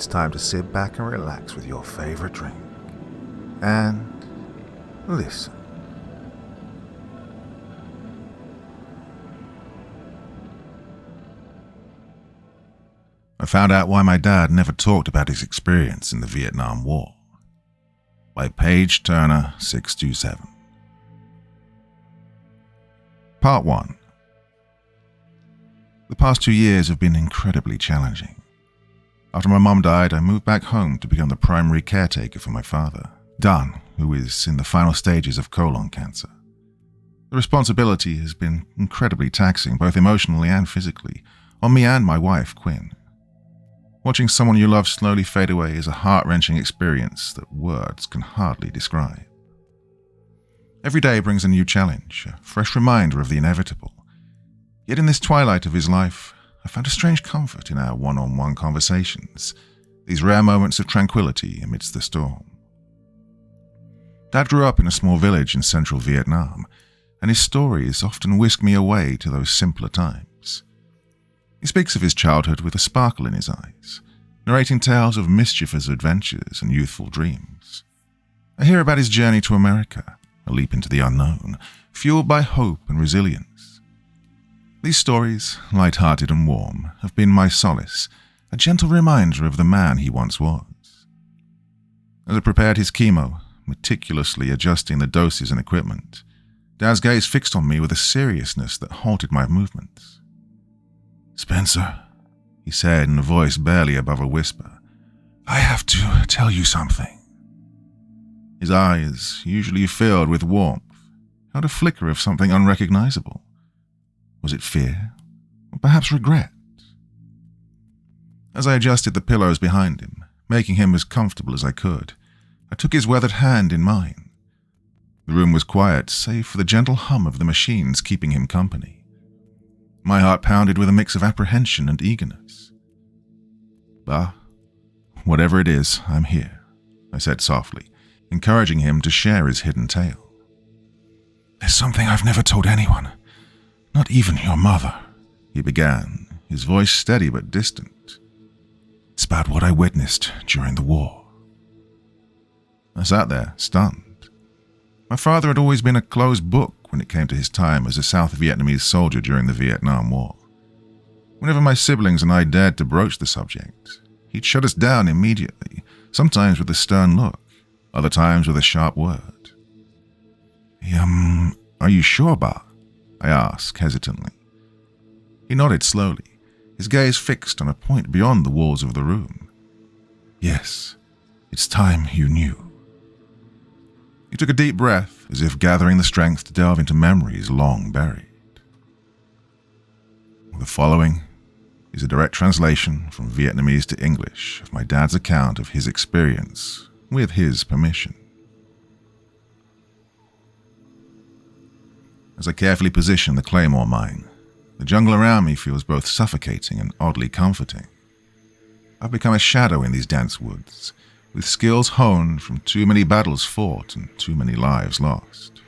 it's time to sit back and relax with your favorite drink. And listen. I found out why my dad never talked about his experience in the Vietnam War. By Paige Turner 627. Part 1. The past 2 years have been incredibly challenging. After my mum died, I moved back home to become the primary caretaker for my father, Dan, who is in the final stages of colon cancer. The responsibility has been incredibly taxing, both emotionally and physically, on me and my wife, Quinn. Watching someone you love slowly fade away is a heart-wrenching experience that words can hardly describe. Every day brings a new challenge, a fresh reminder of the inevitable. Yet in this twilight of his life, I found a strange comfort in our one-on-one conversations, these rare moments of tranquility amidst the storm. Dad grew up in a small village in central Vietnam, and his stories often whisk me away to those simpler times. He speaks of his childhood with a sparkle in his eyes, narrating tales of mischievous adventures and youthful dreams. I hear about his journey to America, a leap into the unknown, fueled by hope and resilience. These stories, light-hearted and warm, have been my solace, a gentle reminder of the man he once was. As I prepared his chemo, meticulously adjusting the doses and equipment, Dad's gaze fixed on me with a seriousness that halted my movements. "Spencer," he said in a voice barely above a whisper, "I have to tell you something." His eyes, usually filled with warmth, held a flicker of something unrecognizable. Was it fear? Or perhaps regret? As I adjusted the pillows behind him, making him as comfortable as I could, I took his weathered hand in mine. The room was quiet, save for the gentle hum of the machines keeping him company. My heart pounded with a mix of apprehension and eagerness. "Bah, whatever it is, I'm here," I said softly, encouraging him to share his hidden tale. "There's something I've never told anyone, not even your mother," he began, his voice steady but distant. "It's about what I witnessed during the war." I sat there, stunned. My father had always been a closed book when it came to his time as a South Vietnamese soldier during the Vietnam War. Whenever my siblings and I dared to broach the subject, he'd shut us down immediately, sometimes with a stern look, other times with a sharp word. Are you sure, Ba?" I asked hesitantly. He nodded slowly, his gaze fixed on a point beyond the walls of the room. "Yes, it's time you knew." He took a deep breath, as if gathering the strength to delve into memories long buried. The following is a direct translation from Vietnamese to English of my dad's account of his experience, with his permission. As I carefully position the claymore mine, the jungle around me feels both suffocating and oddly comforting. I've become a shadow in these dense woods, with skills honed from too many battles fought and too many lives lost.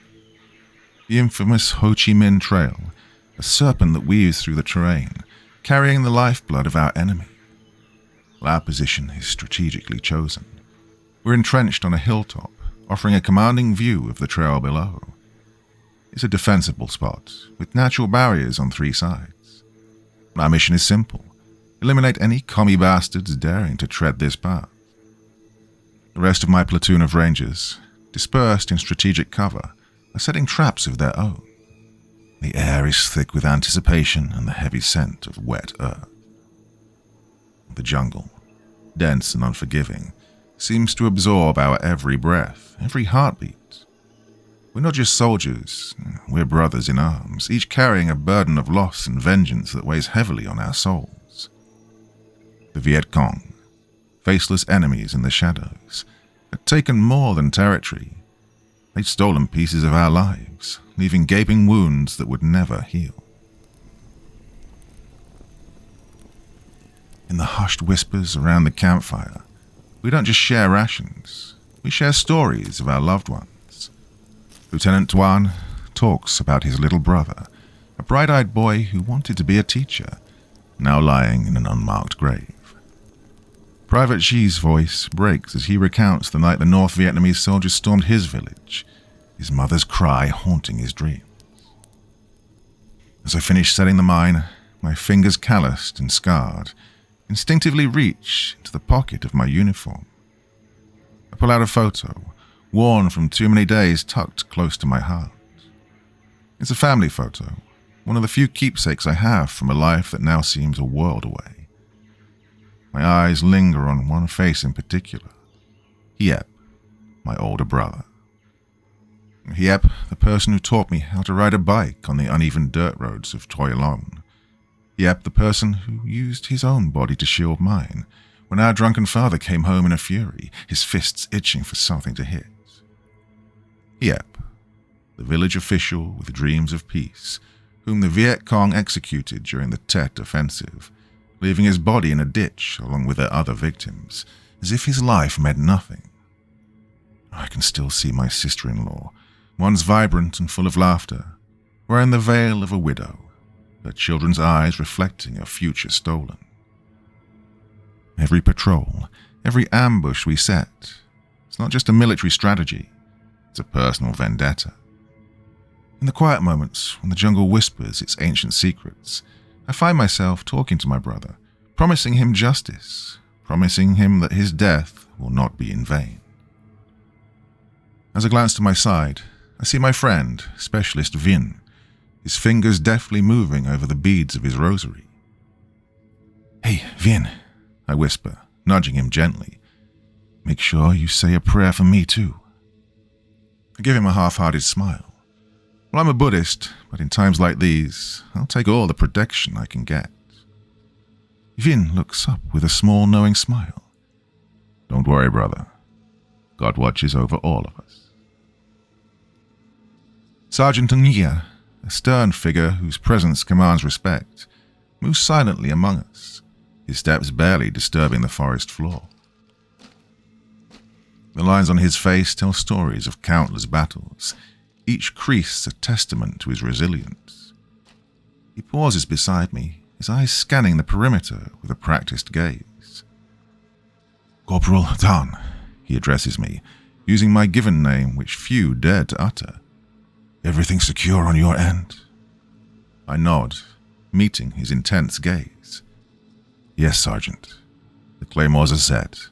The infamous Ho Chi Minh Trail, a serpent that weaves through the terrain, carrying the lifeblood of our enemy. Our position is strategically chosen. We're entrenched on a hilltop, offering a commanding view of the trail below. It's a defensible spot, with natural barriers on 3 sides. Our mission is simple: eliminate any commie bastards daring to tread this path. The rest of my platoon of rangers, dispersed in strategic cover, are setting traps of their own. The air is thick with anticipation and the heavy scent of wet earth. The jungle, dense and unforgiving, seems to absorb our every breath, every heartbeat. We're not just soldiers, we're brothers in arms, each carrying a burden of loss and vengeance that weighs heavily on our souls. The Viet Cong, faceless enemies in the shadows, had taken more than territory. They'd stolen pieces of our lives, leaving gaping wounds that would never heal. In the hushed whispers around the campfire, we don't just share rations, we share stories of our loved ones. Lieutenant Tuan talks about his little brother, a bright-eyed boy who wanted to be a teacher, now lying in an unmarked grave. Private Xi's voice breaks as he recounts the night the North Vietnamese soldiers stormed his village, his mother's cry haunting his dreams. As I finish setting the mine, my fingers calloused and scarred, instinctively reach into the pocket of my uniform. I pull out a photo, worn from too many days, tucked close to my heart. It's a family photo, one of the few keepsakes I have from a life that now seems a world away. My eyes linger on one face in particular, Hiep, my older brother. Hiep, the person who taught me how to ride a bike on the uneven dirt roads of Toi Long. Hiep, the person who used his own body to shield mine when our drunken father came home in a fury, his fists itching for something to hit. Hiep, the village official with dreams of peace, whom the Viet Cong executed during the Tet Offensive, leaving his body in a ditch along with their other victims, as if his life meant nothing. I can still see my sister-in-law, once vibrant and full of laughter, wearing the veil of a widow, her children's eyes reflecting a future stolen. Every patrol, every ambush we set, it's not just a military strategy, it's a personal vendetta. In the quiet moments when the jungle whispers its ancient secrets, I find myself talking to my brother, promising him justice, promising him that his death will not be in vain. As I glance to my side, I see my friend, Specialist Vin, his fingers deftly moving over the beads of his rosary. "Hey, Vin," I whisper, nudging him gently. "Make sure you say a prayer for me too." I give him a half-hearted smile. Well, I'm a Buddhist, but in times like these, I'll take all the protection I can get. Vin looks up with a small, knowing smile. "Don't worry, brother. God watches over all of us." Sergeant Nguyen, a stern figure whose presence commands respect, moves silently among us, his steps barely disturbing the forest floor. The lines on his face tell stories of countless battles, each crease a testament to his resilience. He pauses beside me, his eyes scanning the perimeter with a practiced gaze. "Corporal Dan," he addresses me, using my given name which few dared to utter. "Everything secure on your end?" I nod, meeting his intense gaze. "Yes, Sergeant. The claymores are set,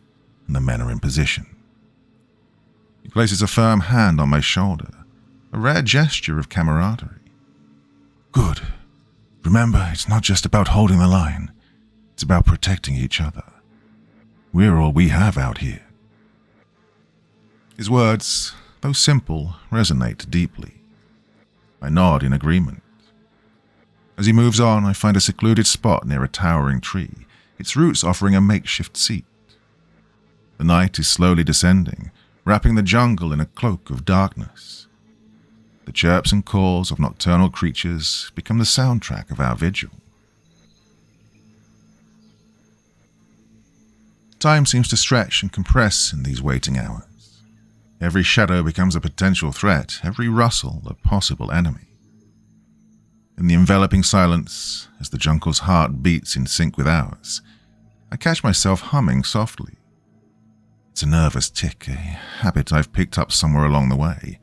and the men are in position." He places a firm hand on my shoulder, a rare gesture of camaraderie. "Good. Remember, it's not just about holding the line. It's about protecting each other. We're all we have out here." His words, though simple, resonate deeply. I nod in agreement. As he moves on, I find a secluded spot near a towering tree, its roots offering a makeshift seat. The night is slowly descending, wrapping the jungle in a cloak of darkness. The chirps and calls of nocturnal creatures become the soundtrack of our vigil. Time seems to stretch and compress in these waiting hours. Every shadow becomes a potential threat, every rustle a possible enemy. In the enveloping silence, as the jungle's heart beats in sync with ours, I catch myself humming softly. It's a nervous tick, a habit I've picked up somewhere along the way,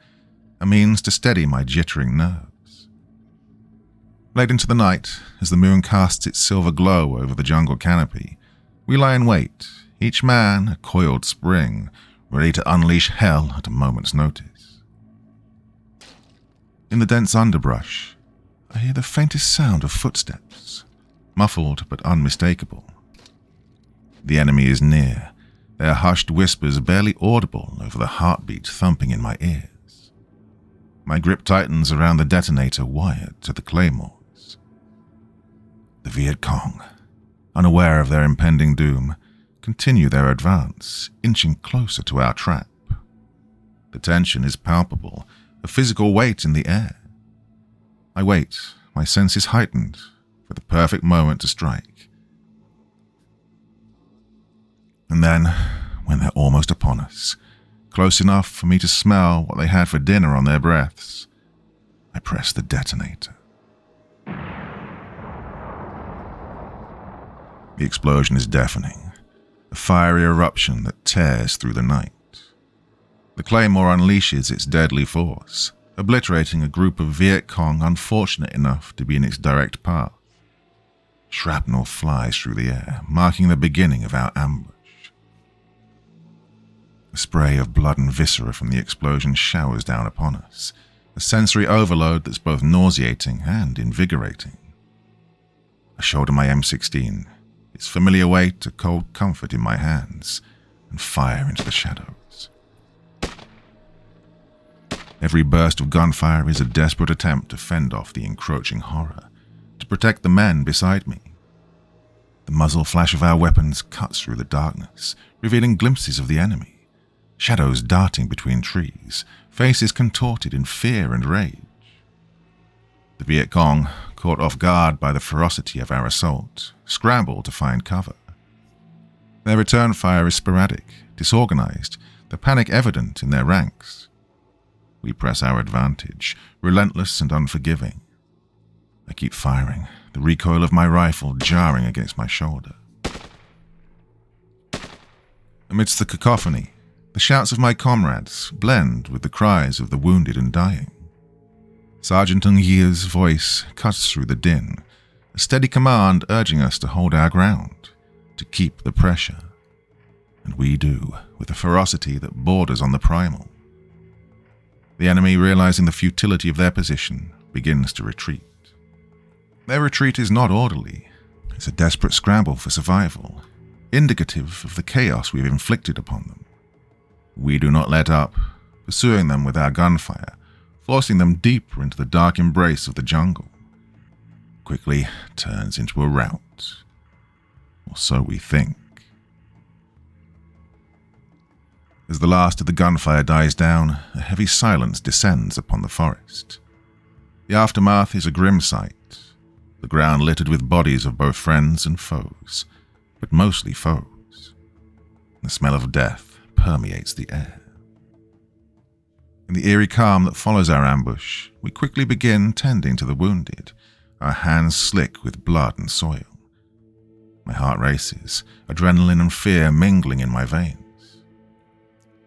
a means to steady my jittering nerves. Late into the night, as the moon casts its silver glow over the jungle canopy, we lie in wait, each man a coiled spring, ready to unleash hell at a moment's notice. In the dense underbrush, I hear the faintest sound of footsteps, muffled but unmistakable. The enemy is near, their hushed whispers barely audible over the heartbeat thumping in my ears. My grip tightens around the detonator wired to the claymores. The Viet Cong, unaware of their impending doom, continue their advance, inching closer to our trap. The tension is palpable, a physical weight in the air. I wait, my senses heightened, for the perfect moment to strike. And then, when they're almost upon us, close enough for me to smell what they had for dinner on their breaths, I press the detonator. The explosion is deafening. a fiery eruption that tears through the night. The Claymore unleashes its deadly force, obliterating a group of Viet Cong unfortunate enough to be in its direct path. Shrapnel flies through the air, marking the beginning of our ambush. A spray of blood and viscera from the explosion showers down upon us, a sensory overload that's both nauseating and invigorating. I shoulder my M16, its familiar weight a cold comfort in my hands, and fire into the shadows. Every burst of gunfire is a desperate attempt to fend off the encroaching horror, to protect the men beside me. The muzzle flash of our weapons cuts through the darkness, revealing glimpses of the enemy. Shadows darting between trees, faces contorted in fear and rage. The Viet Cong, caught off guard by the ferocity of our assault, scramble to find cover. Their return fire is sporadic, disorganized, the panic evident in their ranks. We press our advantage, relentless and unforgiving. I keep firing, the recoil of my rifle jarring against my shoulder. Amidst the cacophony, the shouts of my comrades blend with the cries of the wounded and dying. Sergeant Ng Ye's voice cuts through the din, a steady command urging us to hold our ground, to keep the pressure. And we do, with a ferocity that borders on the primal. The enemy, realizing the futility of their position, begins to retreat. Their retreat is not orderly. It's a desperate scramble for survival, indicative of the chaos we've inflicted upon them. We do not let up, pursuing them with our gunfire, forcing them deeper into the dark embrace of the jungle. Quickly turns into a rout. Or so we think. As the last of the gunfire dies down, a heavy silence descends upon the forest. The aftermath is a grim sight, the ground littered with bodies of both friends and foes, but mostly foes. The smell of death permeates the air. In the eerie calm that follows our ambush, we quickly begin tending to the wounded, our hands slick with blood and soil. My heart races, adrenaline and fear mingling in my veins.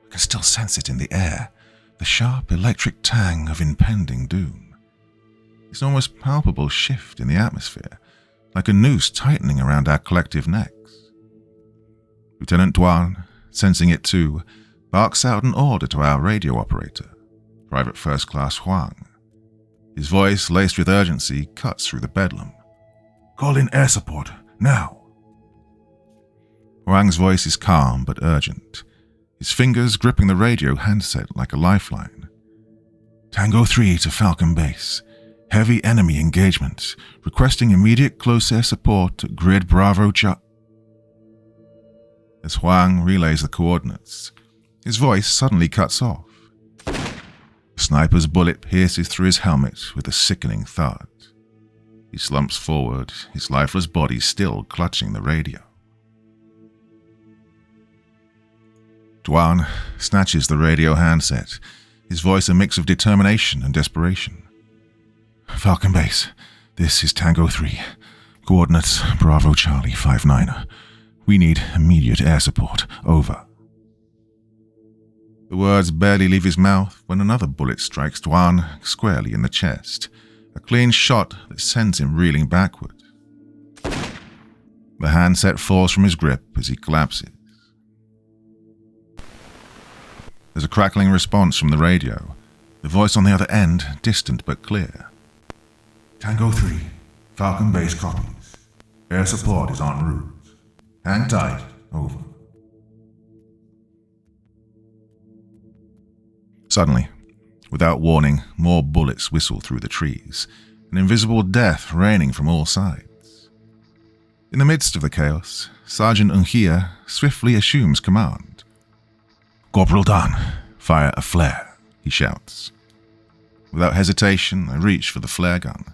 I can still sense it in the air, the sharp electric tang of impending doom. It's an almost palpable shift in the atmosphere, like a noose tightening around our collective necks. Lieutenant Duan, sensing it too, barks out an order to our radio operator, Private First Class Huang. His voice, laced with urgency, cuts through the bedlam. "Call in air support, now." Huang's voice is calm but urgent, his fingers gripping the radio handset like a lifeline. "Tango 3 to Falcon Base. Heavy enemy engagement. Requesting immediate close air support at Grid Bravo As Huang relays the coordinates, his voice suddenly cuts off. The sniper's bullet pierces through his helmet with a sickening thud. He slumps forward, his lifeless body still clutching the radio. Duan snatches the radio handset, his voice a mix of determination and desperation. "Falcon Base, this is Tango 3. Coordinates Bravo Charlie 59. We need immediate air support. Over." The words barely leave his mouth when another bullet strikes Duan squarely in the chest, a clean shot that sends him reeling backward. The handset falls from his grip as he collapses. There's a crackling response from the radio, the voice on the other end distant but clear. "Tango 3, Falcon Base copies. Air support is en route. Hang tight, over." Suddenly, without warning, more bullets whistle through the trees, an invisible death raining from all sides. In the midst of the chaos, Sergeant Ng Ye swiftly assumes command. "Corporal Dan, fire a flare," he shouts. Without hesitation, I reach for the flare gun.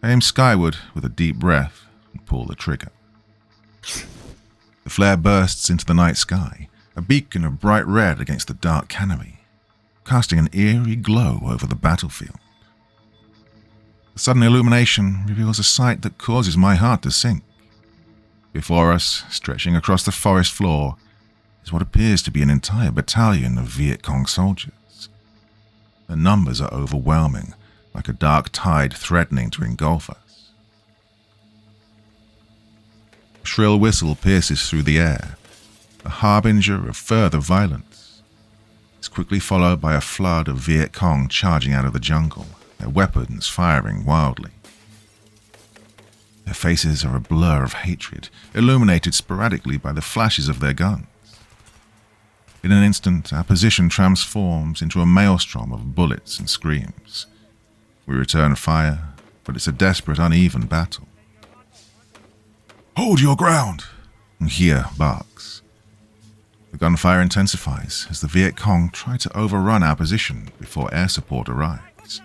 I aim skyward with a deep breath and pull the trigger. The flare bursts into the night sky, a beacon of bright red against the dark canopy, casting an eerie glow over the battlefield. The sudden illumination reveals a sight that causes my heart to sink. Before us, stretching across the forest floor, is what appears to be an entire battalion of Viet Cong soldiers. Their numbers are overwhelming, like a dark tide threatening to engulf us. A shrill whistle pierces through the air, a harbinger of further violence. It's quickly followed by a flood of Viet Cong charging out of the jungle, their weapons firing wildly. Their faces are a blur of hatred, illuminated sporadically by the flashes of their guns. In an instant, our position transforms into a maelstrom of bullets and screams. We return fire, but it's a desperate, uneven battle. "Hold your ground!" Here barks. The gunfire intensifies as the Viet Cong try to overrun our position before air support arrives.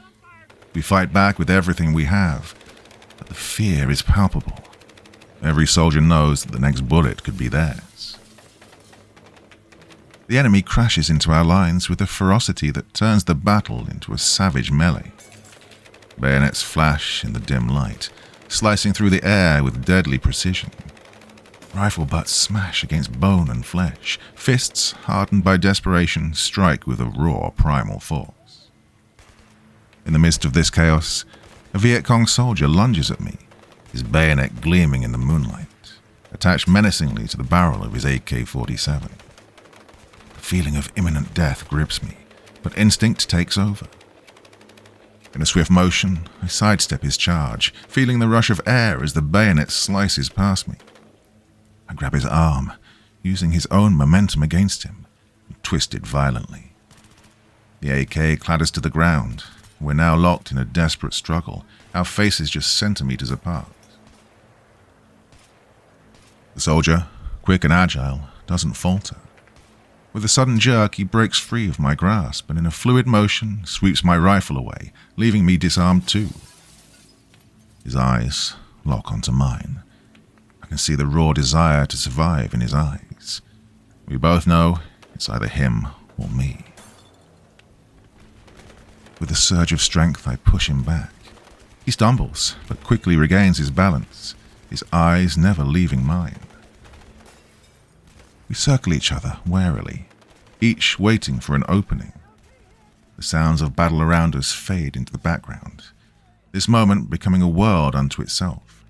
We fight back with everything we have, but the fear is palpable. Every soldier knows that the next bullet could be theirs. The enemy crashes into our lines with a ferocity that turns the battle into a savage melee. Bayonets flash in the dim light, slicing through the air with deadly precision. Rifle butts smash against bone and flesh. Fists, hardened by desperation, strike with a raw primal force. In the midst of this chaos, a Viet Cong soldier lunges at me, his bayonet gleaming in the moonlight, attached menacingly to the barrel of his AK-47. The feeling of imminent death grips me, but instinct takes over. In a swift motion, I sidestep his charge, feeling the rush of air as the bayonet slices past me. I grab his arm, using his own momentum against him, and twist it violently. The AK clatters to the ground. We're now locked in a desperate struggle, our faces just centimeters apart. The soldier, quick and agile, doesn't falter. With a sudden jerk, he breaks free of my grasp and in a fluid motion sweeps my rifle away, leaving me disarmed too. His eyes lock onto mine. I can see the raw desire to survive in his eyes. We both know it's either him or me. With a surge of strength, I push him back. He stumbles, but quickly regains his balance, his eyes never leaving mine. We circle each other warily, each waiting for an opening. The sounds of battle around us fade into the background, this moment becoming a world unto itself.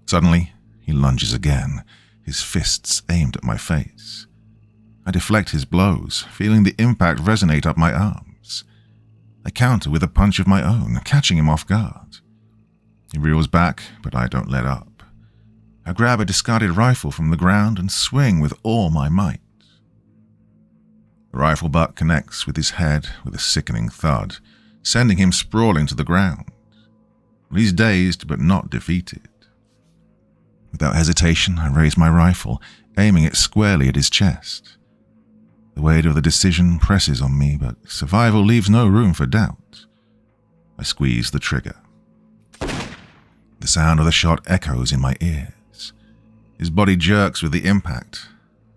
Suddenly, he lunges again, his fists aimed at my face. I deflect his blows, feeling the impact resonate up my arms. I counter with a punch of my own, catching him off guard. He reels back, but I don't let up. I grab a discarded rifle from the ground and swing with all my might. The rifle butt connects with his head with a sickening thud, sending him sprawling to the ground. He's dazed but not defeated. Without hesitation, I raise my rifle, aiming it squarely at his chest. The weight of the decision presses on me, but survival leaves no room for doubt. I squeeze the trigger. The sound of the shot echoes in my ears. His body jerks with the impact,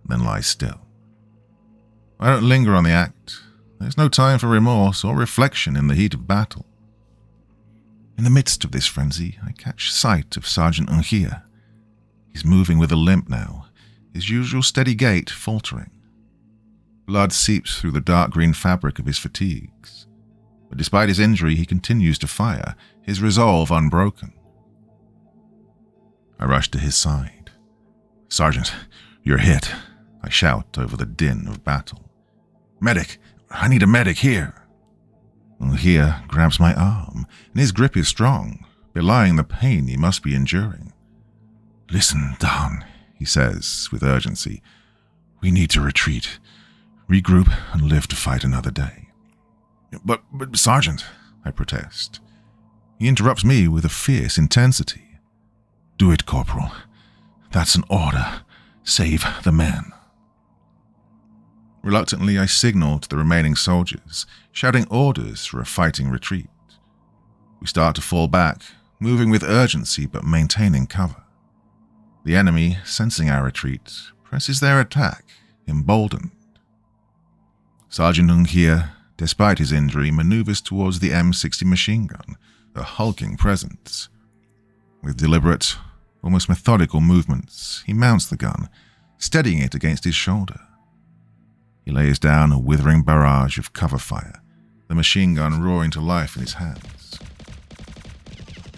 then lies still. I don't linger on the act. There's no time for remorse or reflection in the heat of battle. In the midst of this frenzy, I catch sight of Sergeant Unhia. He's moving with a limp now, his usual steady gait faltering. Blood seeps through the dark green fabric of his fatigues. But despite his injury, he continues to fire, his resolve unbroken. I rush to his side. "Sergeant, you're hit," I shout over the din of battle. "Medic! I need a medic here!" Unhia grabs my arm, and his grip is strong, belying the pain he must be enduring. "Listen, Don," he says with urgency. "We need to retreat, regroup, and live to fight another day." But Sergeant," I protest. He interrupts me with a fierce intensity. "Do it, Corporal. That's an order. Save the men." Reluctantly, I signal to the remaining soldiers, shouting orders for a fighting retreat. We start to fall back, moving with urgency but maintaining cover. The enemy, sensing our retreat, presses their attack, emboldened. Sergeant Unhia, despite his injury, maneuvers towards the M60 machine gun, a hulking presence. With deliberate, almost methodical movements, he mounts the gun, steadying it against his shoulder. He lays down a withering barrage of cover fire, the machine gun roaring to life in his hands.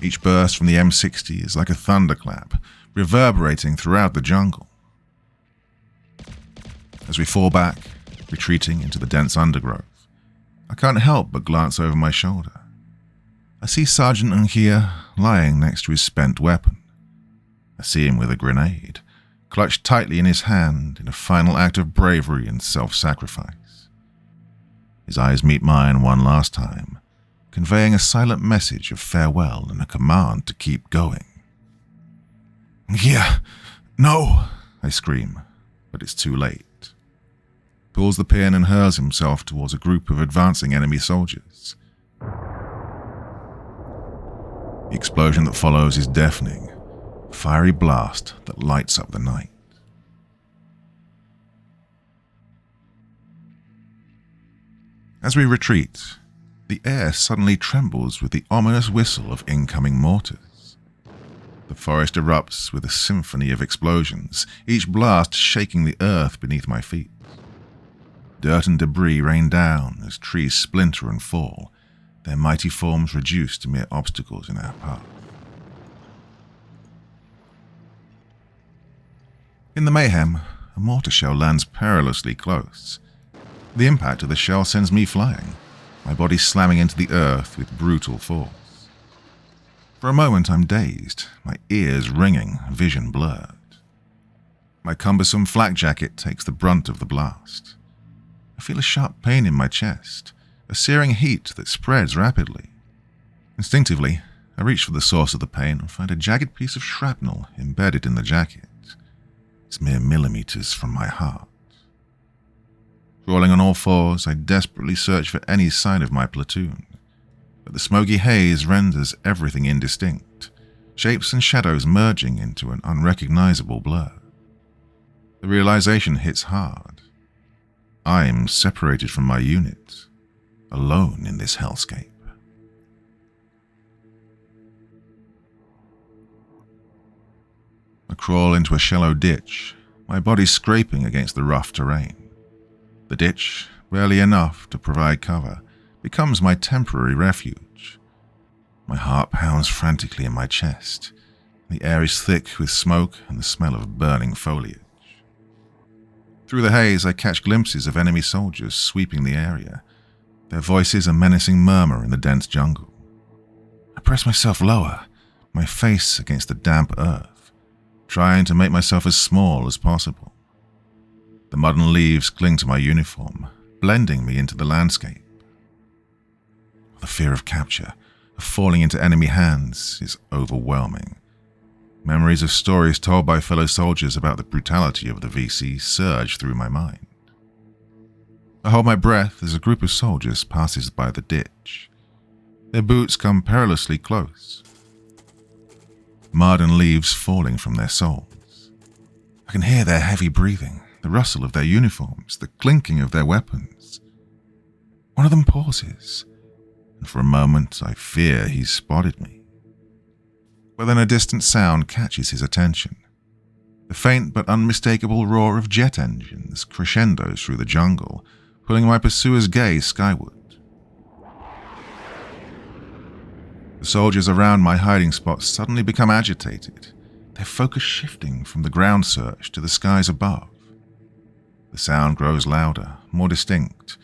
Each burst from the M60 is like a thunderclap, reverberating throughout the jungle. As we fall back, retreating into the dense undergrowth, I can't help but glance over my shoulder. I see Sergeant Ngia lying next to his spent weapon. I see him with a grenade, clutched tightly in his hand in a final act of bravery and self-sacrifice. His eyes meet mine one last time, conveying a silent message of farewell and a command to keep going. "Ngia, no!" I scream, but it's too late. Pulls the pin and hurls himself towards a group of advancing enemy soldiers. The explosion that follows is deafening, a fiery blast that lights up the night. As we retreat, the air suddenly trembles with the ominous whistle of incoming mortars. The forest erupts with a symphony of explosions, each blast shaking the earth beneath my feet. Dirt and debris rain down as trees splinter and fall, their mighty forms reduced to mere obstacles in our path. In the mayhem, a mortar shell lands perilously close. The impact of the shell sends me flying, my body slamming into the earth with brutal force. For a moment I'm dazed, my ears ringing, vision blurred. My cumbersome flak jacket takes the brunt of the blast. I feel a sharp pain in my chest, a searing heat that spreads rapidly. Instinctively, I reach for the source of the pain and find a jagged piece of shrapnel embedded in the jacket. It's mere millimeters from my heart. Crawling on all fours, I desperately search for any sign of my platoon, but the smoky haze renders everything indistinct, shapes and shadows merging into an unrecognizable blur. The realization hits hard. I'm separated from my unit, alone in this hellscape. I crawl into a shallow ditch, my body scraping against the rough terrain. The ditch, barely enough to provide cover, becomes my temporary refuge. My heart pounds frantically in my chest. The air is thick with smoke and the smell of burning foliage. Through the haze, I catch glimpses of enemy soldiers sweeping the area, their voices a menacing murmur in the dense jungle. I press myself lower, my face against the damp earth, trying to make myself as small as possible. The mud and leaves cling to my uniform, blending me into the landscape. The fear of capture, of falling into enemy hands, is overwhelming. Memories of stories told by fellow soldiers about the brutality of the VC surge through my mind. I hold my breath as a group of soldiers passes by the ditch. Their boots come perilously close. Mud and leaves falling from their soles. I can hear their heavy breathing, the rustle of their uniforms, the clinking of their weapons. One of them pauses, and for a moment I fear he's spotted me. But then a distant sound catches his attention. The faint but unmistakable roar of jet engines crescendos through the jungle, pulling my pursuer's gaze skyward. The soldiers around my hiding spot suddenly become agitated, their focus shifting from the ground search to the skies above. The sound grows louder, more distinct,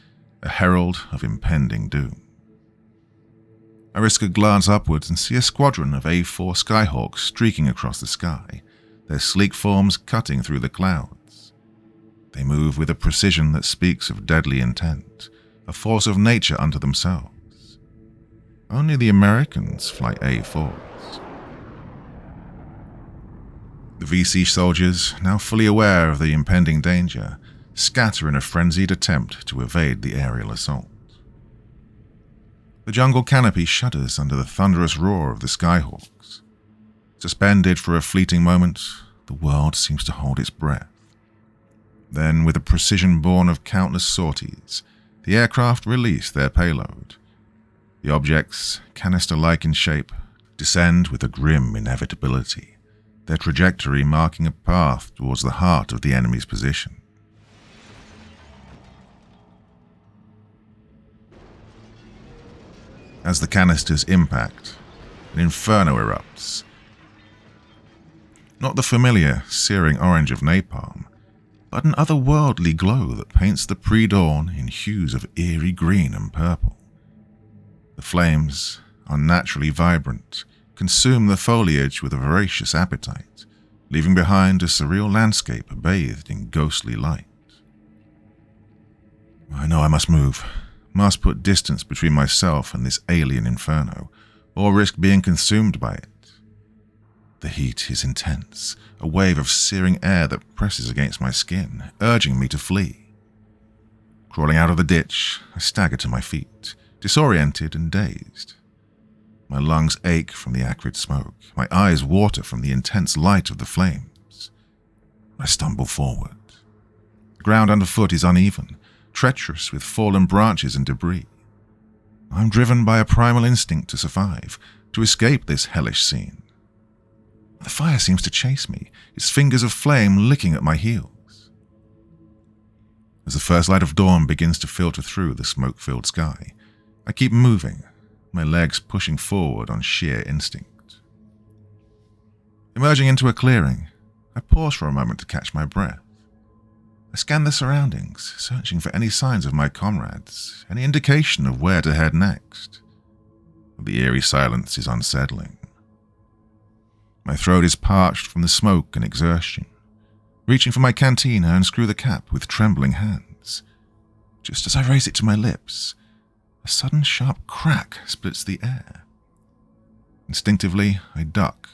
a herald of impending doom. I risk a glance upwards and see a squadron of A4 Skyhawks streaking across the sky, their sleek forms cutting through the clouds. They move with a precision that speaks of deadly intent, a force of nature unto themselves. Only the Americans fly A4s. The VC soldiers, now fully aware of the impending danger, scatter in a frenzied attempt to evade the aerial assault. The jungle canopy shudders under the thunderous roar of the Skyhawks. Suspended for a fleeting moment, the world seems to hold its breath. Then, with a precision born of countless sorties, the aircraft release their payload. The objects, canister-like in shape, descend with a grim inevitability, their trajectory marking a path towards the heart of the enemy's position. As the canisters impact, an inferno erupts. Not the familiar, searing orange of napalm, but an otherworldly glow that paints the pre-dawn in hues of eerie green and purple. The flames, unnaturally vibrant, consume the foliage with a voracious appetite, leaving behind a surreal landscape bathed in ghostly light. I know I must move, must put distance between myself and this alien inferno, or risk being consumed by it. The heat is intense, a wave of searing air that presses against my skin, urging me to flee. Crawling out of the ditch, I stagger to my feet, disoriented and dazed. My lungs ache from the acrid smoke, my eyes water from the intense light of the flames. I stumble forward. The ground underfoot is uneven, treacherous with fallen branches and debris. I'm driven by a primal instinct to survive, to escape this hellish scene. The fire seems to chase me, its fingers of flame licking at my heels. As the first light of dawn begins to filter through the smoke-filled sky, I keep moving, my legs pushing forward on sheer instinct. Emerging into a clearing, I pause for a moment to catch my breath. I scan the surroundings, searching for any signs of my comrades, any indication of where to head next. The eerie silence is unsettling. My throat is parched from the smoke and exertion. Reaching for my canteen, I unscrew the cap with trembling hands. Just as I raise it to my lips, a sudden sharp crack splits the air. Instinctively, I duck,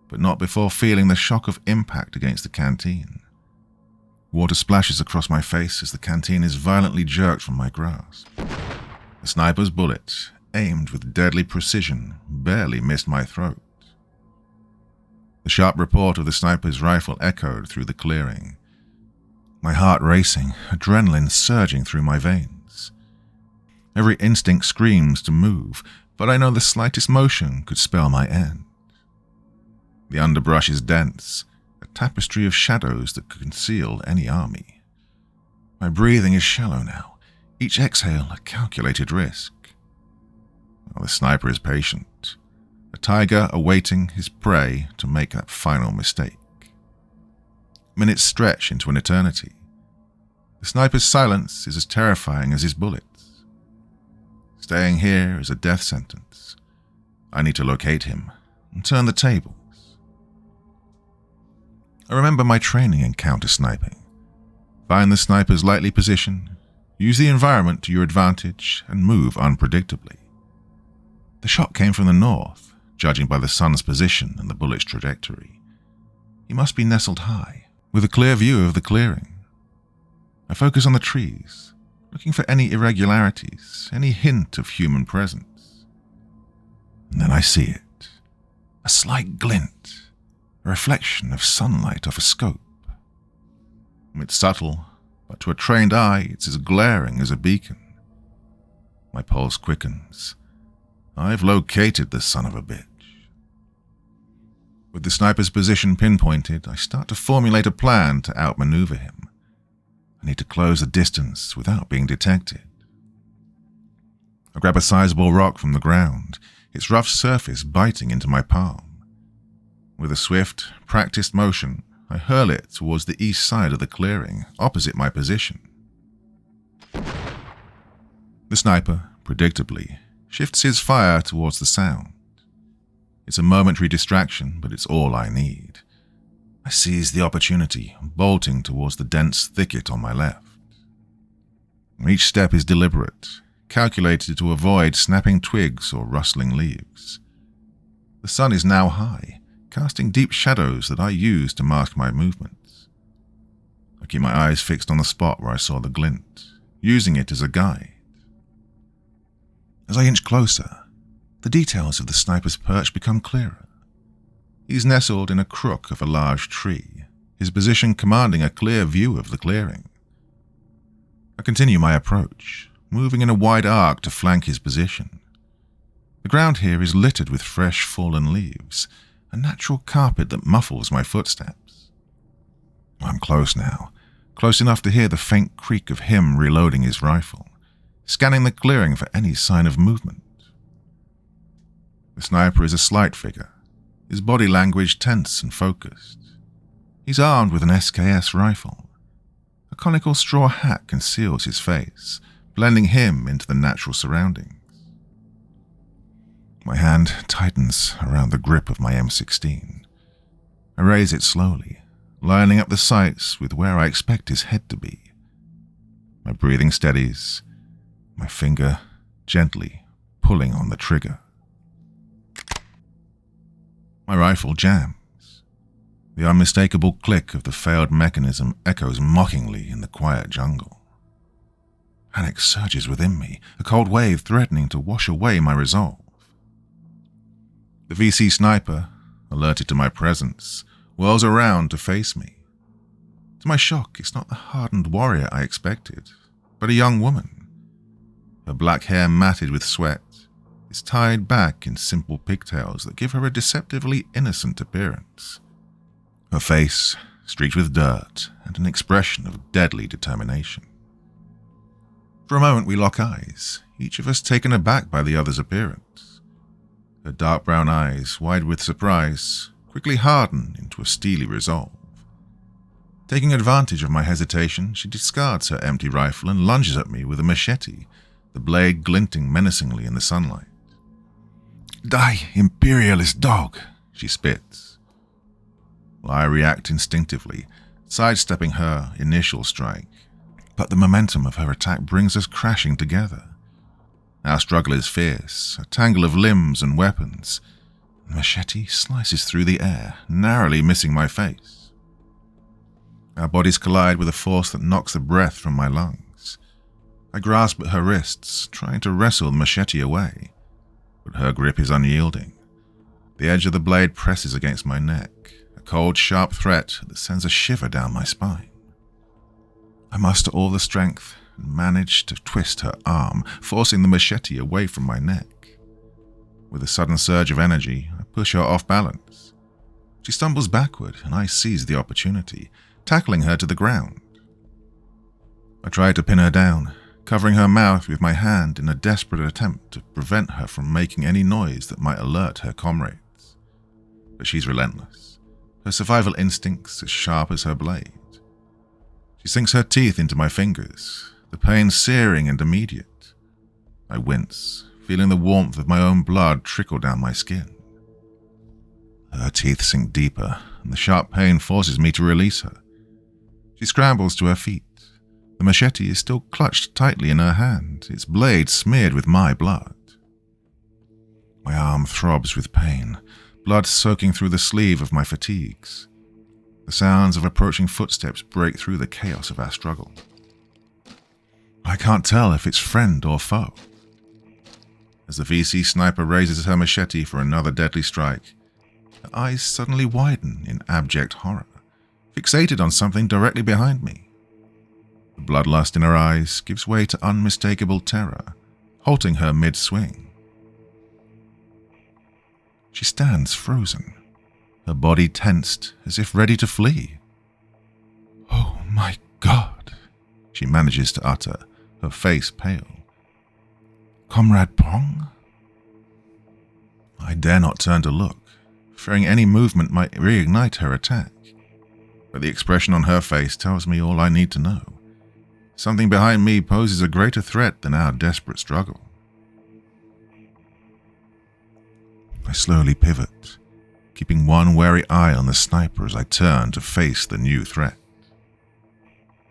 but not before feeling the shock of impact against the canteen. Water splashes across my face as the canteen is violently jerked from my grasp. The sniper's bullet, aimed with deadly precision, barely missed my throat. The sharp report of the sniper's rifle echoed through the clearing. My heart racing, adrenaline surging through my veins. Every instinct screams to move, but I know the slightest motion could spell my end. The underbrush is dense, a tapestry of shadows that could conceal any army. My breathing is shallow now, each exhale a calculated risk. The sniper is patient, a tiger awaiting his prey to make that final mistake. Minutes stretch into an eternity. The sniper's silence is as terrifying as his bullets. Staying here is a death sentence. I need to locate him and turn the tables. I remember my training in counter-sniping. Find the sniper's lightly positioned, use the environment to your advantage, and move unpredictably. The shot came from the north, judging by the sun's position and the bullet's trajectory. He must be nestled high, with a clear view of the clearing. I focus on the trees, looking for any irregularities, any hint of human presence. And then I see it. A slight glint, a reflection of sunlight off a scope. It's subtle, but to a trained eye it's as glaring as a beacon. My pulse quickens. I've located the son of a bitch. With the sniper's position pinpointed, I start to formulate a plan to outmaneuver him. I need to close the distance without being detected. I grab a sizable rock from the ground, its rough surface biting into my palm. With a swift, practiced motion, I hurl it towards the east side of the clearing, opposite my position. The sniper, predictably, shifts his fire towards the sound. It's a momentary distraction, but it's all I need. I seize the opportunity, bolting towards the dense thicket on my left. Each step is deliberate, calculated to avoid snapping twigs or rustling leaves. The sun is now high, casting deep shadows that I use to mask my movements. I keep my eyes fixed on the spot where I saw the glint, using it as a guide. As I inch closer, the details of the sniper's perch become clearer. He's nestled in a crook of a large tree, his position commanding a clear view of the clearing. I continue my approach, moving in a wide arc to flank his position. The ground here is littered with fresh fallen leaves, a natural carpet that muffles my footsteps. I'm close now, close enough to hear the faint creak of him reloading his rifle, scanning the clearing for any sign of movement. The sniper is a slight figure, his body language tense and focused. He's armed with an SKS rifle. A conical straw hat conceals his face, blending him into the natural surroundings. My hand tightens around the grip of my M16. I raise it slowly, lining up the sights with where I expect his head to be. My breathing steadies, my finger gently pulling on the trigger. My rifle jams. The unmistakable click of the failed mechanism echoes mockingly in the quiet jungle. Panic surges within me, a cold wave threatening to wash away my resolve. The VC sniper, alerted to my presence, whirls around to face me. To my shock, it's not the hardened warrior I expected, but a young woman. Her black hair matted with sweat is tied back in simple pigtails that give her a deceptively innocent appearance. Her face streaked with dirt and an expression of deadly determination. For a moment we lock eyes, each of us taken aback by the other's appearance. Her dark brown eyes, wide with surprise, quickly harden into a steely resolve. Taking advantage of my hesitation, she discards her empty rifle and lunges at me with a machete, the blade glinting menacingly in the sunlight. "Die, imperialist dog," she spits. I react instinctively, sidestepping her initial strike, but the momentum of her attack brings us crashing together. Our struggle is fierce, a tangle of limbs and weapons. The machete slices through the air, narrowly missing my face. Our bodies collide with a force that knocks the breath from my lungs. I grasp at her wrists, trying to wrestle the machete away, but her grip is unyielding. The edge of the blade presses against my neck, a cold, sharp threat that sends a shiver down my spine. I muster all the strength and manage to twist her arm, forcing the machete away from my neck. With a sudden surge of energy, I push her off balance. She stumbles backward, and I seize the opportunity, tackling her to the ground. I try to pin her down, covering her mouth with my hand in a desperate attempt to prevent her from making any noise that might alert her comrades. But she's relentless, her survival instincts as sharp as her blade. She sinks her teeth into my fingers, the pain searing and immediate. I wince, feeling the warmth of my own blood trickle down my skin. Her teeth sink deeper, and the sharp pain forces me to release her. She scrambles to her feet. The machete is still clutched tightly in her hand, its blade smeared with my blood. My arm throbs with pain, blood soaking through the sleeve of my fatigues. The sounds of approaching footsteps break through the chaos of our struggle. I can't tell if it's friend or foe. As the VC sniper raises her machete for another deadly strike, her eyes suddenly widen in abject horror, fixated on something directly behind me. The bloodlust in her eyes gives way to unmistakable terror, halting her mid-swing. She stands frozen, her body tensed as if ready to flee. "Oh my God," she manages to utter, her face pale. "Comrade Pong?" I dare not turn to look, fearing any movement might reignite her attack. But the expression on her face tells me all I need to know. Something behind me poses a greater threat than our desperate struggle. I slowly pivot, keeping one wary eye on the sniper as I turn to face the new threat.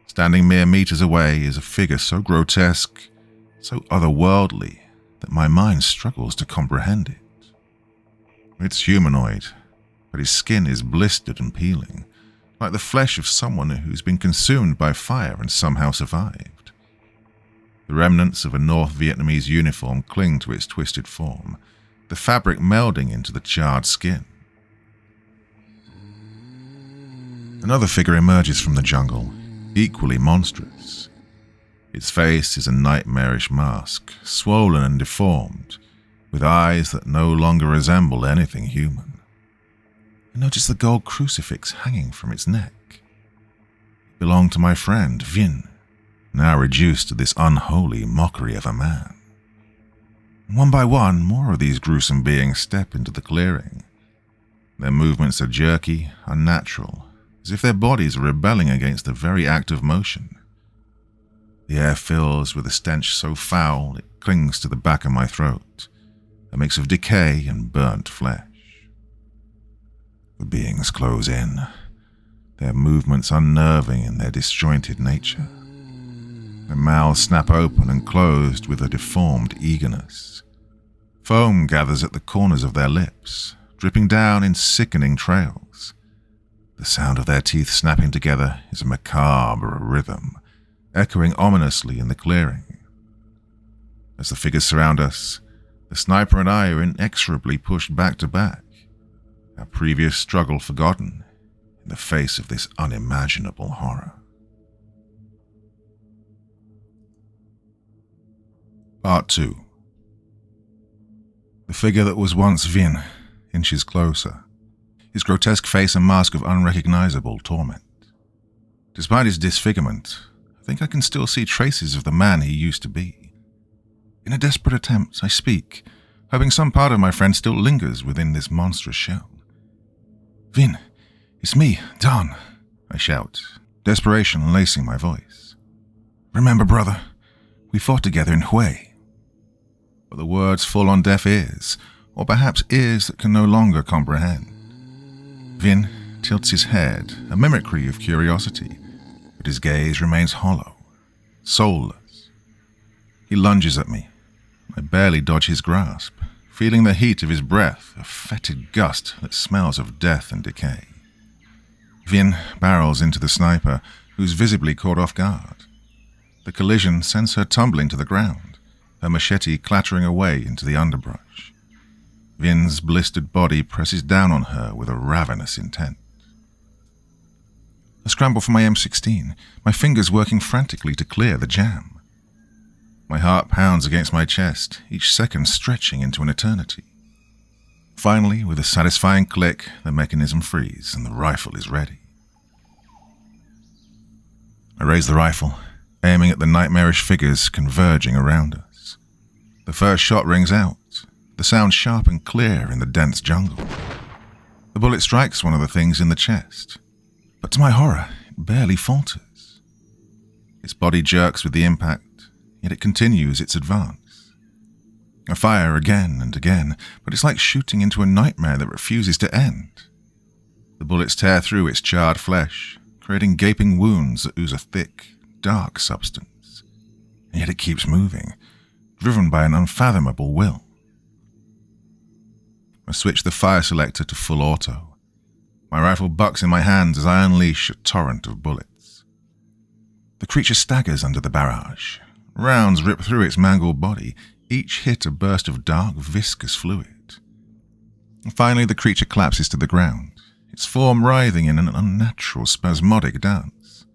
Standing mere meters away is a figure so grotesque, so otherworldly, that my mind struggles to comprehend it. It's humanoid, but his skin is blistered and peeling, like the flesh of someone who's been consumed by fire and somehow survived. The remnants of a North Vietnamese uniform cling to its twisted form, the fabric melding into the charred skin. Another figure emerges from the jungle, equally monstrous. Its face is a nightmarish mask, swollen and deformed, with eyes that no longer resemble anything human. I noticed the gold crucifix hanging from its neck. It belonged to my friend, Vin, now reduced to this unholy mockery of a man. One by one, more of these gruesome beings step into the clearing. Their movements are jerky, unnatural, as if their bodies are rebelling against the very act of motion. The air fills with a stench so foul it clings to the back of my throat, a mix of decay and burnt flesh. The beings close in, their movements unnerving in their disjointed nature. Their mouths snap open and closed with a deformed eagerness. Foam gathers at the corners of their lips, dripping down in sickening trails. The sound of their teeth snapping together is a macabre rhythm, echoing ominously in the clearing. As the figures surround us, the sniper and I are inexorably pushed back to back, our previous struggle forgotten in the face of this unimaginable horror. Part 2. The figure that was once Vin inches closer, his grotesque face a mask of unrecognizable torment. Despite his disfigurement, I think I can still see traces of the man he used to be. In a desperate attempt, I speak, hoping some part of my friend still lingers within this monstrous shell. "Vin, it's me, Dan," I shout, desperation lacing my voice. "Remember, brother, we fought together in Hue." But the words fall on deaf ears, or perhaps ears that can no longer comprehend. Vin tilts his head, a mimicry of curiosity, but his gaze remains hollow, soulless. He lunges at me. I barely dodge his grasp, feeling the heat of his breath, a fetid gust that smells of death and decay. Vin barrels into the sniper, who's visibly caught off guard. The collision sends her tumbling to the ground, her machete clattering away into the underbrush. Vin's blistered body presses down on her with a ravenous intent. I scramble for my M16, my fingers working frantically to clear the jam. My heart pounds against my chest, each second stretching into an eternity. Finally, with a satisfying click, the mechanism frees and the rifle is ready. I raise the rifle, aiming at the nightmarish figures converging around us. The first shot rings out, the sound sharp and clear in the dense jungle. The bullet strikes one of the things in the chest, but to my horror, it barely falters. Its body jerks with the impact, yet it continues its advance. I fire again and again, but it's like shooting into a nightmare that refuses to end. The bullets tear through its charred flesh, creating gaping wounds that ooze a thick, dark substance. And yet it keeps moving, driven by an unfathomable will. I switch the fire selector to full auto. My rifle bucks in my hands as I unleash a torrent of bullets. The creature staggers under the barrage. Rounds rip through its mangled body, each hit a burst of dark, viscous fluid. And finally, the creature collapses to the ground, its form writhing in an unnatural, spasmodic dance.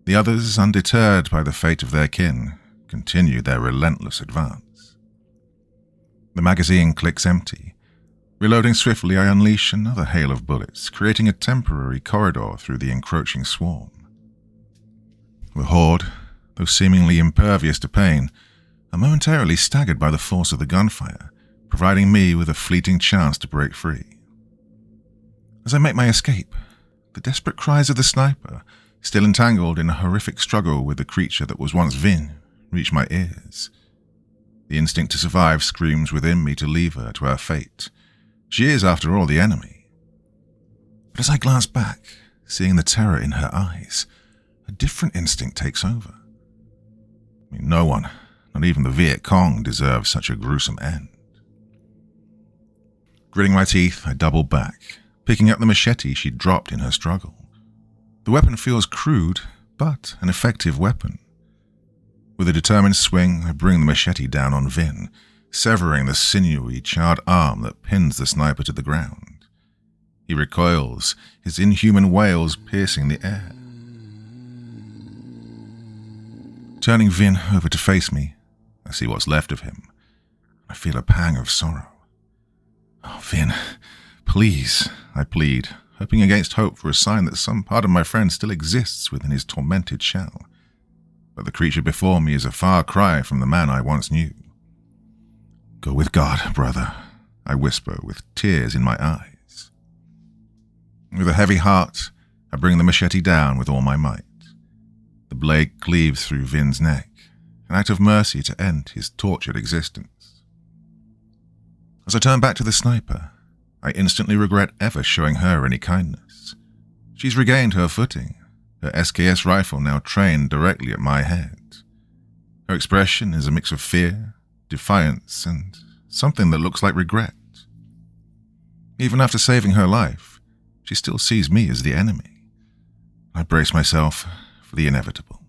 The others, undeterred by the fate of their kin, continue their relentless advance. The magazine clicks empty. Reloading swiftly, I unleash another hail of bullets, creating a temporary corridor through the encroaching swarm. The horde, though seemingly impervious to pain, are momentarily staggered by the force of the gunfire, providing me with a fleeting chance to break free. As I make my escape, the desperate cries of the sniper, still entangled in a horrific struggle with the creature that was once Vin, reach my ears. The instinct to survive screams within me to leave her to her fate. She is, after all, the enemy. But as I glance back, seeing the terror in her eyes, a different instinct takes over. No one, not even the Viet Cong, deserves such a gruesome end. Gritting my teeth, I double back, picking up the machete she'd dropped in her struggle. The weapon feels crude, but an effective weapon. With a determined swing, I bring the machete down on Vin, severing the sinewy, charred arm that pins the sniper to the ground. He recoils, his inhuman wails piercing the air. Turning Vin over to face me, I see what's left of him. I feel a pang of sorrow. "Oh, Vin, Please, I plead, hoping against hope for a sign that some part of my friend still exists within his tormented shell. But the creature before me is a far cry from the man I once knew. Go with God, brother, I whisper with tears in my eyes. With a heavy heart, I bring the machete down with all my might. The blade cleaves through Vin's neck, an act of mercy to end his tortured existence. As I turn back to the sniper, I instantly regret ever showing her any kindness. She's regained her footing, her SKS rifle now trained directly at my head. Her expression is a mix of fear, defiance, and something that looks like regret. Even after saving her life, she still sees me as the enemy. I brace myself for the inevitable.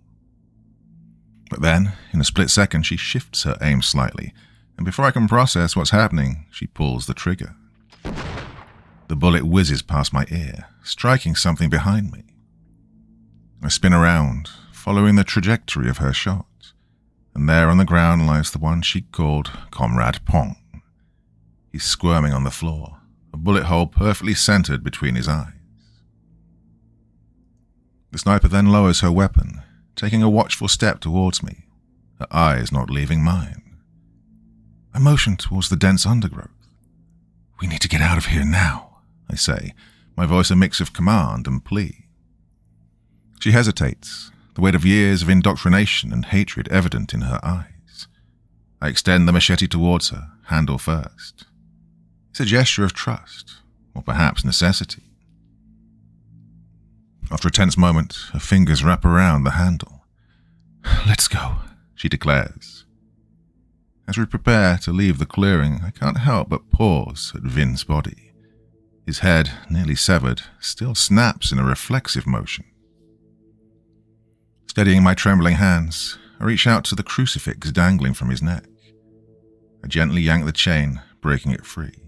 But then, in a split second, she shifts her aim slightly, and before I can process what's happening, she pulls the trigger. The bullet whizzes past my ear, striking something behind me. I spin around, following the trajectory of her shot, and there on the ground lies the one she called Comrade Pong. He's squirming on the floor, a bullet hole perfectly centered between his eyes. The sniper then lowers her weapon, taking a watchful step towards me, her eyes not leaving mine. I motion towards the dense undergrowth. We need to get out of here now, I say, my voice a mix of command and plea. She hesitates, the weight of years of indoctrination and hatred evident in her eyes. I extend the machete towards her, handle first. It's a gesture of trust, or perhaps necessity. After a tense moment, her fingers wrap around the handle. Let's go, she declares. As we prepare to leave the clearing, I can't help but pause at Vin's body. His head, nearly severed, still snaps in a reflexive motion. Steadying my trembling hands, I reach out to the crucifix dangling from his neck. I gently yank the chain, breaking it free.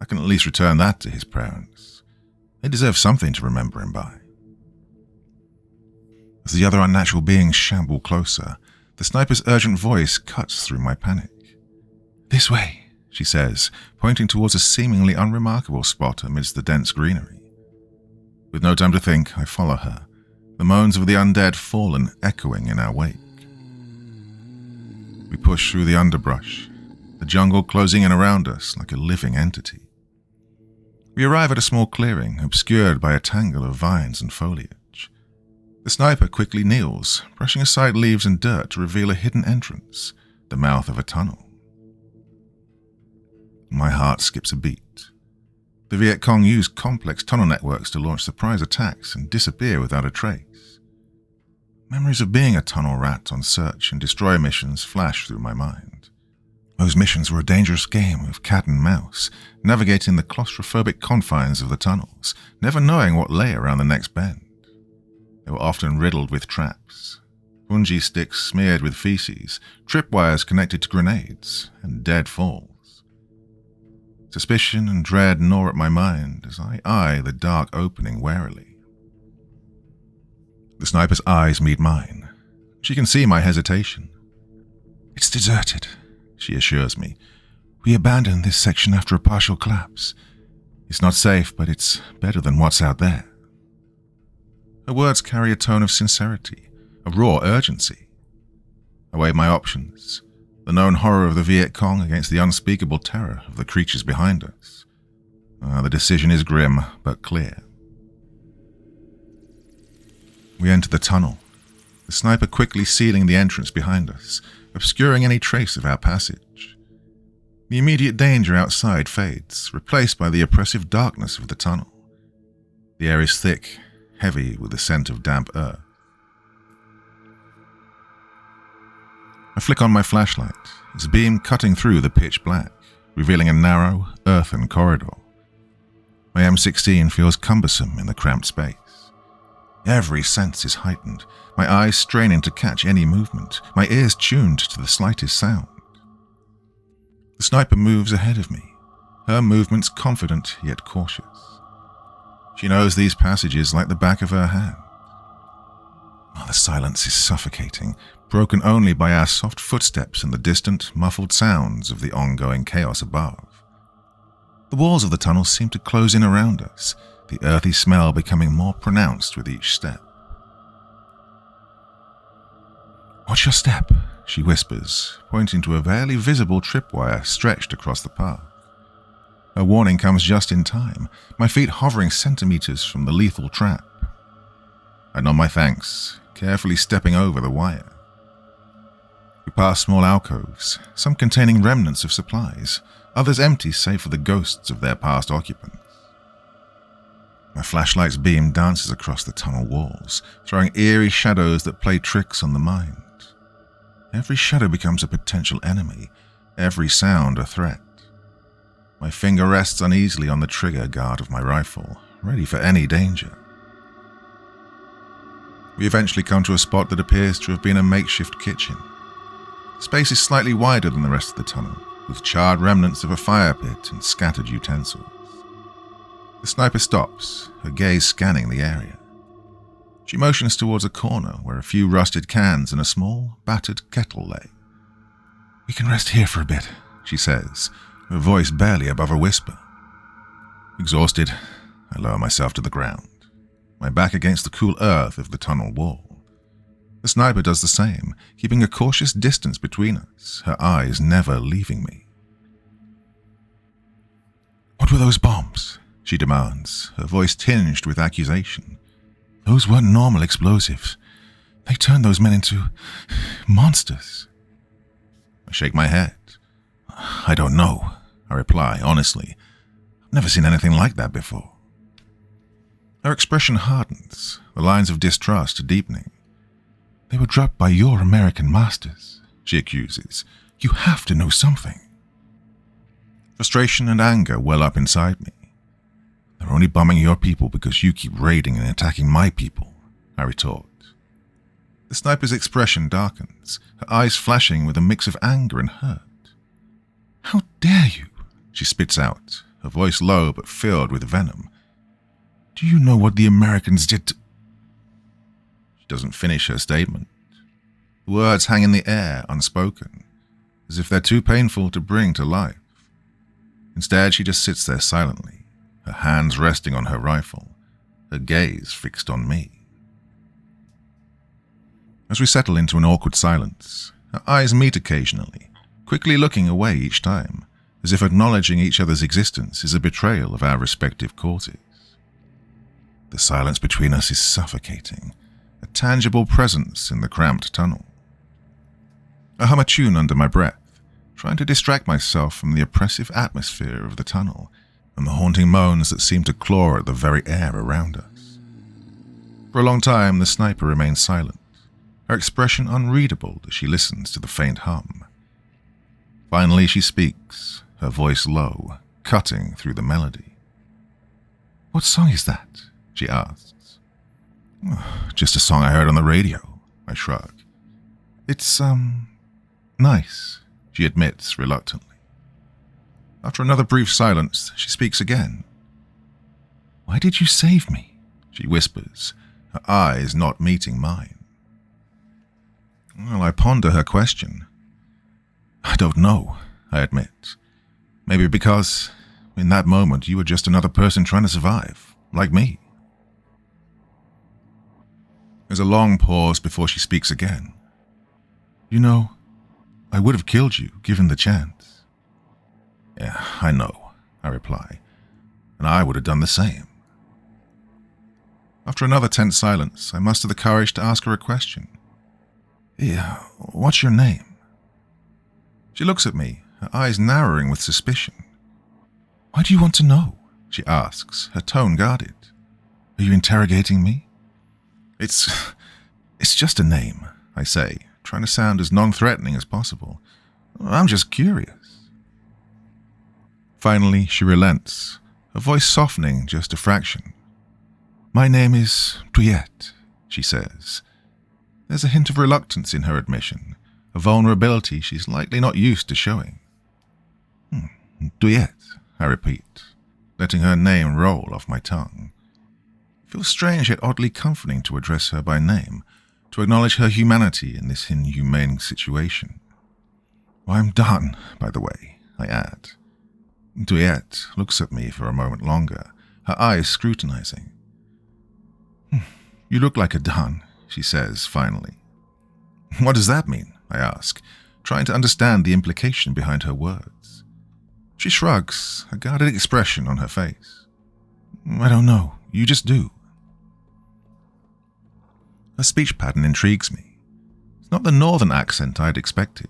I can at least return that to his parents. They deserve something to remember him by. As the other unnatural beings shamble closer, the sniper's urgent voice cuts through my panic. This way, she says, pointing towards a seemingly unremarkable spot amidst the dense greenery. With no time to think, I follow her, the moans of the undead fallen echoing in our wake. We push through the underbrush, the jungle closing in around us like a living entity. We arrive at a small clearing, obscured by a tangle of vines and foliage. The sniper quickly kneels, brushing aside leaves and dirt to reveal a hidden entrance, the mouth of a tunnel. My heart skips a beat. The Viet Cong use complex tunnel networks to launch surprise attacks and disappear without a trace. Memories of being a tunnel rat on search and destroy missions flash through my mind. Those missions were a dangerous game of cat and mouse, navigating the claustrophobic confines of the tunnels, never knowing what lay around the next bend. They were often riddled with traps, bungee sticks smeared with feces, tripwires connected to grenades, and dead falls. Suspicion and dread gnaw at my mind as I eye the dark opening warily. The sniper's eyes meet mine. She can see my hesitation. It's deserted, she assures me. We abandoned this section after a partial collapse. It's not safe, but it's better than what's out there. Her words carry a tone of sincerity, of raw urgency. I weigh my options, the known horror of the Viet Cong against the unspeakable terror of the creatures behind us. The decision is grim, but clear. We enter the tunnel, the sniper quickly sealing the entrance behind us, obscuring any trace of our passage. The immediate danger outside fades, replaced by the oppressive darkness of the tunnel. The air is thick, heavy with the scent of damp earth. I flick on my flashlight, its beam cutting through the pitch black, revealing a narrow, earthen corridor. My M16 feels cumbersome in the cramped space. Every sense is heightened, my eyes straining to catch any movement, my ears tuned to the slightest sound. The sniper moves ahead of me, her movements confident yet cautious. She knows these passages like the back of her hand. The silence is suffocating, broken only by our soft footsteps and the distant, muffled sounds of the ongoing chaos above. The walls of the tunnel seemed to close in around us, the earthy smell becoming more pronounced with each step. "Watch your step," she whispers, pointing to a barely visible tripwire stretched across the path. Her warning comes just in time, my feet hovering centimeters from the lethal trap. I nod my thanks, carefully stepping over the wire. We pass small alcoves, some containing remnants of supplies, others empty save for the ghosts of their past occupants. My flashlight's beam dances across the tunnel walls, throwing eerie shadows that play tricks on the mind. Every shadow becomes a potential enemy, every sound a threat. My finger rests uneasily on the trigger guard of my rifle, ready for any danger. We eventually come to a spot that appears to have been a makeshift kitchen. Space is slightly wider than the rest of the tunnel, with charred remnants of a fire pit and scattered utensils. The sniper stops, her gaze scanning the area. She motions towards a corner where a few rusted cans and a small, battered kettle lay. "We can rest here for a bit," she says, her voice barely above a whisper. Exhausted, I lower myself to the ground, my back against the cool earth of the tunnel wall. The sniper does the same, keeping a cautious distance between us, her eyes never leaving me. "What were those bombs?" she demands, her voice tinged with accusation. "Those weren't normal explosives. They turned those men into monsters." I shake my head. "I don't know," I reply, honestly. "I've never seen anything like that before." Her expression hardens, the lines of distrust deepening. "They were dropped by your American masters," she accuses. "You have to know something." Frustration and anger well up inside me. "They're only bombing your people because you keep raiding and attacking my people," I retort. The sniper's expression darkens, her eyes flashing with a mix of anger and hurt. "How dare you?" she spits out, her voice low but filled with venom. "Do you know what the Americans did to—" She doesn't finish her statement. The words hang in the air, unspoken, as if they're too painful to bring to life. Instead, she just sits there silently, her hands resting on her rifle, her gaze fixed on me. As we settle into an awkward silence, our eyes meet occasionally, quickly looking away each time, as if acknowledging each other's existence is a betrayal of our respective causes. The silence between us is suffocating, a tangible presence in the cramped tunnel. I hum a tune under my breath, trying to distract myself from the oppressive atmosphere of the tunnel and the haunting moans that seem to claw at the very air around us. For a long time, the sniper remains silent, her expression unreadable as she listens to the faint hum. Finally, she speaks, her voice low, cutting through the melody. "What song is that?" she asks. "Just a song I heard on the radio," I shrug. "It's, nice," she admits reluctantly. After another brief silence, she speaks again. "Why did you save me?" she whispers, her eyes not meeting mine. Well, I ponder her question. "I don't know," I admit. "Maybe because, in that moment, you were just another person trying to survive, like me." There's a long pause before she speaks again. "You know, I would have killed you, given the chance." "Yeah, I know," I reply, "and I would have done the same." After another tense silence, I muster the courage to ask her a question. "Yeah, what's your name?" She looks at me, her eyes narrowing with suspicion. "Why do you want to know?" she asks, her tone guarded. "Are you interrogating me?" It's just a name," I say, trying to sound as non-threatening as possible. "I'm just curious." Finally, she relents, her voice softening just a fraction. "My name is Tuyet," she says. There's a hint of reluctance in her admission, a vulnerability she's likely not used to showing. "Tuyet," I repeat, letting her name roll off my tongue. It feels strange yet oddly comforting to address her by name, to acknowledge her humanity in this inhumane situation. "I'm done, by the way," I add. Douillet looks at me for a moment longer, her eyes scrutinizing. You look like a Don, she says finally. What does that mean? I ask, trying to understand the implication behind her words. She shrugs, a guarded expression on her face. I don't know, you just do. Her speech pattern intrigues me. It's not the northern accent I'd expected.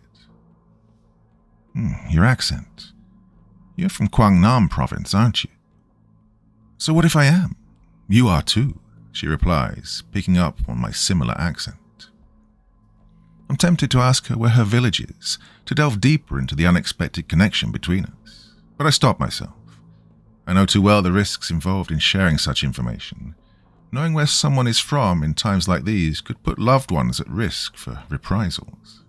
Your accent. You're from Quang Nam province, aren't you? So what if I am? You are too, she replies, picking up on my similar accent. I'm tempted to ask her where her village is, to delve deeper into the unexpected connection between us. But I stop myself. I know too well the risks involved in sharing such information. Knowing where someone is from in times like these could put loved ones at risk for reprisals.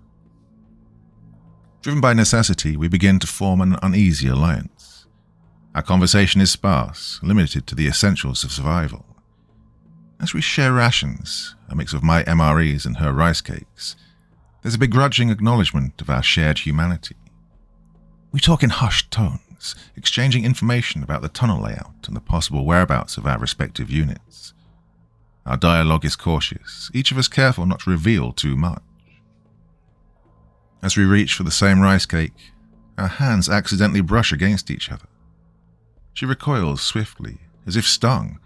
Driven by necessity, we begin to form an uneasy alliance. Our conversation is sparse, limited to the essentials of survival. As we share rations, a mix of my MREs and her rice cakes, there's a begrudging acknowledgement of our shared humanity. We talk in hushed tones, exchanging information about the tunnel layout and the possible whereabouts of our respective units. Our dialogue is cautious, each of us careful not to reveal too much. As we reach for the same rice cake, our hands accidentally brush against each other. She recoils swiftly, as if stung,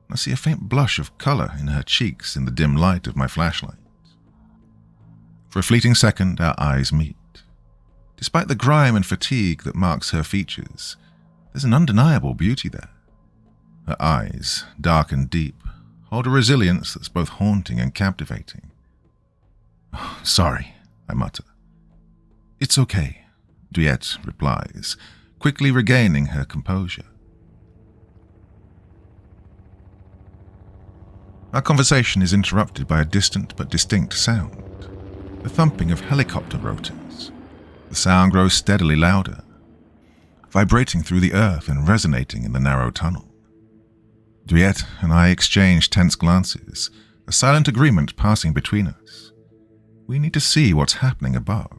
and I see a faint blush of color in her cheeks in the dim light of my flashlight. For a fleeting second, our eyes meet. Despite the grime and fatigue that marks her features, there's an undeniable beauty there. Her eyes, dark and deep, hold a resilience that's both haunting and captivating. Oh, sorry, I mutter. It's okay, Douillet replies, quickly regaining her composure. Our conversation is interrupted by a distant but distinct sound, the thumping of helicopter rotors. The sound grows steadily louder, vibrating through the earth and resonating in the narrow tunnel. Douillet and I exchange tense glances, a silent agreement passing between us. We need to see what's happening above.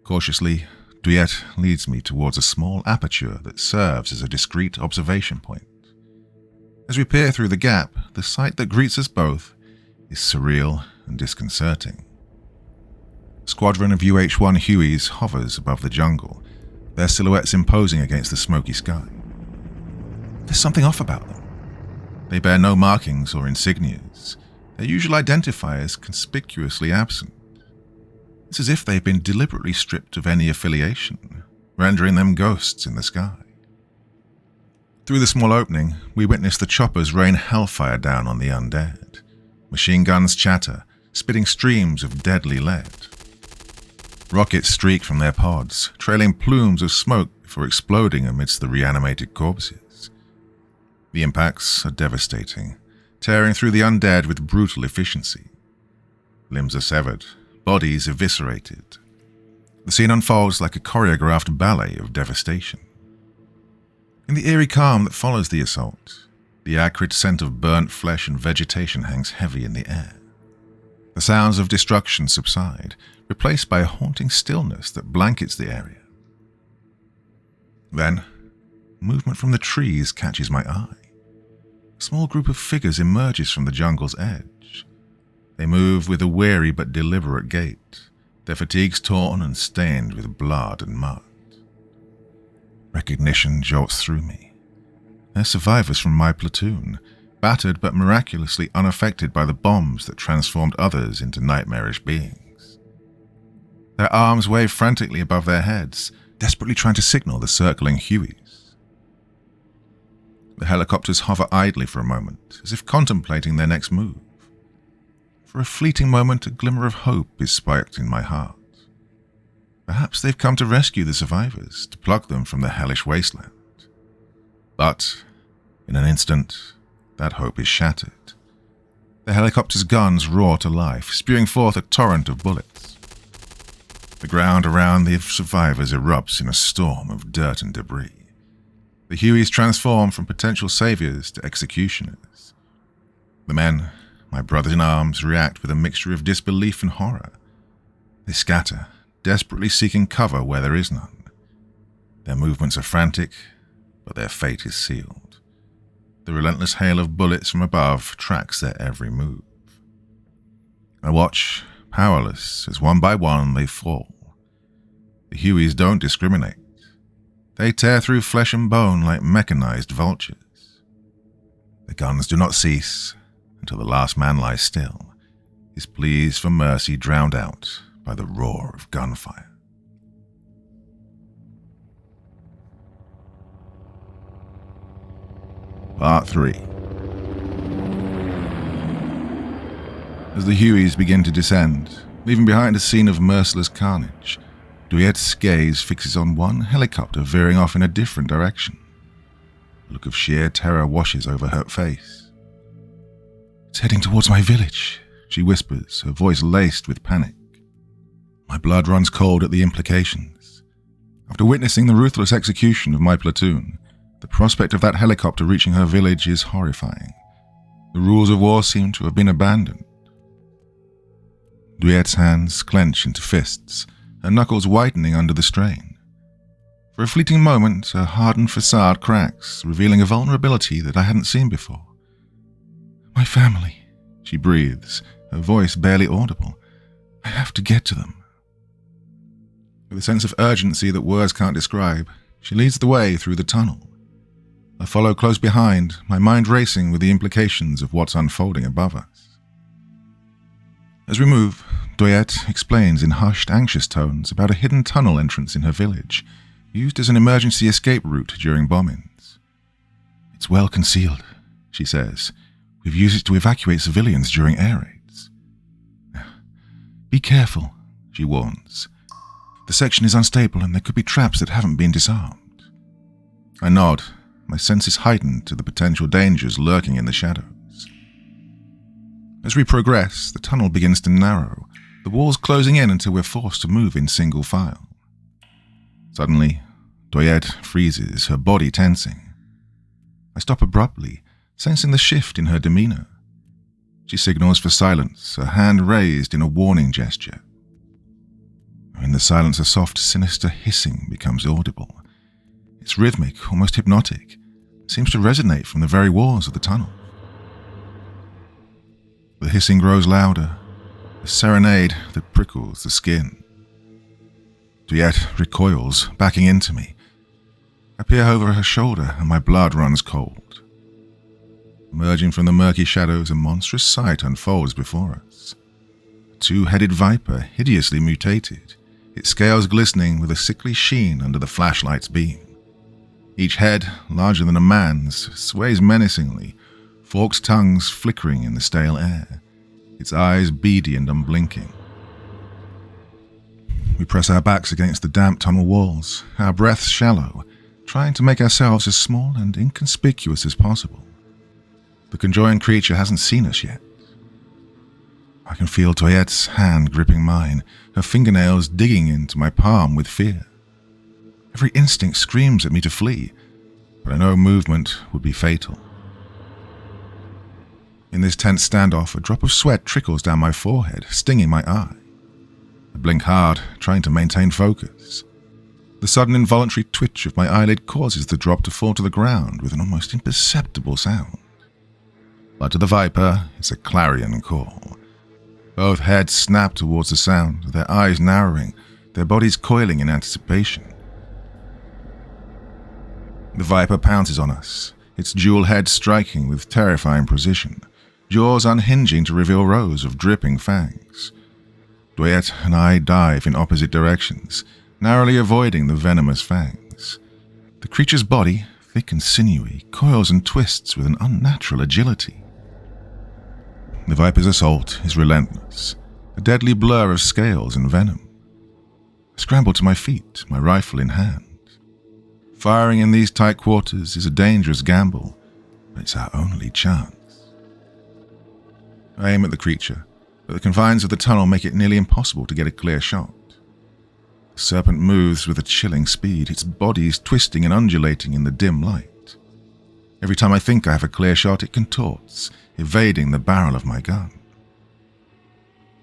Cautiously, Douillet leads me towards a small aperture that serves as a discreet observation point. As we peer through the gap, the sight that greets us both is surreal and disconcerting. A squadron of UH-1 Hueys hovers above the jungle, their silhouettes imposing against the smoky sky. There's something off about them. They bear no markings or insignias, their usual identifiers conspicuously absent. It's as if they've been deliberately stripped of any affiliation, rendering them ghosts in the sky. Through the small opening, we witness the choppers rain hellfire down on the undead. Machine guns chatter, spitting streams of deadly lead. Rockets streak from their pods, trailing plumes of smoke before exploding amidst the reanimated corpses. The impacts are devastating, tearing through the undead with brutal efficiency. Limbs are severed, bodies eviscerated. The scene unfolds like a choreographed ballet of devastation. In the eerie calm that follows the assault, the acrid scent of burnt flesh and vegetation hangs heavy in the air. The sounds of destruction subside, replaced by a haunting stillness that blankets the area. Then, movement from the trees catches my eye. A small group of figures emerges from the jungle's edge. They move with a weary but deliberate gait, their fatigues torn and stained with blood and mud. Recognition jolts through me. They're survivors from my platoon, battered but miraculously unaffected by the bombs that transformed others into nightmarish beings. Their arms wave frantically above their heads, desperately trying to signal the circling Hueys. The helicopters hover idly for a moment, as if contemplating their next move. For a fleeting moment, a glimmer of hope is spiked in my heart. Perhaps they've come to rescue the survivors, to pluck them from the hellish wasteland. But, in an instant, that hope is shattered. The helicopter's guns roar to life, spewing forth a torrent of bullets. The ground around the survivors erupts in a storm of dirt and debris. The Hueys transform from potential saviors to executioners. The men, my brothers in arms, react with a mixture of disbelief and horror. They scatter, desperately seeking cover where there is none. Their movements are frantic, but their fate is sealed. The relentless hail of bullets from above tracks their every move. I watch, powerless, as one by one they fall. The Hueys don't discriminate. They tear through flesh and bone like mechanized vultures. The guns do not cease until the last man lies still, his pleas for mercy drowned out by the roar of gunfire. Part 3. As the Hueys begin to descend, leaving behind a scene of merciless carnage, Duyette's gaze fixes on one helicopter veering off in a different direction. A look of sheer terror washes over her face. "It's heading towards my village," she whispers, her voice laced with panic. My blood runs cold at the implications. After witnessing the ruthless execution of my platoon, the prospect of that helicopter reaching her village is horrifying. The rules of war seem to have been abandoned. Duyette's hands clench into fists, her knuckles whitening under the strain. For a fleeting moment, her hardened facade cracks, revealing a vulnerability that I hadn't seen before. "My family," she breathes, her voice barely audible. "I have to get to them." With a sense of urgency that words can't describe, she leads the way through the tunnel. I follow close behind, my mind racing with the implications of what's unfolding above us. As we move, Duyette explains in hushed, anxious tones about a hidden tunnel entrance in her village, used as an emergency escape route during bombings. "It's well concealed," she says. "We've used it to evacuate civilians during air raids." "Be careful," she warns. "The section is unstable and there could be traps that haven't been disarmed." I nod, my senses heightened to the potential dangers lurking in the shadows. As we progress, the tunnel begins to narrow, the walls closing in until we're forced to move in single file. Suddenly, Duyette freezes, her body tensing. I stop abruptly, sensing the shift in her demeanor. She signals for silence, her hand raised in a warning gesture. In the silence, a soft, sinister hissing becomes audible. It's rhythmic, almost hypnotic. It seems to resonate from the very walls of the tunnel. The hissing grows louder, a serenade that prickles the skin. Duyette recoils, backing into me. I peer over her shoulder and my blood runs cold. Emerging from the murky shadows, a monstrous sight unfolds before us. A two-headed viper, hideously mutated, its scales glistening with a sickly sheen under the flashlight's beam. Each head, larger than a man's, sways menacingly, forked tongues flickering in the stale air, its eyes beady and unblinking. We press our backs against the damp tunnel walls, our breaths shallow, trying to make ourselves as small and inconspicuous as possible. The conjoined creature hasn't seen us yet. I can feel Duyette's hand gripping mine, her fingernails digging into my palm with fear. Every instinct screams at me to flee, but I know movement would be fatal. In this tense standoff, a drop of sweat trickles down my forehead, stinging my eye. I blink hard, trying to maintain focus. The sudden involuntary twitch of my eyelid causes the drop to fall to the ground with an almost imperceptible sound. But to the viper, it's a clarion call. Both heads snap towards the sound, their eyes narrowing, their bodies coiling in anticipation. The viper pounces on us, its dual head striking with terrifying precision, jaws unhinging to reveal rows of dripping fangs. Duyette and I dive in opposite directions, narrowly avoiding the venomous fangs. The creature's body, thick and sinewy, coils and twists with an unnatural agility. The viper's assault is relentless, a deadly blur of scales and venom. I scramble to my feet, my rifle in hand. Firing in these tight quarters is a dangerous gamble, but it's our only chance. I aim at the creature, but the confines of the tunnel make it nearly impossible to get a clear shot. The serpent moves with a chilling speed, its body twisting and undulating in the dim light. Every time I think I have a clear shot, it contorts, evading the barrel of my gun.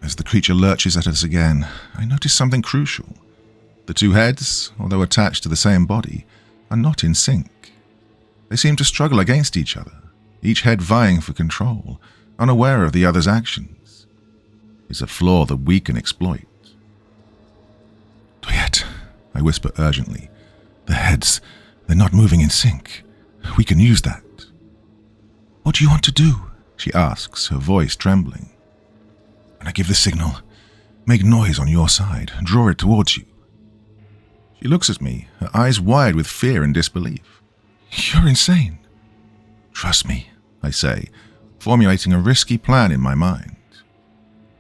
As the creature lurches at us again, I notice something crucial. The two heads, although attached to the same body, are not in sync. They seem to struggle against each other, each head vying for control, unaware of the other's actions. It's a flaw that we can exploit. "Doyet," I whisper urgently. "The heads, they're not moving in sync. We can use that." "What do you want to do?" she asks, her voice trembling. "When I give the signal, make noise on your side and draw it towards you." She looks at me, her eyes wide with fear and disbelief. "You're insane." "Trust me," I say, formulating a risky plan in my mind.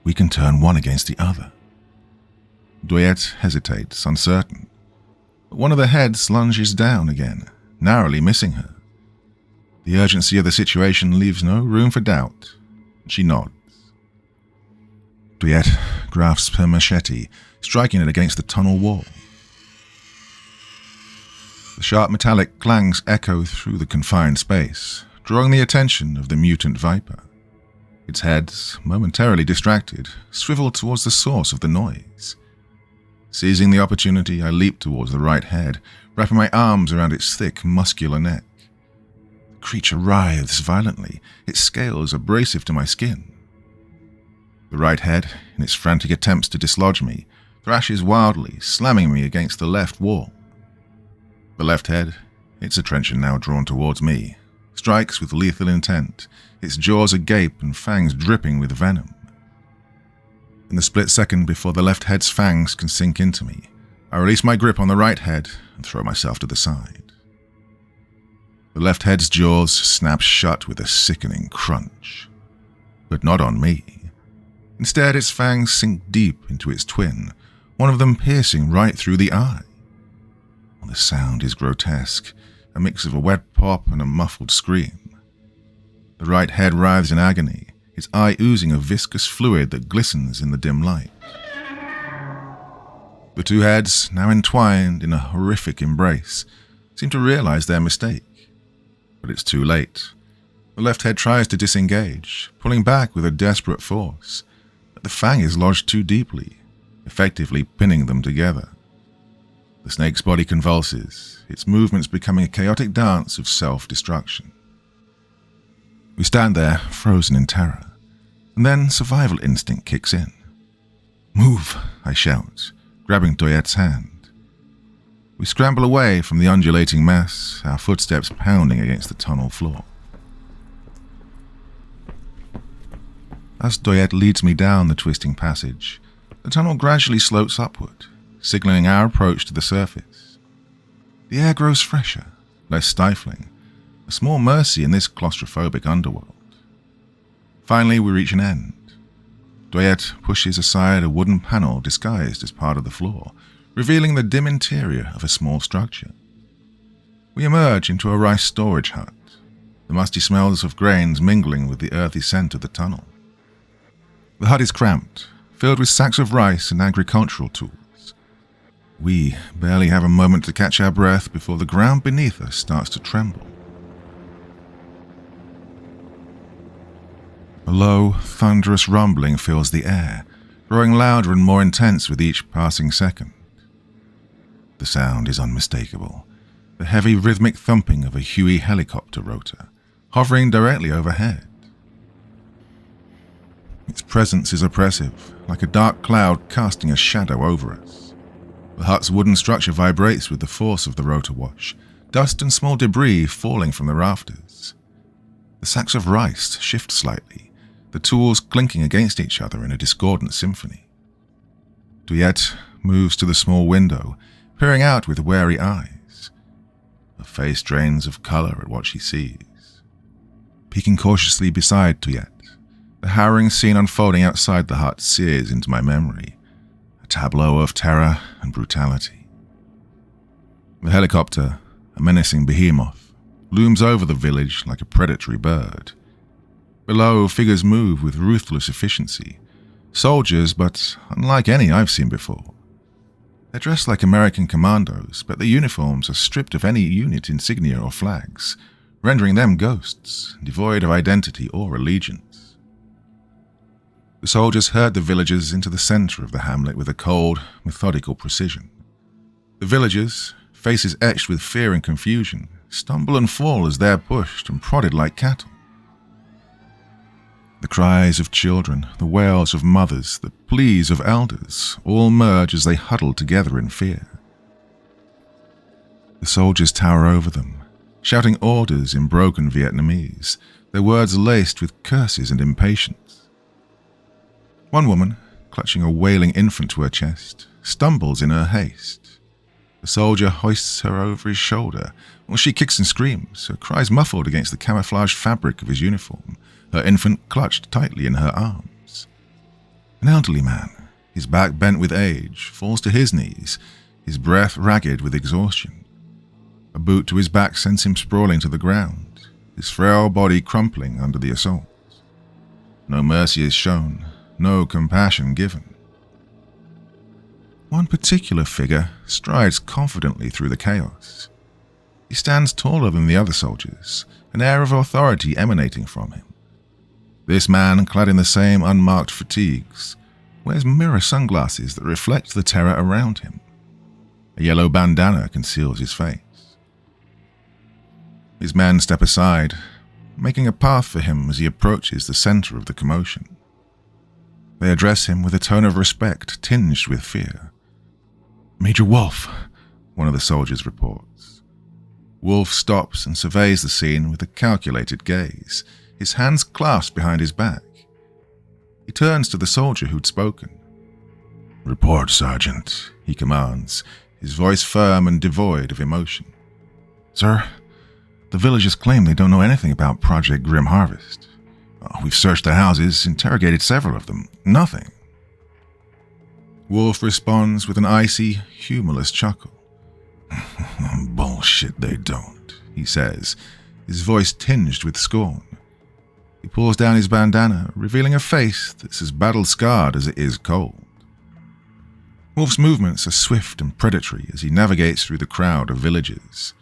"We can turn one against the other." Doyet hesitates, uncertain. But one of the heads lunges down again, narrowly missing her. The urgency of the situation leaves no room for doubt. She nods. Doyet grasps her machete, striking it against the tunnel wall. The sharp metallic clangs echo through the confined space, drawing the attention of the mutant viper. Its head, momentarily distracted, swiveled towards the source of the noise. Seizing the opportunity, I leap towards the right head, wrapping my arms around its thick, muscular neck. The creature writhes violently, its scales abrasive to my skin. The right head, in its frantic attempts to dislodge me, thrashes wildly, slamming me against the left wall. The left head, its attention now drawn towards me, strikes with lethal intent, its jaws agape and fangs dripping with venom. In the split second before the left head's fangs can sink into me, I release my grip on the right head and throw myself to the side. The left head's jaws snap shut with a sickening crunch. But not on me. Instead, its fangs sink deep into its twin, one of them piercing right through the eye. The sound is grotesque, a mix of a wet pop and a muffled scream. The right head writhes in agony, its eye oozing a viscous fluid that glistens in the dim light. The two heads, now entwined in a horrific embrace, seem to realize their mistake. But it's too late. The left head tries to disengage, pulling back with a desperate force, but the fang is lodged too deeply, effectively pinning them together. The snake's body convulses, its movements becoming a chaotic dance of self-destruction. We stand there, frozen in terror, and then survival instinct kicks in. "Move," I shout, grabbing Doyet's hand. We scramble away from the undulating mess, our footsteps pounding against the tunnel floor. As Doyet leads me down the twisting passage, the tunnel gradually slopes upward, signaling our approach to the surface. The air grows fresher, less stifling, a small mercy in this claustrophobic underworld. Finally, we reach an end. Doyet pushes aside a wooden panel disguised as part of the floor, revealing the dim interior of a small structure. We emerge into a rice storage hut, the musty smells of grains mingling with the earthy scent of the tunnel. The hut is cramped, filled with sacks of rice and agricultural tools. We barely have a moment to catch our breath before the ground beneath us starts to tremble. A low, thunderous rumbling fills the air, growing louder and more intense with each passing second. The sound is unmistakable, the heavy rhythmic thumping of a Huey helicopter rotor, hovering directly overhead. Its presence is oppressive, like a dark cloud casting a shadow over us. The hut's wooden structure vibrates with the force of the rotor wash, dust and small debris falling from the rafters. The sacks of rice shift slightly, the tools clinking against each other in a discordant symphony. Doyet moves to the small window, peering out with wary eyes. Her face drains of color at what she sees. Peeking cautiously beside Doyet, the harrowing scene unfolding outside the hut sears into my memory, a tableau of terror and brutality. The helicopter, a menacing behemoth, looms over the village like a predatory bird. Below, figures move with ruthless efficiency. Soldiers, but unlike any I've seen before. They're dressed like American commandos, but their uniforms are stripped of any unit insignia or flags, rendering them ghosts, devoid of identity or allegiance. The soldiers herd the villagers into the center of the hamlet with a cold, methodical precision. The villagers, faces etched with fear and confusion, stumble and fall as they're pushed and prodded like cattle. The cries of children, the wails of mothers, the pleas of elders all merge as they huddle together in fear. The soldiers tower over them, shouting orders in broken Vietnamese, their words laced with curses and impatience. One woman, clutching a wailing infant to her chest, stumbles in her haste. The soldier hoists her over his shoulder, while she kicks and screams, her cries muffled against the camouflaged fabric of his uniform, her infant clutched tightly in her arms. An elderly man, his back bent with age, falls to his knees, his breath ragged with exhaustion. A boot to his back sends him sprawling to the ground, his frail body crumpling under the assault. No mercy is shown, no compassion given. One particular figure strides confidently through the chaos. He stands taller than the other soldiers, an air of authority emanating from him. This man, clad in the same unmarked fatigues, wears mirror sunglasses that reflect the terror around him. A yellow bandana conceals his face. His men step aside, making a path for him as he approaches the center of the commotion. They address him with a tone of respect tinged with fear. "Major Wolf," one of the soldiers reports. Wolf stops and surveys the scene with a calculated gaze, his hands clasped behind his back. He turns to the soldier who'd spoken. "Report, Sergeant," he commands, his voice firm and devoid of emotion. "Sir, the villagers claim they don't know anything about Project Grim Harvest. We've searched their houses, interrogated several of them. Nothing." Wolf responds with an icy, humorless chuckle. "Bullshit, they don't," he says, his voice tinged with scorn. He pulls down his bandana, revealing a face that's as battle-scarred as it is cold. Wolf's movements are swift and predatory as he navigates through the crowd of villagers.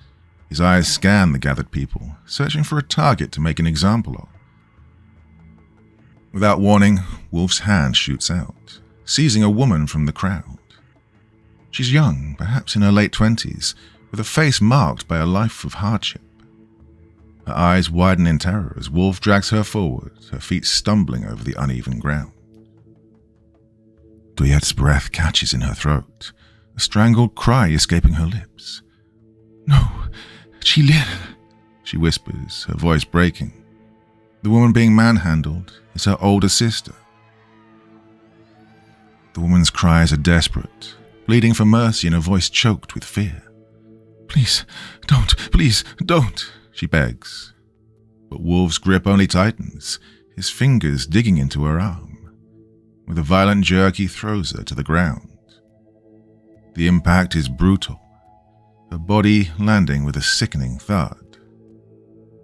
His eyes scan the gathered people, searching for a target to make an example of. Without warning, Wolf's hand shoots out, seizing a woman from the crowd. She's young, perhaps in her late 20s, with a face marked by a life of hardship. Her eyes widen in terror as Wolf drags her forward, her feet stumbling over the uneven ground. Duyette's breath catches in her throat, a strangled cry escaping her lips. "No, she whispers, her voice breaking. The woman being manhandled is her older sister. The woman's cries are desperate, pleading for mercy in a voice choked with fear. Please don't, she begs. But Wolf's grip only tightens, his fingers digging into her arm. With a violent jerk, he throws her to the ground. The impact is brutal, her body landing with a sickening thud.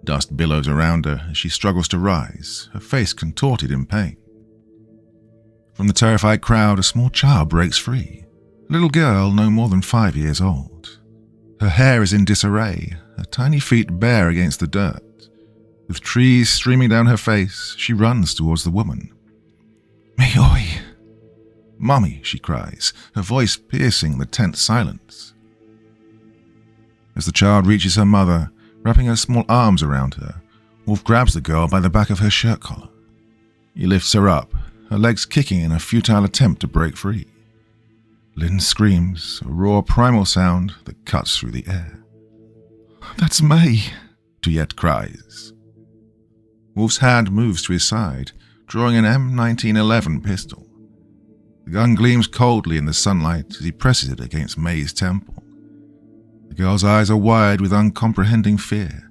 Dust billows around her as she struggles to rise, her face contorted in pain. From the terrified crowd, a small child breaks free, a little girl no more than 5 years old. Her hair is in disarray, her tiny feet bare against the dirt. With trees streaming down her face, she runs towards the woman. "May oi!" "Mommy," she cries, her voice piercing the tense silence. As the child reaches her mother, wrapping her small arms around her, Wolf grabs the girl by the back of her shirt collar. He lifts her up, her legs kicking in a futile attempt to break free. Lynn screams, a raw primal sound that cuts through the air. "That's May," Duyette cries. Wolf's hand moves to his side, drawing an M1911 pistol. The gun gleams coldly in the sunlight as he presses it against May's temple. The girl's eyes are wide with uncomprehending fear,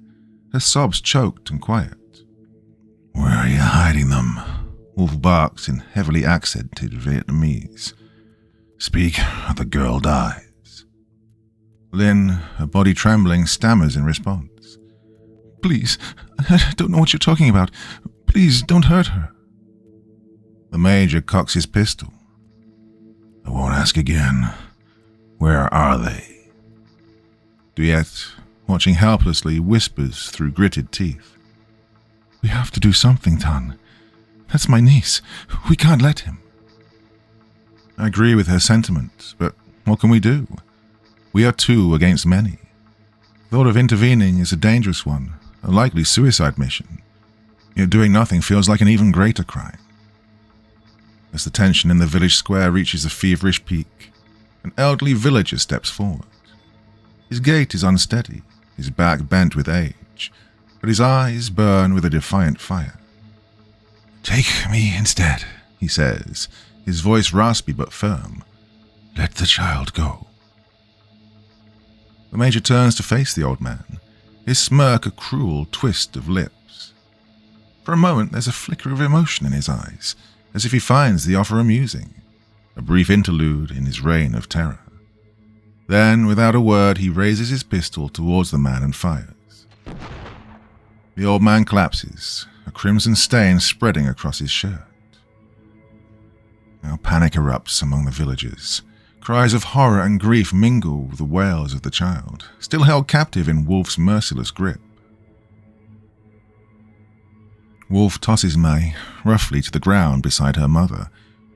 her sobs choked and quiet. "Where are you hiding them?" Wolf barks in heavily accented Vietnamese. "Speak, or the girl dies." Lynn, her body trembling, stammers in response. "Please, I don't know what you're talking about. Please, don't hurt her." The major cocks his pistol. "I won't ask again. Where are they?" Duyette, watching helplessly, whispers through gritted teeth. "We have to do something, Tan. That's my niece. We can't let him." I agree with her sentiments, but what can we do? We are 2 against many. Thought of intervening is a dangerous one, a likely suicide mission. Yet doing nothing feels like an even greater crime. As the tension in the village square reaches a feverish peak, an elderly villager steps forward. His gait is unsteady, his back bent with age, but his eyes burn with a defiant fire. "Take me instead," he says, his voice raspy but firm. "Let the child go." The major turns to face the old man, his smirk a cruel twist of lips. For a moment there's a flicker of emotion in his eyes, as if he finds the offer amusing, a brief interlude in his reign of terror. Then, without a word, he raises his pistol towards the man and fires. The old man collapses, a crimson stain spreading across his shirt. Now panic erupts among the villagers. Cries of horror and grief mingle with the wails of the child, still held captive in Wolf's merciless grip. Wolf tosses May roughly to the ground beside her mother,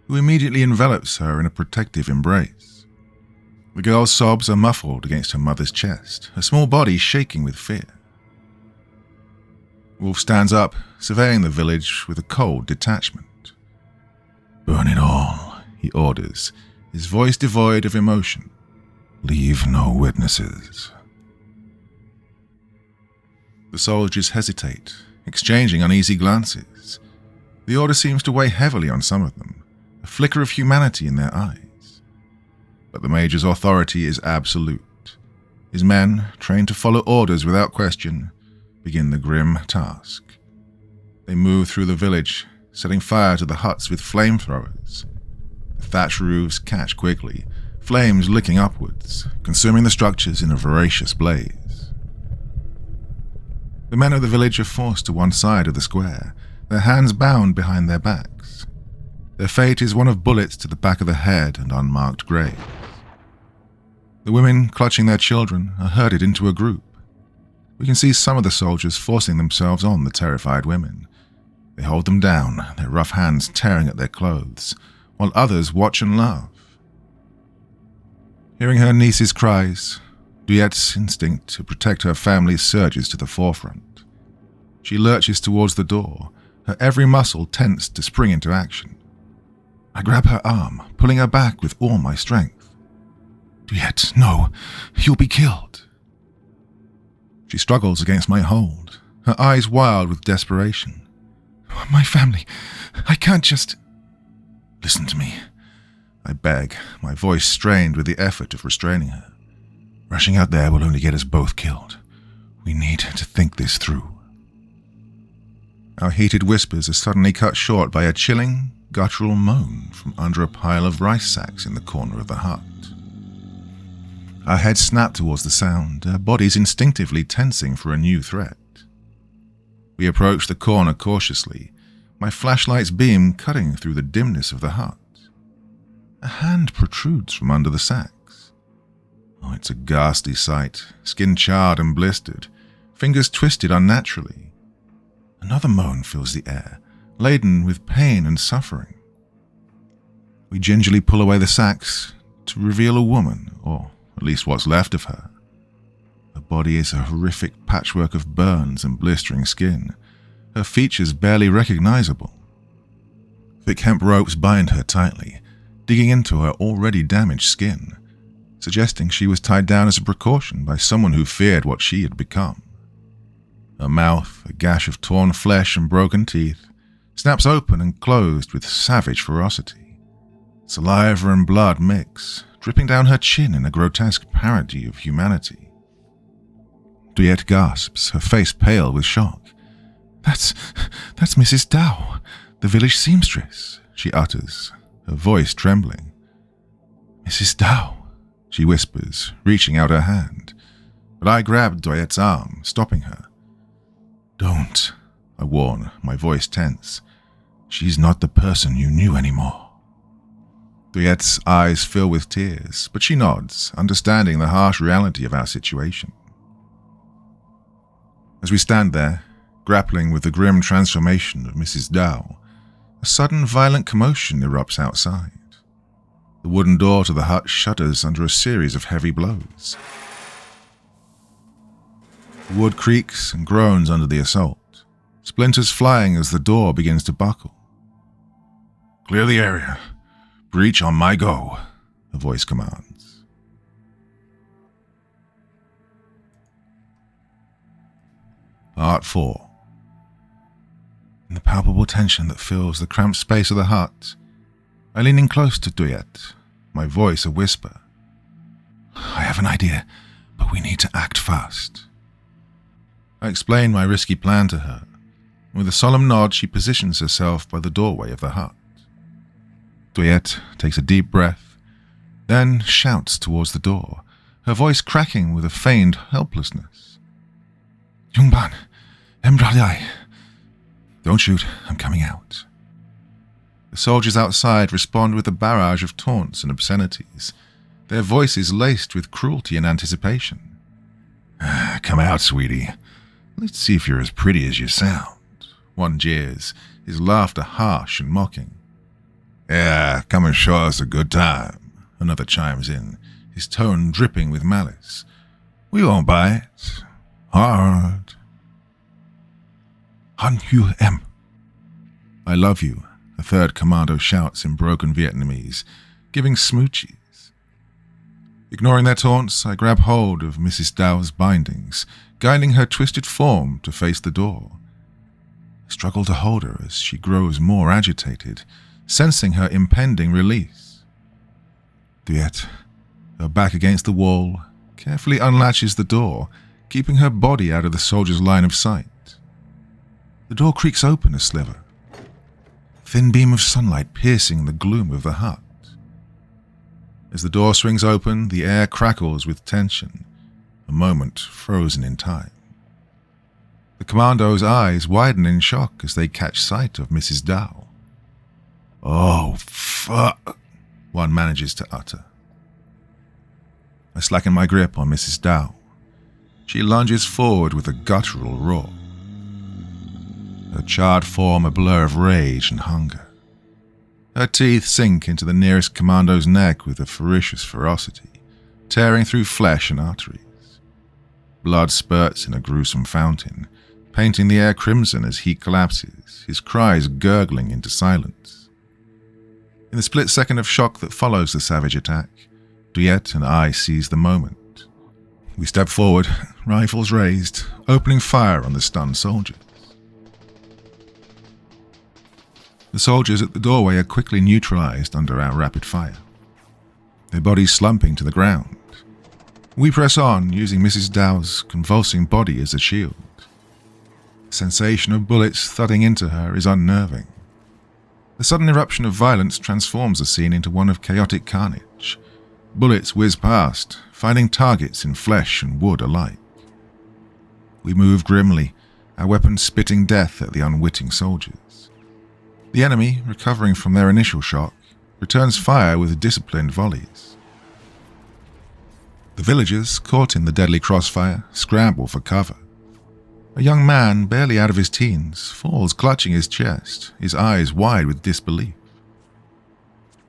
who immediately envelops her in a protective embrace. The girl's sobs are muffled against her mother's chest, her small body shaking with fear. Wolf stands up, surveying the village with a cold detachment. "Burn it all," he orders, his voice devoid of emotion. "Leave no witnesses." The soldiers hesitate, exchanging uneasy glances. The order seems to weigh heavily on some of them, a flicker of humanity in their eyes. But the major's authority is absolute. His men, trained to follow orders without question, begin the grim task. They move through the village, setting fire to the huts with flamethrowers. The thatch roofs catch quickly, flames licking upwards, consuming the structures in a voracious blaze. The men of the village are forced to one side of the square, their hands bound behind their backs. Their fate is one of bullets to the back of the head and unmarked graves. The women, clutching their children, are herded into a group. We can see some of the soldiers forcing themselves on the terrified women. They hold them down, their rough hands tearing at their clothes, while others watch and laugh. Hearing her niece's cries, Duyette's instinct to protect her family surges to the forefront. She lurches towards the door, her every muscle tense to spring into action. I grab her arm, pulling her back with all my strength. "Duyette, no, you'll be killed." She struggles against my hold, her eyes wild with desperation. "My family, I can't just—" "Listen to me," I beg, my voice strained with the effort of restraining her. "Rushing out there will only get us both killed. We need to think this through." Our heated whispers are suddenly cut short by a chilling, guttural moan from under a pile of rice sacks in the corner of the hut. Our heads snap towards the sound, our bodies instinctively tensing for a new threat. We approach the corner cautiously, my flashlight's beam cutting through the dimness of the hut. A hand protrudes from under the sacks. Oh, it's a ghastly sight, skin charred and blistered, fingers twisted unnaturally. Another moan fills the air, laden with pain and suffering. We gingerly pull away the sacks to reveal a woman, or at least what's left of her. Her body is a horrific patchwork of burns and blistering skin, her features barely recognizable. Thick hemp ropes bind her tightly, digging into her already damaged skin, suggesting she was tied down as a precaution by someone who feared what she had become. Her mouth, a gash of torn flesh and broken teeth, snaps open and closed with savage ferocity. Saliva and blood mix, dripping down her chin in a grotesque parody of humanity. Duyette gasps, her face pale with shock. That's Mrs. Dow, the village seamstress," she utters, her voice trembling. "Mrs. Dow," she whispers, reaching out her hand, but I grab Duyette's arm, stopping her. "Don't," I warn, my voice tense. "She's not the person you knew anymore." Duyette's eyes fill with tears, but she nods, understanding the harsh reality of our situation. As we stand there, grappling with the grim transformation of Mrs. Dow, a sudden violent commotion erupts outside. The wooden door to the hut shudders under a series of heavy blows. The wood creaks and groans under the assault, splinters flying as the door begins to buckle. "Clear the area. Breach on my go," a voice commands. Part 4. In the palpable tension that fills the cramped space of the hut, I lean in close to Duyet, my voice a whisper. "I have an idea, but we need to act fast." I explain my risky plan to her. With a solemn nod, she positions herself by the doorway of the hut. Duyet takes a deep breath, then shouts towards the door, her voice cracking with a feigned helplessness. "Jungban, Embralai. Don't shoot, I'm coming out." The soldiers outside respond with a barrage of taunts and obscenities, their voices laced with cruelty and anticipation. "Come out, sweetie. Let's see if you're as pretty as you sound." One jeers, his laughter harsh and mocking. "Yeah, come and show us a good time," another chimes in, his tone dripping with malice. "We won't bite. Hard." "Han Hu Em. I love you," a third commando shouts in broken Vietnamese, giving smoochies. Ignoring their taunts, I grab hold of Mrs. Dao's bindings, guiding her twisted form to face the door. I struggle to hold her as she grows more agitated, sensing her impending release. Duyet, her back against the wall, carefully unlatches the door, keeping her body out of the soldier's line of sight. The door creaks open a sliver, a thin beam of sunlight piercing the gloom of the hut. As the door swings open, the air crackles with tension, a moment frozen in time. The commando's eyes widen in shock as they catch sight of Mrs. Dao. "Oh, fuck," one manages to utter. I slacken my grip on Mrs. Dao. She lunges forward with a guttural roar, her charred form a blur of rage and hunger. Her teeth sink into the nearest commando's neck with a ferocious ferocity, tearing through flesh and arteries. Blood spurts in a gruesome fountain, painting the air crimson as he collapses, his cries gurgling into silence. In the split second of shock that follows the savage attack, Duyet and I seize the moment. We step forward, rifles raised, opening fire on the stunned soldiers. The soldiers at the doorway are quickly neutralized under our rapid fire, their bodies slumping to the ground. We press on, using Mrs. Dao's convulsing body as a shield. The sensation of bullets thudding into her is unnerving. The sudden eruption of violence transforms the scene into one of chaotic carnage. Bullets whiz past, finding targets in flesh and wood alike. We move grimly, our weapons spitting death at the unwitting soldiers. The enemy, recovering from their initial shock, returns fire with disciplined volleys. The villagers, caught in the deadly crossfire, scramble for cover. A young man, barely out of his teens, falls clutching his chest, his eyes wide with disbelief.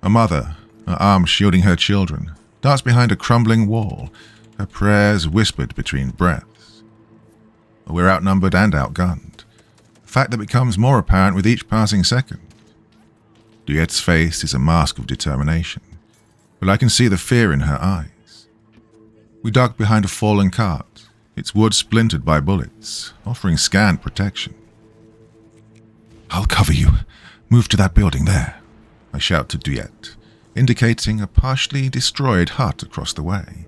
A mother, her arms shielding her children, darts behind a crumbling wall, her prayers whispered between breaths. We're outnumbered and outgunned, a fact that becomes more apparent with each passing second. Duyet's face is a mask of determination, but I can see the fear in her eyes. We duck behind a fallen cart, its wood splintered by bullets, offering scant protection. "I'll cover you. Move to that building there," I shout to Duyet, indicating a partially destroyed hut across the way.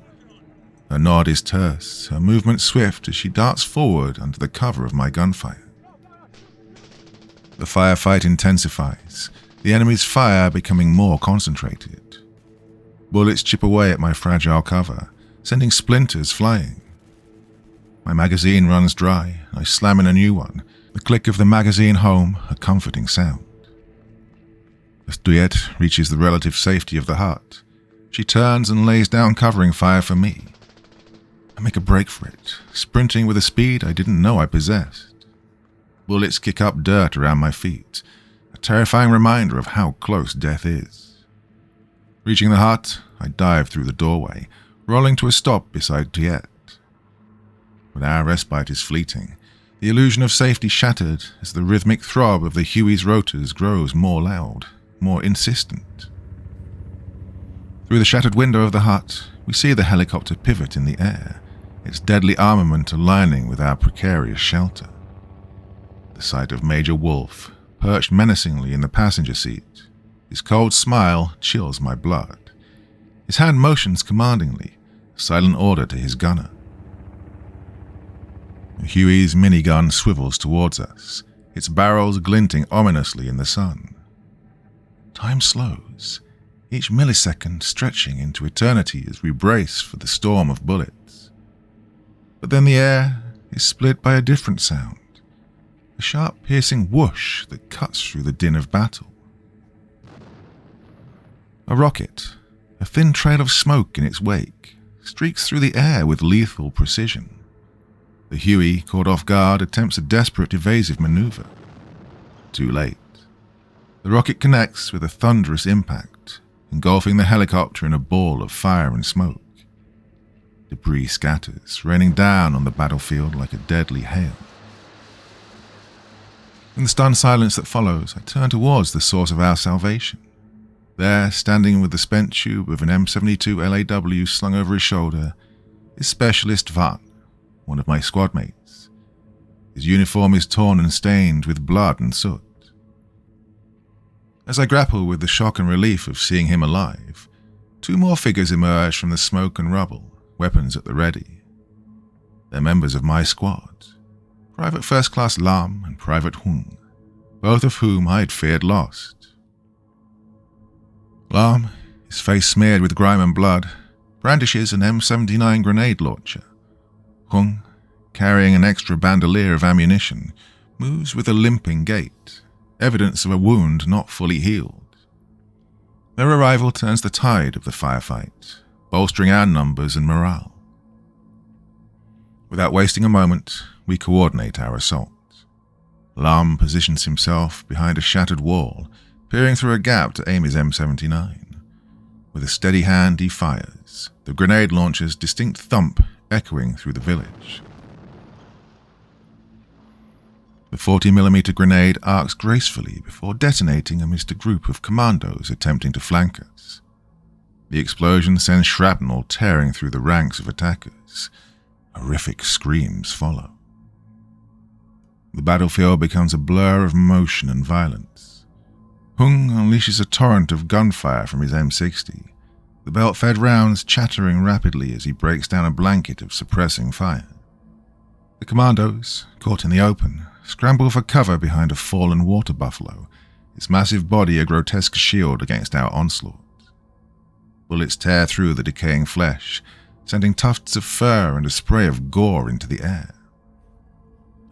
Her nod is terse, her movement swift as she darts forward under the cover of my gunfire. The firefight intensifies, the enemy's fire becoming more concentrated. Bullets chip away at my fragile cover, sending splinters flying. My magazine runs dry, I slam in a new one, the click of the magazine home a comforting sound. As Duyet reaches the relative safety of the hut, she turns and lays down covering fire for me. I make a break for it, sprinting with a speed I didn't know I possessed. Bullets kick up dirt around my feet, a terrifying reminder of how close death is. Reaching the hut, I dive through the doorway, rolling to a stop beside Tuyet. But our respite is fleeting, the illusion of safety shattered as the rhythmic throb of the Huey's rotors grows more loud, more insistent. Through the shattered window of the hut, we see the helicopter pivot in the air, its deadly armament aligning with our precarious shelter. The sight of Major Wolf, perched menacingly in the passenger seat, his cold smile chills my blood. His hand motions commandingly, a silent order to his gunner. Huey's minigun swivels towards us, its barrels glinting ominously in the sun. Time slows, each millisecond stretching into eternity as we brace for the storm of bullets. But then the air is split by a different sound, a sharp piercing whoosh that cuts through the din of battle. A rocket, a thin trail of smoke in its wake, streaks through the air with lethal precision. The Huey, caught off guard, attempts a desperate evasive maneuver. Too late. The rocket connects with a thunderous impact, engulfing the helicopter in a ball of fire and smoke. Debris scatters, raining down on the battlefield like a deadly hail. In the stunned silence that follows, I turn towards the source of our salvation. There, standing with the spent tube of an M72 LAW slung over his shoulder, is Specialist Van, one of my squad mates. His uniform is torn and stained with blood and soot. As I grapple with the shock and relief of seeing him alive, two more figures emerge from the smoke and rubble, weapons at the ready. They're members of my squad, Private First Class Lam and Private Hung, both of whom I'd feared lost. Lam, his face smeared with grime and blood, brandishes an M79 grenade launcher. Hung, carrying an extra bandolier of ammunition, moves with a limping gait, evidence of a wound not fully healed. Their arrival turns the tide of the firefight, bolstering our numbers and morale. Without wasting a moment, we coordinate our assault. Lam positions himself behind a shattered wall, peering through a gap to aim his M79. With a steady hand he fires, the grenade launcher's distinct thump echoing through the village. The 40mm grenade arcs gracefully before detonating amidst a group of commandos attempting to flank us. The explosion sends shrapnel tearing through the ranks of attackers. Horrific screams follow. The battlefield becomes a blur of motion and violence. Hung unleashes a torrent of gunfire from his M60, the belt-fed rounds chattering rapidly as he breaks down a blanket of suppressing fire. The commandos, caught in the open, scramble for cover behind a fallen water buffalo, its massive body a grotesque shield against our onslaught. Bullets tear through the decaying flesh, sending tufts of fur and a spray of gore into the air.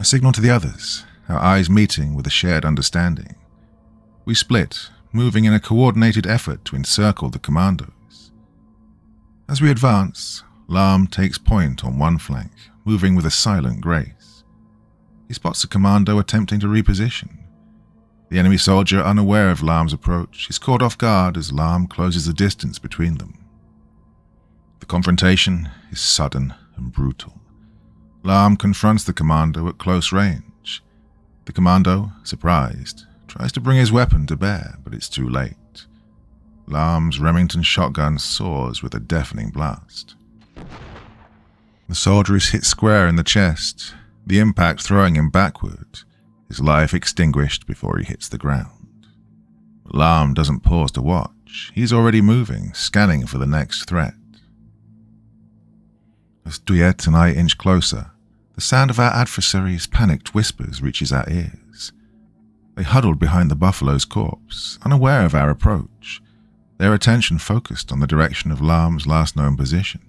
I signal to the others, our eyes meeting with a shared understanding. We split, moving in a coordinated effort to encircle the commandos. As we advance, Lam takes point on one flank, moving with a silent grace. He spots a commando attempting to reposition. The enemy soldier, unaware of Lam's approach, is caught off guard as Lam closes the distance between them. The confrontation is sudden and brutal. Lam confronts the commando at close range. The commando, surprised, tries to bring his weapon to bear, but it's too late. Lam's Remington shotgun soars with a deafening blast. The soldier is hit square in the chest, the impact throwing him backward, his life extinguished before he hits the ground. Lam doesn't pause to watch. He's already moving, scanning for the next threat. As Tuyet and I inch closer, the sound of our adversary's panicked whispers reaches our ears. They huddled behind the buffalo's corpse, unaware of our approach, their attention focused on the direction of Lam's last known position.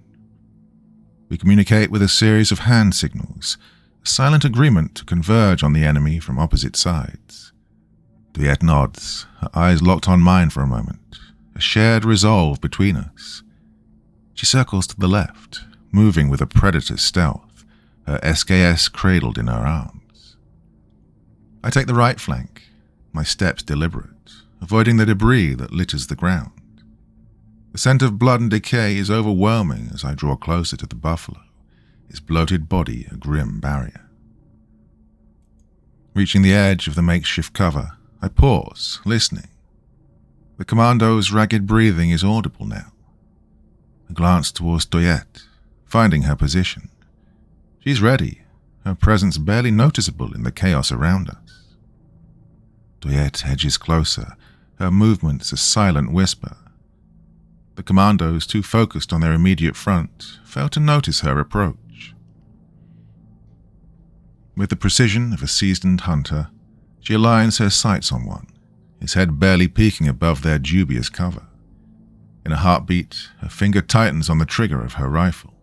We communicate with a series of hand signals, a silent agreement to converge on the enemy from opposite sides. Tuyet nods, her eyes locked on mine for a moment, a shared resolve between us. She circles to the left, moving with a predator's stealth, her SKS cradled in her arms. I take the right flank, my steps deliberate, avoiding the debris that litters the ground. The scent of blood and decay is overwhelming as I draw closer to the buffalo, his bloated body a grim barrier. Reaching the edge of the makeshift cover, I pause, listening. The commando's ragged breathing is audible now. I glance towards Doyette, finding her position. She's ready, her presence barely noticeable in the chaos around us. Doyette edges closer, her movements a silent whisper. The commandos, too focused on their immediate front, fail to notice her approach. With the precision of a seasoned hunter, she aligns her sights on one, his head barely peeking above their dubious cover. In a heartbeat, her finger tightens on the trigger of her rifle.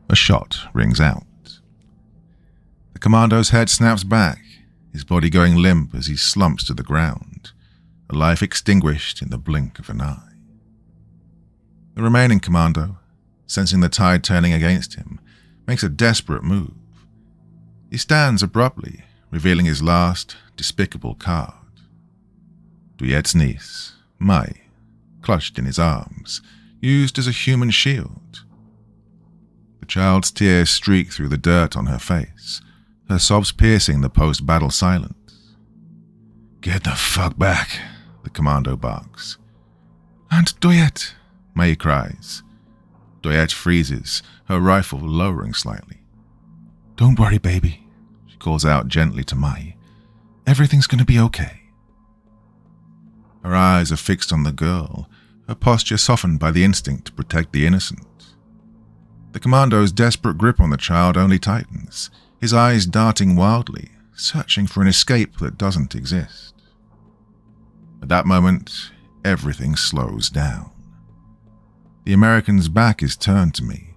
A shot rings out. The commando's head snaps back, his body going limp as he slumps to the ground, a life extinguished in the blink of an eye. The remaining commando, sensing the tide turning against him, makes a desperate move. He stands abruptly, revealing his last, despicable card. Doyette's niece, Mai, clutched in his arms, used as a human shield. The child's tears streak through the dirt on her face, her sobs piercing the post-battle silence. "Get the fuck back," the commando barks. "And Doyette," Mai cries. Doyette freezes, her rifle lowering slightly. "Don't worry, baby," she calls out gently to Mai. "Everything's going to be okay." Her eyes are fixed on the girl, her posture softened by the instinct to protect the innocent. The commando's desperate grip on the child only tightens, his eyes darting wildly, searching for an escape that doesn't exist. At that moment, everything slows down. The American's back is turned to me,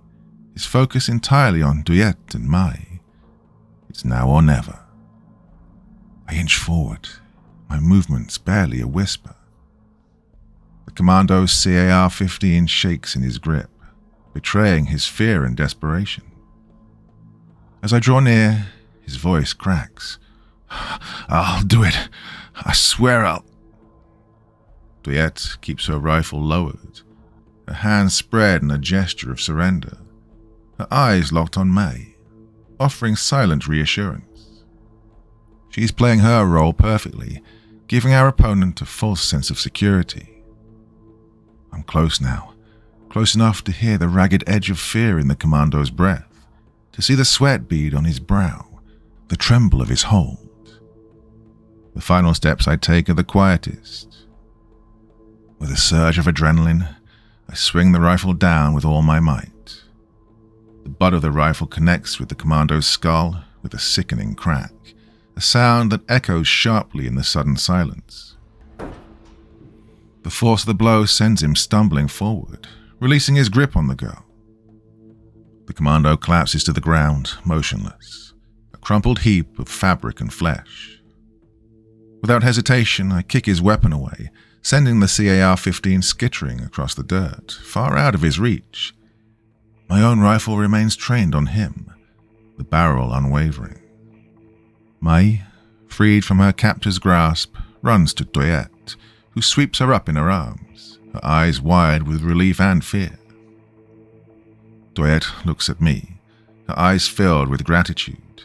his focus entirely on Doyette and Mai. It's now or never. I inch forward, my movements barely a whisper. The commando's CAR-15 shakes in his grip, betraying his fear and desperation. As I draw near, his voice cracks. "I'll do it. I swear I'll..." Doyette keeps her rifle lowered, her hands spread in a gesture of surrender, her eyes locked on Mai, offering silent reassurance. She's playing her role perfectly, giving our opponent a false sense of security. I'm close now, close enough to hear the ragged edge of fear in the commando's breath, to see the sweat bead on his brow, the tremble of his hold. The final steps I take are the quietest. With a surge of adrenaline, I swing the rifle down with all my might. The butt of the rifle connects with the commando's skull with a sickening crack, a sound that echoes sharply in the sudden silence. The force of the blow sends him stumbling forward, releasing his grip on the girl. The commando collapses to the ground, motionless, a crumpled heap of fabric and flesh. Without hesitation, I kick his weapon away, sending the CAR-15 skittering across the dirt, far out of his reach. My own rifle remains trained on him, the barrel unwavering. Mai, freed from her captor's grasp, runs to Doyette, who sweeps her up in her arms, her eyes wide with relief and fear. Doyette looks at me, her eyes filled with gratitude.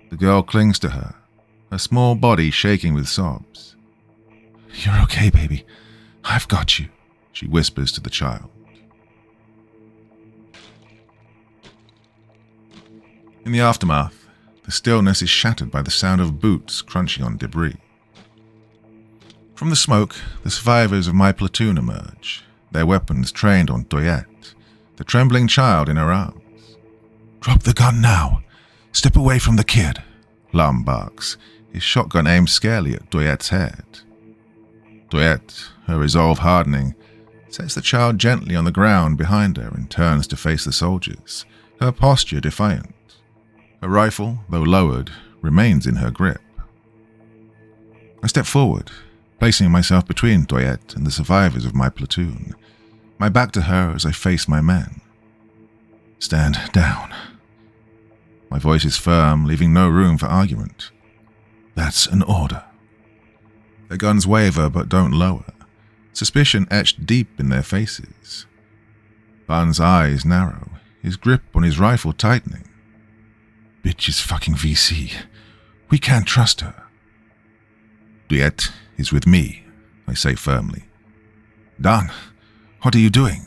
The girl clings to her, her small body shaking with sobs. "You're okay, baby. I've got you," she whispers to the child. In the aftermath, the stillness is shattered by the sound of boots crunching on debris. From the smoke, the survivors of my platoon emerge, their weapons trained on Doyette, the trembling child in her arms. "Drop the gun now. Step away from the kid," Lam barks, his shotgun aimed scarily at Doyette's head. Doyette, her resolve hardening, sets the child gently on the ground behind her and turns to face the soldiers, her posture defiant. Her rifle, though lowered, remains in her grip. I step forward, placing myself between Doyette and the survivors of my platoon, my back to her as I face my men. "Stand down." My voice is firm, leaving no room for argument. "That's an order." Their guns waver but don't lower. suspicion etched deep in their faces. Van's eyes narrow, his grip on his rifle tightening. Bitch is fucking VC. We can't trust her. Duet is with me, I say firmly. Dan, what are you doing?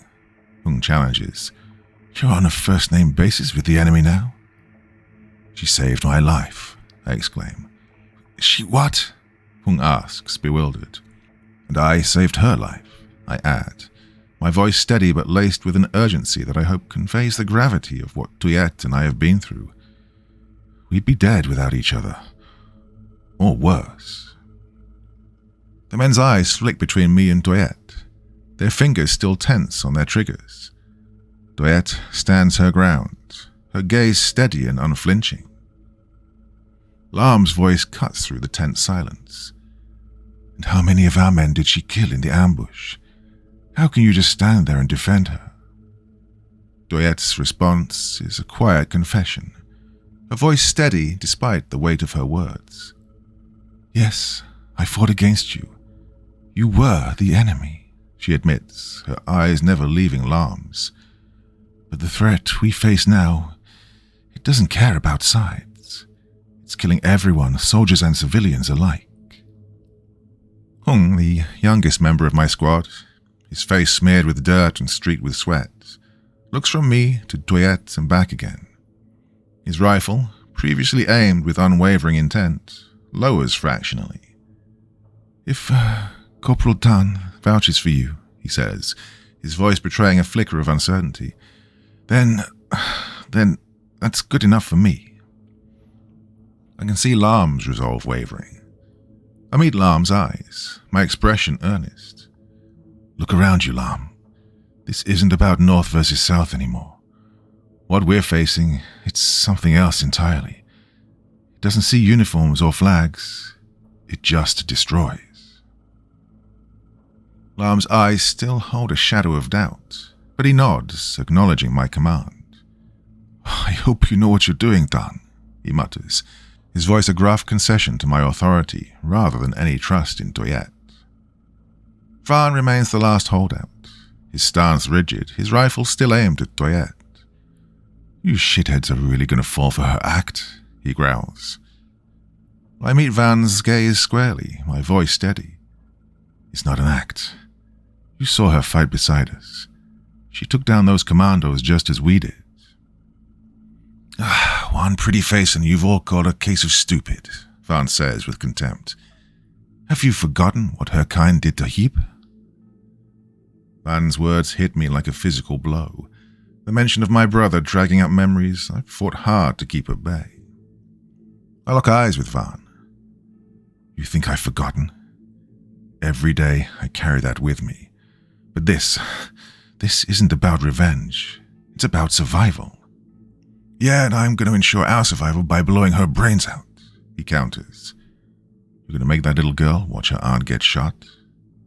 Hung challenges. You're on a first-name basis with the enemy now? She saved my life, I exclaim. She what? Hung asks, bewildered. And I saved her life, I add, my voice steady but laced with an urgency that I hope conveys the gravity of what Tuyet and I have been through. We'd be dead without each other. Or worse. The men's eyes flick between me and Tuyet, their fingers still tense on their triggers. Tuyet stands her ground, her gaze steady and unflinching. Lam's voice cuts through the tense silence. And how many of our men did she kill in the ambush? How can you just stand there and defend her? Tuyet's response is a quiet confession, her voice steady despite the weight of her words. Yes, I fought against you. You were the enemy, she admits, her eyes never leaving Lam's. But the threat we face now, it doesn't care about sides. It's killing everyone, soldiers and civilians alike. Hung, the youngest member of my squad, his face smeared with dirt and streaked with sweat, looks from me to Tuyet and back again. His rifle, previously aimed with unwavering intent, lowers fractionally. If Corporal Tan vouches for you, he says, his voice betraying a flicker of uncertainty, then that's good enough for me. I can see Lam's resolve wavering. I meet Lam's eyes, my expression earnest. Look around you, Lam. This isn't about North versus South anymore. What we're facing, it's something else entirely. It doesn't see uniforms or flags. It just destroys. Lam's eyes still hold a shadow of doubt, but he nods, acknowledging my command. I hope you know what you're doing, Dan, he mutters, his voice a gruff concession to my authority rather than any trust in Tuyet. Van remains the last holdout, his stance rigid, his rifle still aimed at Tuyet. You shitheads are really going to fall for her act, he growls. I meet Van's gaze squarely, my voice steady. It's not an act. You saw her fight beside us. She took down those commandos just as we did. One pretty face and you've all called a case of stupid, Van says with contempt. Have you forgotten what her kind did to Heap? Van's words hit me like a physical blow. The mention of my brother dragging up memories I fought hard to keep at bay. I lock eyes with Van. You think I've forgotten? Every day I carry that with me. But this isn't about revenge. It's about survival. Yeah, and I'm going to ensure our survival by blowing her brains out, he counters. You're going to make that little girl watch her aunt get shot?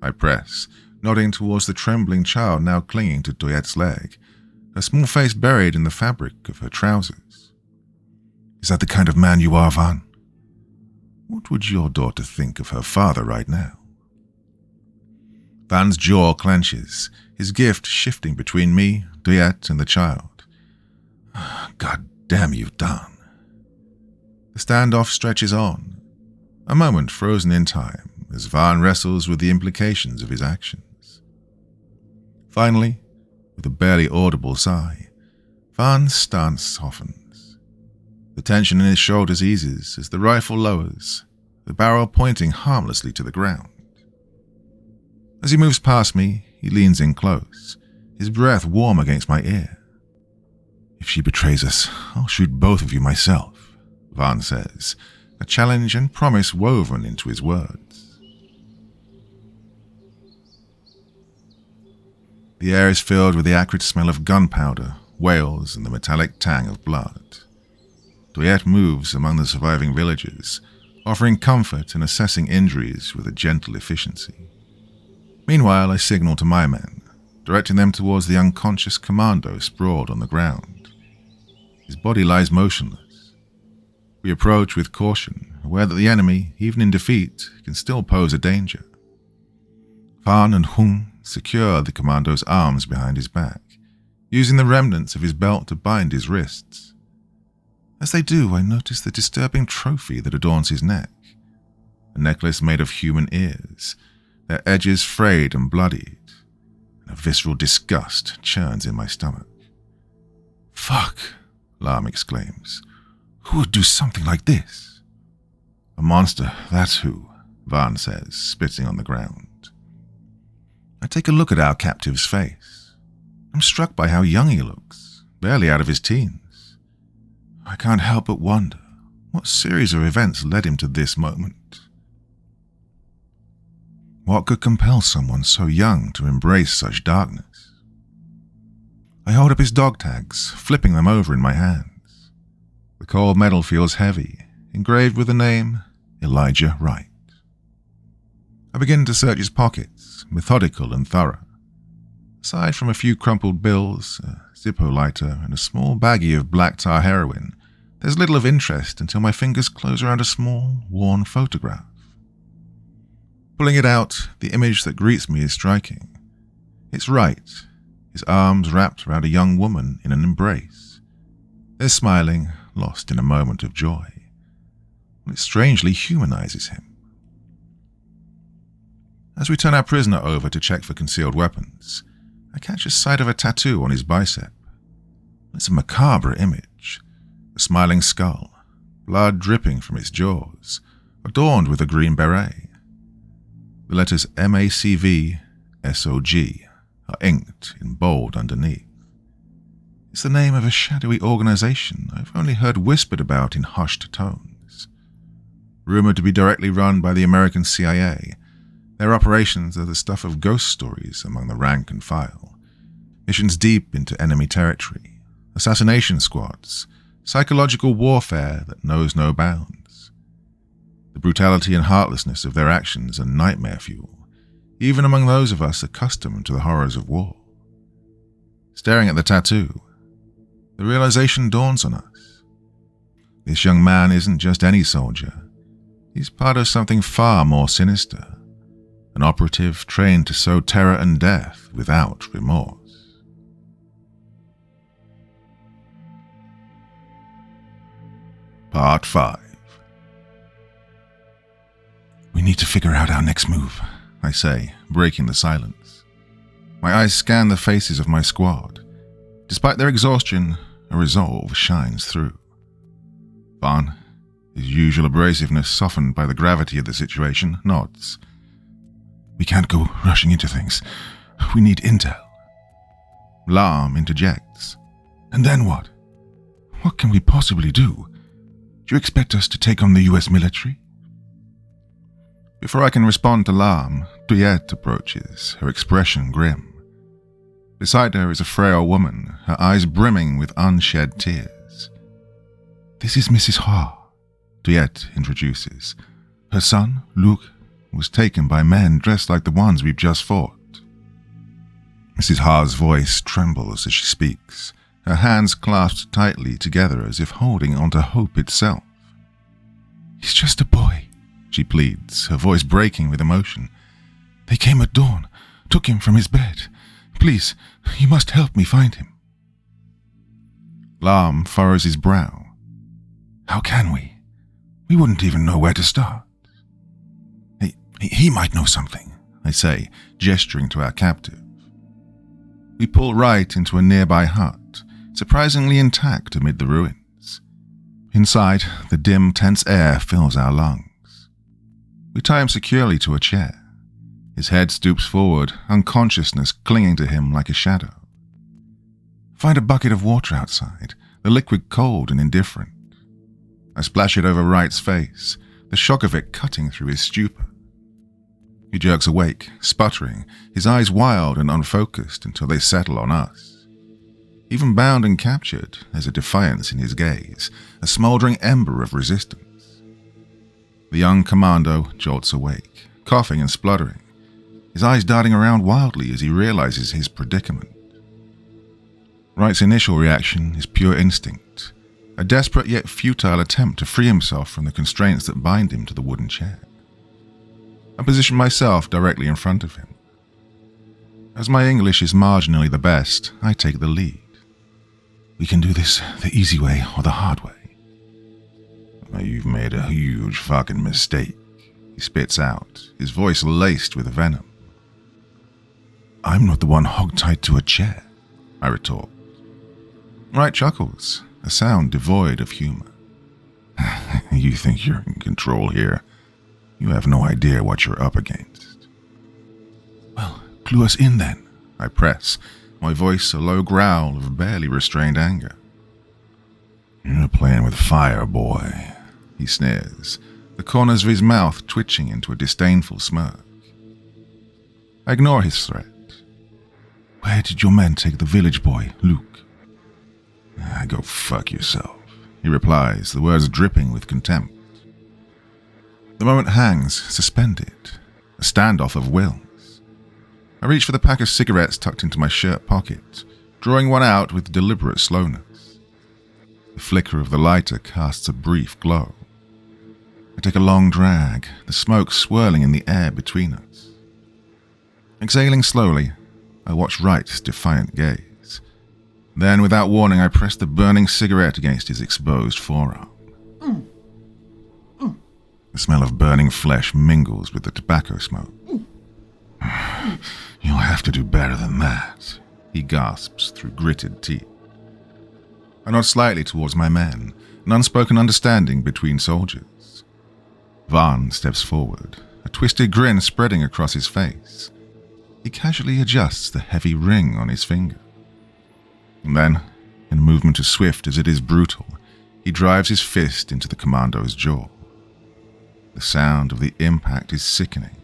I press, nodding towards the trembling child now clinging to Tuyet's leg, her small face buried in the fabric of her trousers. Is that the kind of man you are, Van? What would your daughter think of her father right now? Van's jaw clenches, his gift shifting between me, Tuyet, and the child. God damn you've done. The standoff stretches on, a moment frozen in time as Van wrestles with the implications of his actions. Finally, with a barely audible sigh, Van's stance softens. The tension in his shoulders eases as the rifle lowers, the barrel pointing harmlessly to the ground. As he moves past me, he leans in close, his breath warm against my ear. If she betrays us, I'll shoot both of you myself, Van says, a challenge and promise woven into his words. The air is filled with the acrid smell of gunpowder, whales, and the metallic tang of blood. Tuyet moves among the surviving villagers, offering comfort and assessing injuries with a gentle efficiency. Meanwhile, I signal to my men, directing them towards the unconscious commando sprawled on the ground. His body lies motionless. We approach with caution, aware that the enemy, even in defeat, can still pose a danger. Pan and Hung secure the commando's arms behind his back, using the remnants of his belt to bind his wrists. As they do, I notice the disturbing trophy that adorns his neck, a necklace made of human ears, their edges frayed and bloodied, and a visceral disgust churns in my stomach. "Fuck," Lam exclaims. "Who would do something like this?" "A monster, that's who," Van says, spitting on the ground. I take a look at our captive's face. I'm struck by how young he looks, barely out of his teens. I can't help but wonder what series of events led him to this moment. What could compel someone so young to embrace such darkness? I hold up his dog tags, flipping them over in my hands. The cold metal feels heavy, engraved with the name Elijah Wright. I begin to search his pockets, methodical and thorough. Aside from a few crumpled bills, a Zippo lighter, and a small baggie of black tar heroin, there's little of interest until my fingers close around a small, worn photograph. Pulling it out, the image that greets me is striking. It's Wright, his arms wrapped around a young woman in an embrace. They're smiling, lost in a moment of joy. It strangely humanizes him. As we turn our prisoner over to check for concealed weapons, I catch a sight of a tattoo on his bicep. It's a macabre image. A smiling skull, blood dripping from its jaws, adorned with a green beret. The letters MACV SOG are inked in bold underneath. It's the name of a shadowy organization I've only heard whispered about in hushed tones. Rumored to be directly run by the American CIA, their operations are the stuff of ghost stories among the rank and file. Missions deep into enemy territory, assassination squads, psychological warfare that knows no bounds. The brutality and heartlessness of their actions are nightmare fuel, even among those of us accustomed to the horrors of war. Staring at the tattoo, the realization dawns on us. This young man isn't just any soldier. He's part of something far more sinister. An operative trained to sow terror and death without remorse. Part 5. We need to figure out our next move, I say, breaking the silence. My eyes scan the faces of my squad. Despite their exhaustion, a resolve shines through. Van, his usual abrasiveness softened by the gravity of the situation, nods. We can't go rushing into things. We need intel. Lam interjects. And then what? What can we possibly do? Do you expect us to take on the US military? Before I can respond to Lam, Duyet approaches, her expression grim. Beside her is a frail woman, her eyes brimming with unshed tears. This is Mrs. Ha, Duyet introduces. Her son, Luke, was taken by men dressed like the ones we've just fought. Mrs. Ha's voice trembles as she speaks, her hands clasped tightly together as if holding onto hope itself. He's just a boy, she pleads, her voice breaking with emotion. They came at dawn, took him from his bed. Please, you must help me find him. Lam furrows his brow. How can we? We wouldn't even know where to start. He might know something, I say, gesturing to our captive. We pull right into a nearby hut, surprisingly intact amid the ruins. Inside, the dim, tense air fills our lungs. We tie him securely to a chair. His head stoops forward, unconsciousness clinging to him like a shadow. Find a bucket of water outside, the liquid cold and indifferent. I splash it over Wright's face, the shock of it cutting through his stupor. He jerks awake, sputtering, his eyes wild and unfocused until they settle on us. Even bound and captured, there's a defiance in his gaze, a smoldering ember of resistance. The young commando jolts awake, coughing and spluttering, his eyes darting around wildly as he realizes his predicament. Wright's initial reaction is pure instinct, a desperate yet futile attempt to free himself from the constraints that bind him to the wooden chair. I position myself directly in front of him, As my English is marginally the best, I take the lead. We can do this the easy way or the hard way. You've made a huge fucking mistake, he spits out, his voice laced with venom. I'm not the one hogtied to a chair, I retort. Wright chuckles, a sound devoid of humor. You think you're in control here? You have no idea what you're up against. Well, clue us in then, I press, my voice a low growl of barely restrained anger. You're playing with fire, boy, he sneers, the corners of his mouth twitching into a disdainful smirk. I ignore his threat. Where did your men take the village boy, Luke? Go fuck yourself, he replies, the words dripping with contempt. The moment hangs, suspended, a standoff of wills. I reach for the pack of cigarettes tucked into my shirt pocket, drawing one out with deliberate slowness. The flicker of the lighter casts a brief glow. I take a long drag, the smoke swirling in the air between us. Exhaling slowly, I watch Wright's defiant gaze. Then, without warning, I press the burning cigarette against his exposed forearm. The smell of burning flesh mingles with the tobacco smoke. You'll have to do better than that, he gasps through gritted teeth. I nod slightly towards my men, an unspoken understanding between soldiers. Vaughn steps forward, a twisted grin spreading across his face. He casually adjusts the heavy ring on his finger. And then, in a movement as swift as it is brutal, he drives his fist into the commando's jaw. The sound of the impact is sickening.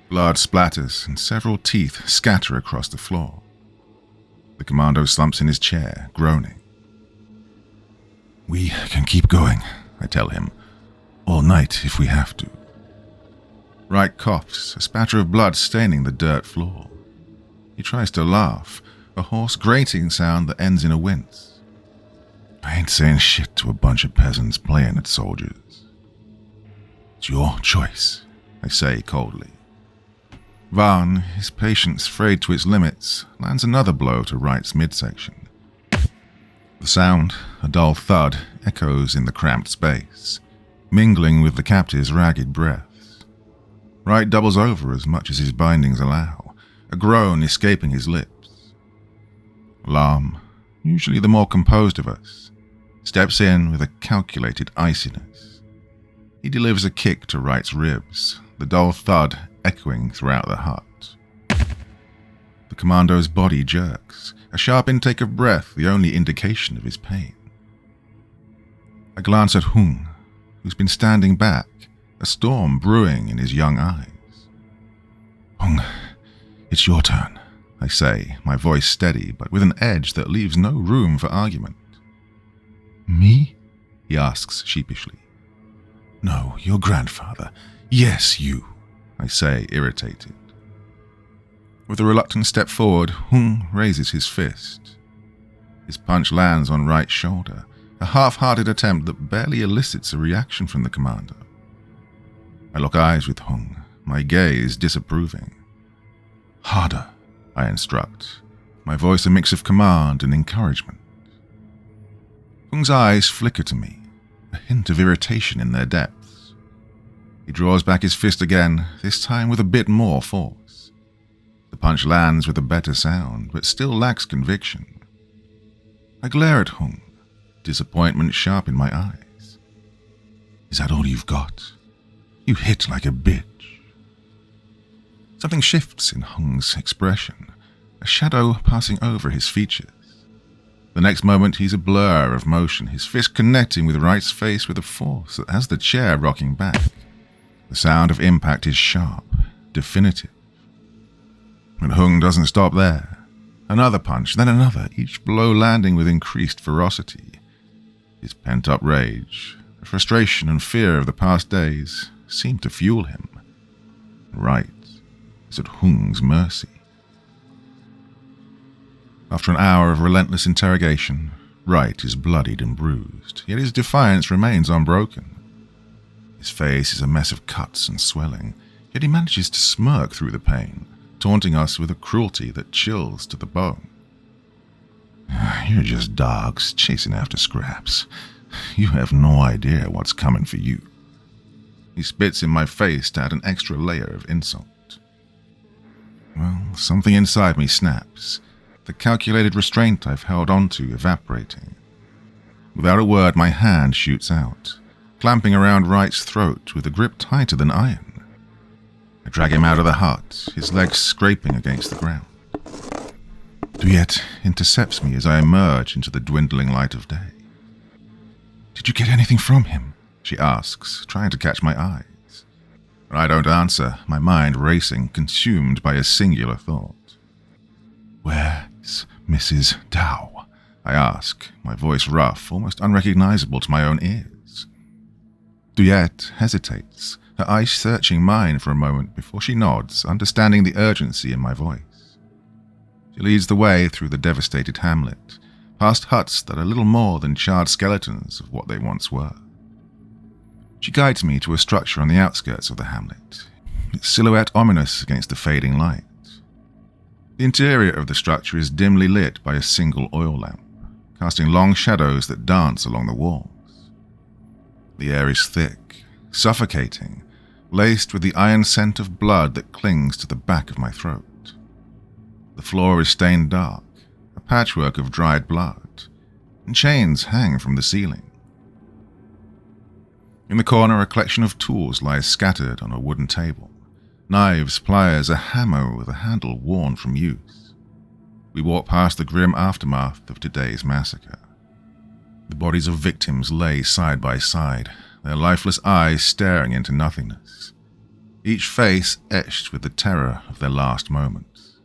Blood splatters and several teeth scatter across the floor. The commando slumps in his chair, groaning. We can keep going, I tell him, all night if we have to. Wright coughs, a spatter of blood staining the dirt floor. He tries to laugh, a hoarse grating sound that ends in a wince. I ain't saying shit to a bunch of peasants playing at soldiers. It's your choice, I say coldly. Vaughn, his patience frayed to its limits, lands another blow to Wright's midsection. The sound, a dull thud, echoes in the cramped space, mingling with the captive's ragged breaths. Wright doubles over as much as his bindings allow, a groan escaping his lips. Lam, usually the more composed of us, steps in with a calculated iciness. He delivers a kick to Wright's ribs, the dull thud echoing throughout the hut. The commando's body jerks, a sharp intake of breath the only indication of his pain. I glance at Hung, who's been standing back, a storm brewing in his young eyes. Hung, it's your turn, I say, my voice steady but with an edge that leaves no room for argument. Me? He asks sheepishly. No, your grandfather. Yes, you, I say, irritated. With a reluctant step forward, Hung raises his fist. His punch lands on Wright's shoulder, a half-hearted attempt that barely elicits a reaction from the commander. I lock eyes with Hung, my gaze disapproving. Harder, I instruct, my voice a mix of command and encouragement. Hung's eyes flicker to me, a hint of irritation in their depths. He draws back his fist again, this time with a bit more force. The punch lands with a better sound, but still lacks conviction. I glare at Hung, disappointment sharp in my eyes. Is that all you've got? You hit like a bitch. Something shifts in Hung's expression, a shadow passing over his features. The next moment he's a blur of motion, his fist connecting with Wright's face with a force that has the chair rocking back. The sound of impact is sharp, definitive. But Hung doesn't stop there. Another punch, then another, each blow landing with increased ferocity. His pent-up rage, the frustration and fear of the past days seem to fuel him. Wright is at Hung's mercy. After an hour of relentless interrogation, Wright is bloodied and bruised, yet his defiance remains unbroken. His face is a mess of cuts and swelling, yet he manages to smirk through the pain, taunting us with a cruelty that chills to the bone. "You're just dogs chasing after scraps. You have no idea what's coming for you." He spits in my face to add an extra layer of insult. Well, something inside me snaps, the calculated restraint I've held onto evaporating. Without a word, my hand shoots out, clamping around Wright's throat with a grip tighter than iron. I drag him out of the hut, his legs scraping against the ground. Duyet intercepts me as I emerge into the dwindling light of day. "Did you get anything from him?" she asks, trying to catch my eyes. But I don't answer, my mind racing, consumed by a singular thought. "Where's Mrs. Dow?" I ask, my voice rough, almost unrecognizable to my own ears. Duyet hesitates, her eyes searching mine for a moment before she nods, understanding the urgency in my voice. She leads the way through the devastated hamlet, past huts that are little more than charred skeletons of what they once were. She guides me to a structure on the outskirts of the hamlet, its silhouette ominous against the fading light. The interior of the structure is dimly lit by a single oil lamp, casting long shadows that dance along the walls. The air is thick, suffocating, laced with the iron scent of blood that clings to the back of my throat. The floor is stained dark, a patchwork of dried blood, and chains hang from the ceiling. In the corner, a collection of tools lies scattered on a wooden table. Knives, pliers, a hammer with a handle worn from use. We walk past the grim aftermath of today's massacre. The bodies of victims lay side by side, their lifeless eyes staring into nothingness, each face etched with the terror of their last moments.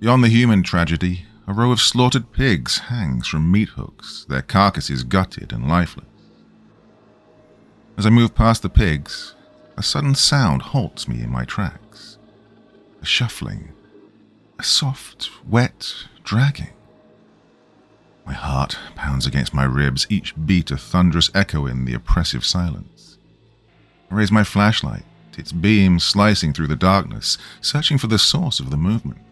Beyond the human tragedy, a row of slaughtered pigs hangs from meat hooks, their carcasses gutted and lifeless. As I move past the pigs, a sudden sound halts me in my tracks. A shuffling, a soft, wet dragging. My heart pounds against my ribs, each beat a thunderous echo in the oppressive silence. I raise my flashlight, its beam slicing through the darkness, searching for the source of the movement.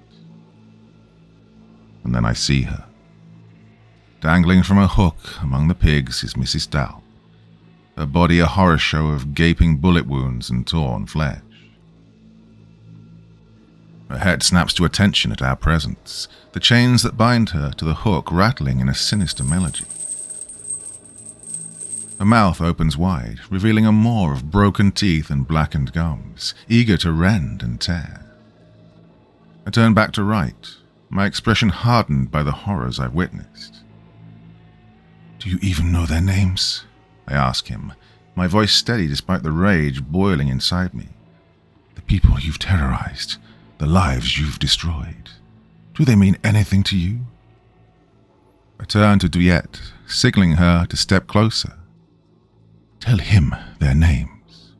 And then I see her. Dangling from a hook among the pigs is Mrs. Dow, her body a horror show of gaping bullet wounds and torn flesh. Her head snaps to attention at our presence, the chains that bind her to the hook rattling in a sinister melody. Her mouth opens wide, revealing a maw of broken teeth and blackened gums, eager to rend and tear. I turn back to Wright, my expression hardened by the horrors I've witnessed. "Do you even know their names?" I ask him, my voice steady despite the rage boiling inside me. "The people you've terrorized, the lives you've destroyed, do they mean anything to you?" I turn to Duyet, signaling her to step closer. "Tell him their names."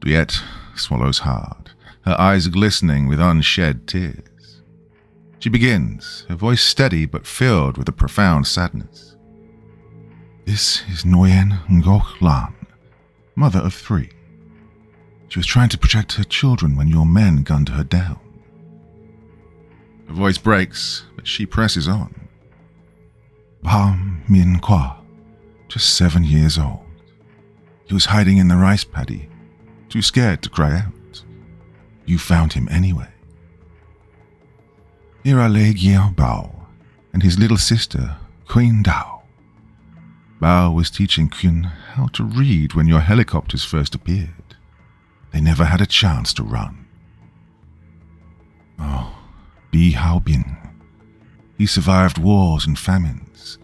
Duyet swallows hard, her eyes glistening with unshed tears. She begins, her voice steady but filled with a profound sadness. "This is Nguyen Ngoc Lan, mother of 3. She was trying to protect her children when your men gunned her down." Her voice breaks, but she presses on. "Ba Min Kwa, just 7 years old. He was hiding in the rice paddy, too scared to cry out. You found him anyway. Here are Lei Giao Bao and his little sister, Queen Dao. Bao was teaching Quen how to read when your helicopters first appeared. They never had a chance to run. Oh, Bi Hao Bin. He survived wars and famines.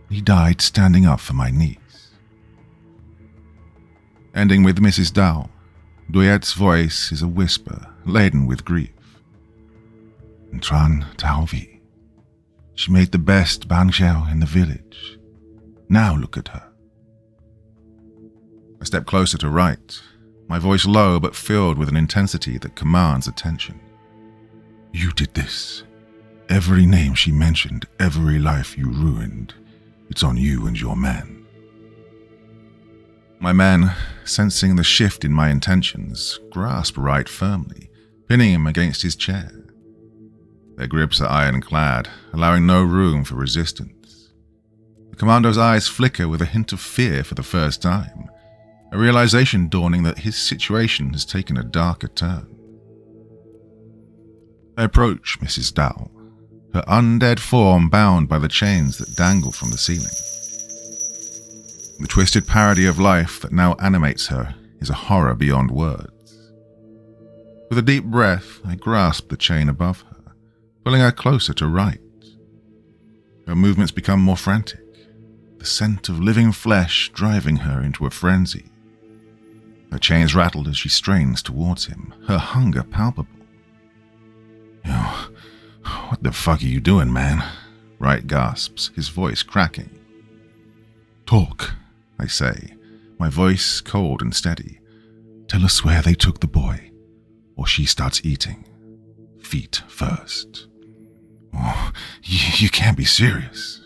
He died standing up for my niece." Ending with Mrs. Dao, Duyet's voice is a whisper laden with grief. "Tran Tao Vi. She made the best bang xiao in the village. Now look at her." I step closer to Wright, my voice low but filled with an intensity that commands attention. "You did this. Every name she mentioned, every life you ruined, it's on you and your men." My men, sensing the shift in my intentions, grasp Wright firmly, pinning him against his chair. Their grips are ironclad, allowing no room for resistance. The commando's eyes flicker with a hint of fear for the first time, a realization dawning that his situation has taken a darker turn. I approach Mrs. Dow, her undead form bound by the chains that dangle from the ceiling. The twisted parody of life that now animates her is a horror beyond words. With a deep breath, I grasp the chain above her, pulling her closer to right. Her movements become more frantic, the scent of living flesh driving her into a frenzy. Her chains rattled as she strains towards him, her hunger palpable. What the fuck are you doing, man? Wright gasps, his voice cracking. Talk, I say, my voice cold and steady. Tell us where they took the boy, or she starts eating. Feet first. Oh, you can't be serious,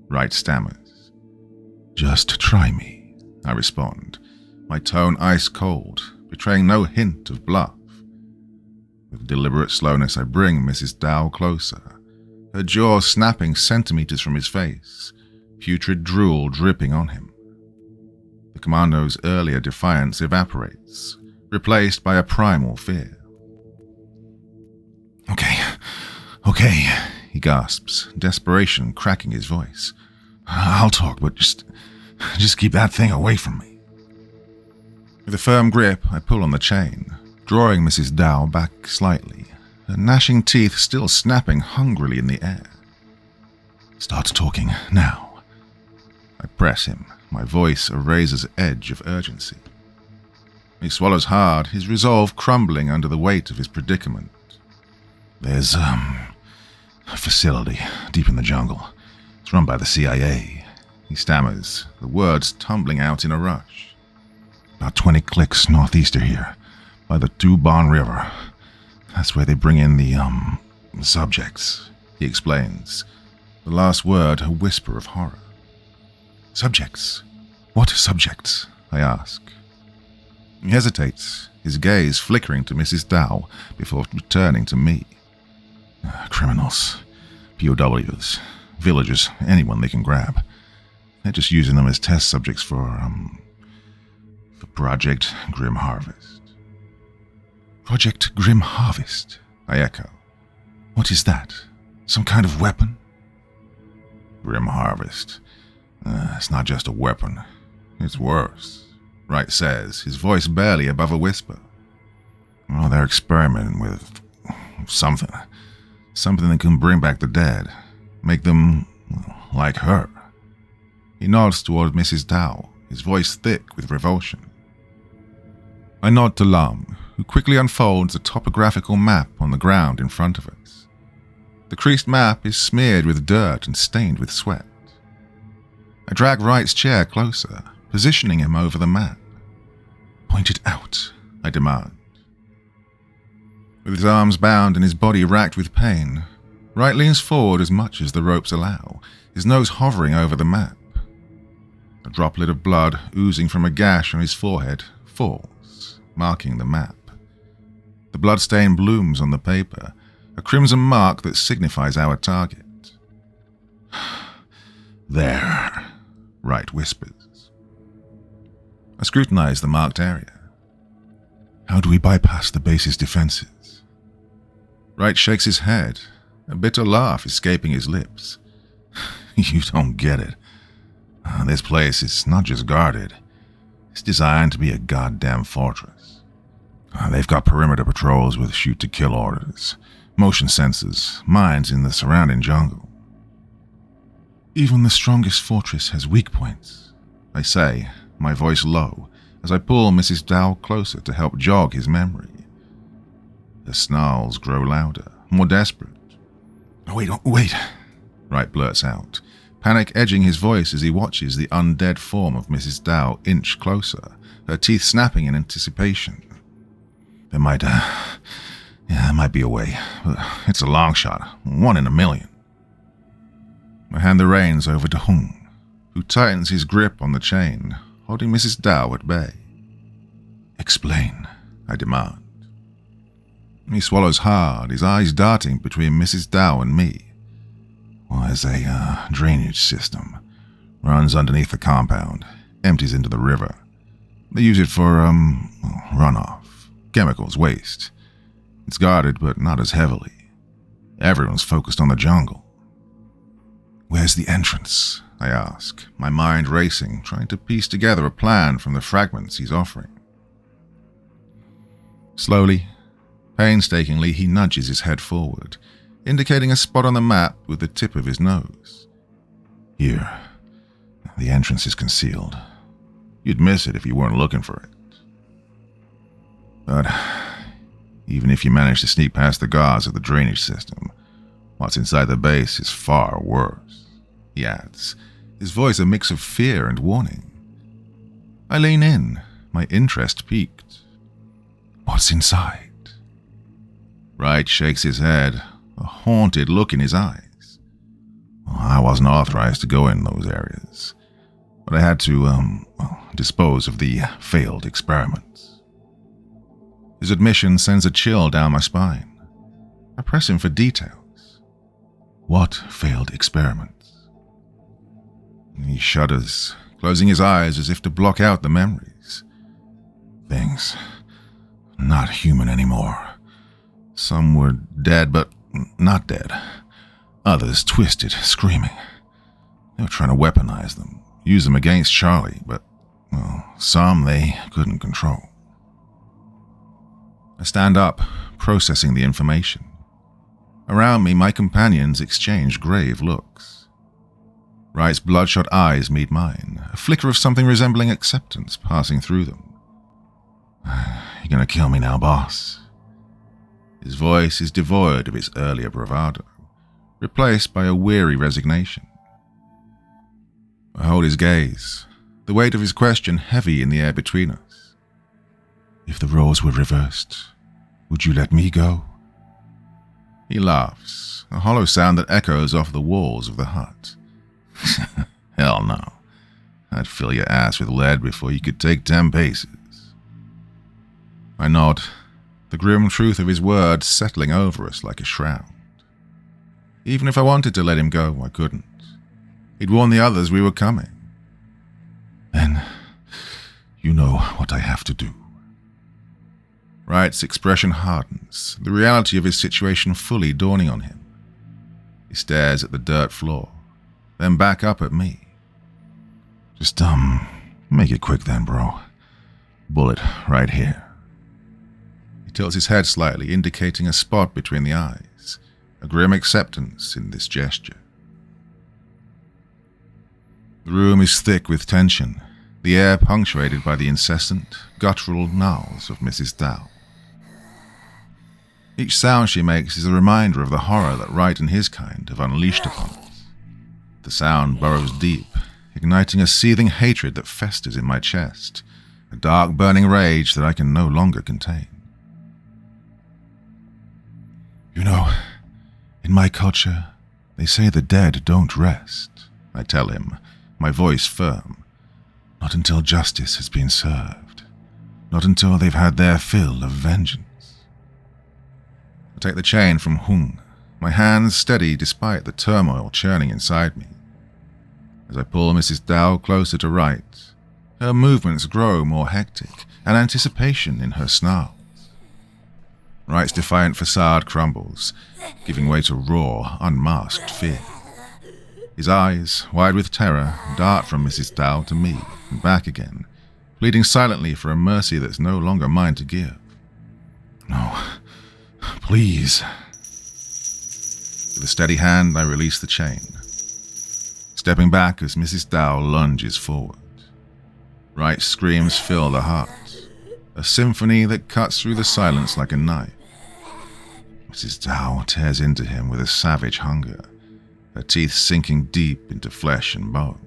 Wright stammers. Just try me, I respond, my tone ice cold, betraying no hint of bluff. With deliberate slowness, I bring Mrs. Dow closer, her jaw snapping centimeters from his face, putrid drool dripping on him. The commando's earlier defiance evaporates, replaced by a primal fear. Okay, he gasps, desperation cracking his voice. I'll talk, but just keep that thing away from me. With a firm grip, I pull on the chain, drawing Mrs. Dow back slightly, her gnashing teeth still snapping hungrily in the air. Start talking, now. I press him, my voice a razor's edge of urgency. He swallows hard, his resolve crumbling under the weight of his predicament. There's, a facility deep in the jungle. It's run by the CIA, he stammers, the words tumbling out in a rush. About 20 clicks northeast of here, by the Dubon River. That's where they bring in the, subjects, he explains, the last word a whisper of horror. Subjects? What subjects? I ask. He hesitates, his gaze flickering to Mrs. Dow before returning to me. Criminals, POWs, villagers, anyone they can grab. They're just using them as test subjects for Project Grim Harvest. Project Grim Harvest, I echo. What is that? Some kind of weapon? Grim Harvest. It's not just a weapon. It's worse, Wright says, his voice barely above a whisper. Well, they're experimenting with something that can bring back the dead, make them like her. He nods toward Mrs. Dow, his voice thick with revulsion. I nod to Lum, who quickly unfolds a topographical map on the ground in front of us. The creased map is smeared with dirt and stained with sweat. I drag Wright's chair closer, positioning him over the map. Point it out, I demand. With his arms bound and his body racked with pain, Wright leans forward as much as the ropes allow, his nose hovering over the map. A droplet of blood oozing from a gash on his forehead falls, marking the map. The bloodstain blooms on the paper, a crimson mark that signifies our target. There, Wright whispers. I scrutinize the marked area. How do we bypass the base's defenses? Wright shakes his head, a bitter laugh escaping his lips. You don't get it. This place is not just guarded. It's designed to be a goddamn fortress. They've got perimeter patrols with shoot-to-kill orders, motion sensors, mines in the surrounding jungle. Even the strongest fortress has weak points, I say, my voice low, as I pull Mrs. Dow closer to help jog his memory. The snarls grow louder, more desperate. Wait, Wright blurts out, panic edging his voice as he watches the undead form of Mrs. Dow inch closer, her teeth snapping in anticipation. There might be a way, but it's a long shot, 1 in a million. I hand the reins over to Hung, who tightens his grip on the chain, holding Mrs. Dow at bay. Explain, I demand. He swallows hard, his eyes darting between Mrs. Dow and me. Well, there's a drainage system. Runs underneath the compound, empties into the river. They use it for, runoff, chemicals, waste. It's guarded, but not as heavily. Everyone's focused on the jungle. Where's the entrance? I ask, my mind racing, trying to piece together a plan from the fragments he's offering. Slowly, painstakingly, he nudges his head forward, indicating a spot on the map with the tip of his nose. Here, the entrance is concealed. You'd miss it if you weren't looking for it. But even if you manage to sneak past the guards of the drainage system, what's inside the base is far worse, he adds, his voice a mix of fear and warning. I lean in, my interest piqued. What's inside? Wright shakes his head, a haunted look in his eyes. Well, I wasn't authorized to go in those areas, but I had to, dispose of the failed experiments. His admission sends a chill down my spine. I press him for details. What failed experiments? He shudders, closing his eyes as if to block out the memories. Things not human anymore. Some were dead, but not dead. Others twisted, screaming. They were trying to weaponize them, use them against Charlie, but, some they couldn't control. I stand up, processing the information. Around me, my companions exchange grave looks. Wright's bloodshot eyes meet mine, a flicker of something resembling acceptance passing through them. You gonna kill me now, boss? His voice is devoid of its earlier bravado, replaced by a weary resignation. I hold his gaze, the weight of his question heavy in the air between us. If the roles were reversed, would you let me go? He laughs, a hollow sound that echoes off the walls of the hut. Hell no. I'd fill your ass with lead before you could take 10 paces. I nod, the grim truth of his words settling over us like a shroud. Even if I wanted to let him go, I couldn't. He'd warned the others we were coming. Then, you know what I have to do. Wright's expression hardens, the reality of his situation fully dawning on him. He stares at the dirt floor, then back up at me. Just, make it quick then, bro. Bullet right here. He tilts his head slightly, indicating a spot between the eyes, a grim acceptance in this gesture. The room is thick with tension, the air punctuated by the incessant, guttural gnawls of Mrs. Dow. Each sound she makes is a reminder of the horror that Wright and his kind have unleashed upon us. The sound burrows deep, igniting a seething hatred that festers in my chest, a dark burning rage that I can no longer contain. You know, in my culture, they say the dead don't rest, I tell him, my voice firm. Not until justice has been served. Not until they've had their fill of vengeance. I take the chain from Hung, my hands steady despite the turmoil churning inside me. As I pull Mrs. Dow closer to Wright, her movements grow more hectic, and anticipation in her snarls. Wright's defiant facade crumbles, giving way to raw, unmasked fear. His eyes, wide with terror, dart from Mrs. Dow to me and back again, pleading silently for a mercy that's no longer mine to give. No, please. With a steady hand, I release the chain, stepping back as Mrs. Dow lunges forward. Wright's screams fill the hut, a symphony that cuts through the silence like a knife. Mrs. Dow tears into him with a savage hunger, her teeth sinking deep into flesh and bone.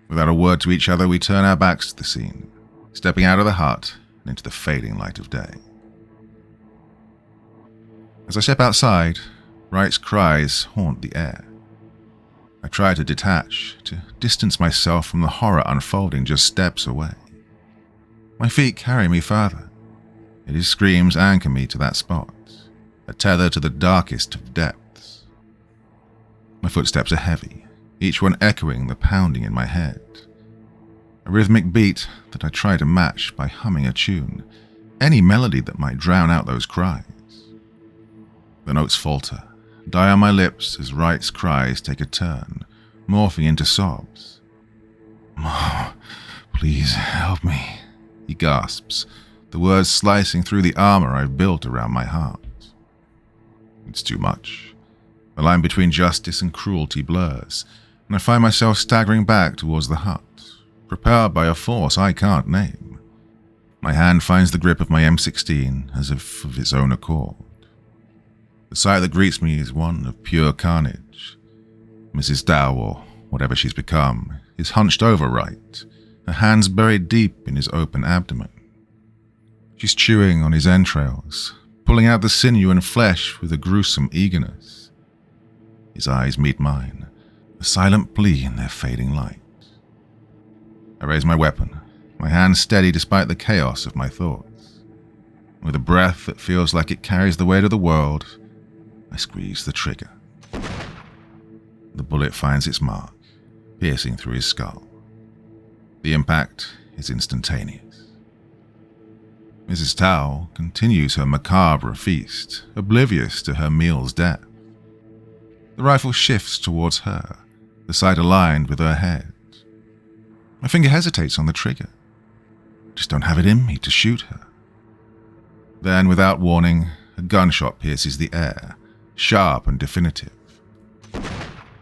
Without a word to each other, we turn our backs to the scene, stepping out of the hut and into the fading light of day. As I step outside, Wright's cries haunt the air. I try to detach, to distance myself from the horror unfolding just steps away. My feet carry me further, yet his screams anchor me to that spot, a tether to the darkest of depths. My footsteps are heavy, each one echoing the pounding in my head. A rhythmic beat that I try to match by humming a tune, any melody that might drown out those cries. The notes falter, die on my lips as Wright's cries take a turn, morphing into sobs. "Mom, please help me," he gasps, the words slicing through the armor I've built around my heart. It's too much. The line between justice and cruelty blurs, and I find myself staggering back towards the hut, propelled by a force I can't name. My hand finds the grip of my M16 as if of its own accord. The sight that greets me is one of pure carnage. Mrs. Dow, or whatever she's become, is hunched over Wright, her hands buried deep in his open abdomen. She's chewing on his entrails, pulling out the sinew and flesh with a gruesome eagerness. His eyes meet mine, a silent plea in their fading light. I raise my weapon, my hand steady despite the chaos of my thoughts. With a breath that feels like it carries the weight of the world, I squeeze the trigger. The bullet finds its mark, piercing through his skull. The impact is instantaneous. Mrs. Tao continues her macabre feast, oblivious to her meal's death. The rifle shifts towards her, the sight aligned with her head. My finger hesitates on the trigger. Just don't have it in me to shoot her. Then, without warning, a gunshot pierces the air, sharp and definitive.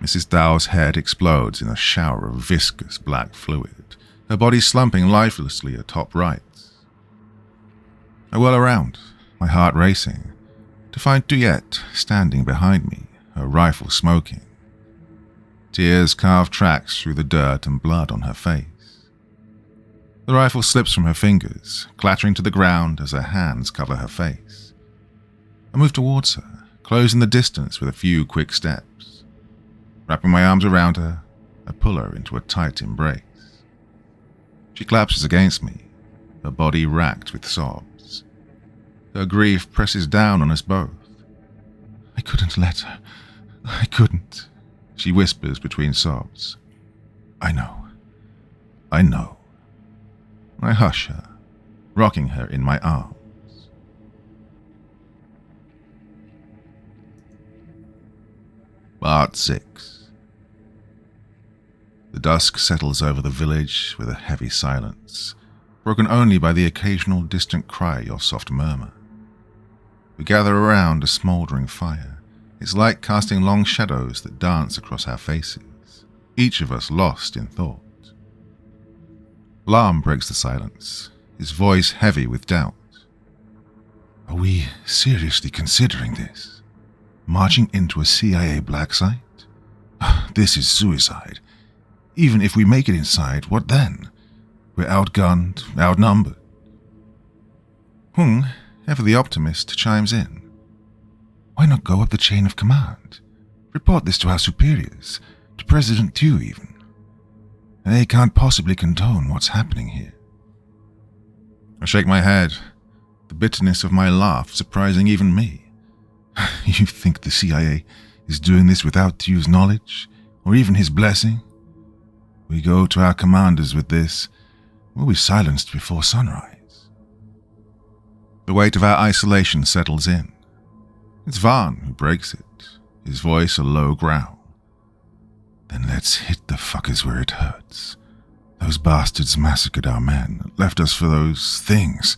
Mrs. Dow's head explodes in a shower of viscous black fluid, her body slumping lifelessly atop Wright's. I whirl around, my heart racing, to find Duyette standing behind me, her rifle smoking. Tears carve tracks through the dirt and blood on her face. The rifle slips from her fingers, clattering to the ground as her hands cover her face. I move towards her, closing the distance with a few quick steps. Wrapping my arms around her, I pull her into a tight embrace. She collapses against me, her body racked with sobs. Her grief presses down on us both. "I couldn't let her. I couldn't," she whispers between sobs. I know. I hush her, rocking her in my arms. Part 6. The dusk settles over the village with a heavy silence, broken only by the occasional distant cry or soft murmur. We gather around a smouldering fire, its light casting long shadows that dance across our faces, each of us lost in thought. Lam breaks the silence, his voice heavy with doubt. "Are we seriously considering this? Marching into a CIA black site? This is suicide. Even if we make it inside, what then? We're outgunned, outnumbered." Hung, ever the optimist, chimes in. "Why not go up the chain of command? Report this to our superiors, to President Tew even. They can't possibly condone what's happening here." I shake my head, the bitterness of my laugh surprising even me. "You think the CIA is doing this without Tew's knowledge, or even his blessing? We go to our commanders with this, we'll be silenced before sunrise." The weight of our isolation settles in. It's Vaughn who breaks it, his voice a low growl. "Then let's hit the fuckers where it hurts. Those bastards massacred our men, left us for those things.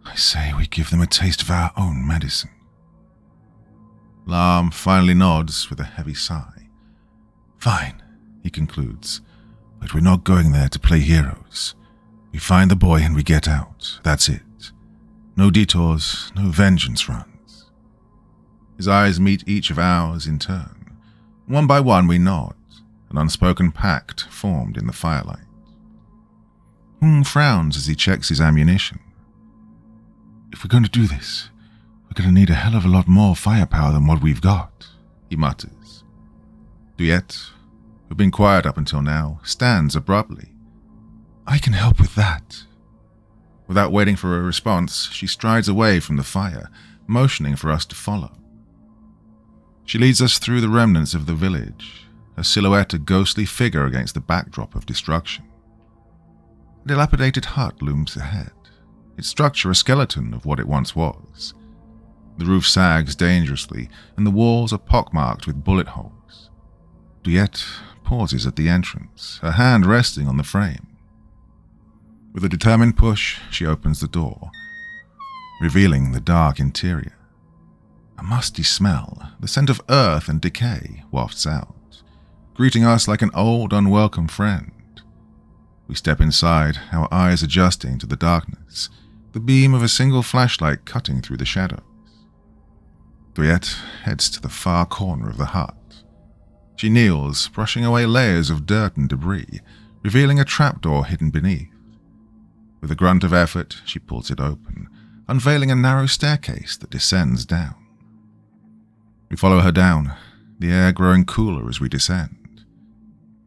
I say we give them a taste of our own medicine." Lam finally nods with a heavy sigh. "Fine," he concludes, "but we're not going there to play heroes. We find the boy and we get out. That's it. No detours, no vengeance runs." His eyes meet each of ours in turn. One by one we nod, an unspoken pact formed in the firelight. Hung frowns as he checks his ammunition. "If we're going to do this, we're going to need a hell of a lot more firepower than what we've got," he mutters. Duyette, who'd been quiet up until now, stands abruptly. "I can help with that." Without waiting for a response, she strides away from the fire, motioning for us to follow. She leads us through the remnants of the village, her silhouette a ghostly figure against the backdrop of destruction. A dilapidated hut looms ahead, its structure a skeleton of what it once was. The roof sags dangerously, and the walls are pockmarked with bullet holes. Douillette pauses at the entrance, her hand resting on the frame. With a determined push, she opens the door, revealing the dark interior. A musty smell, the scent of earth and decay, wafts out, greeting us like an old, unwelcome friend. We step inside, our eyes adjusting to the darkness, the beam of a single flashlight cutting through the shadows. Douillette heads to the far corner of the hut. She kneels, brushing away layers of dirt and debris, revealing a trapdoor hidden beneath. With a grunt of effort, she pulls it open, unveiling a narrow staircase that descends down. We follow her down, the air growing cooler as we descend.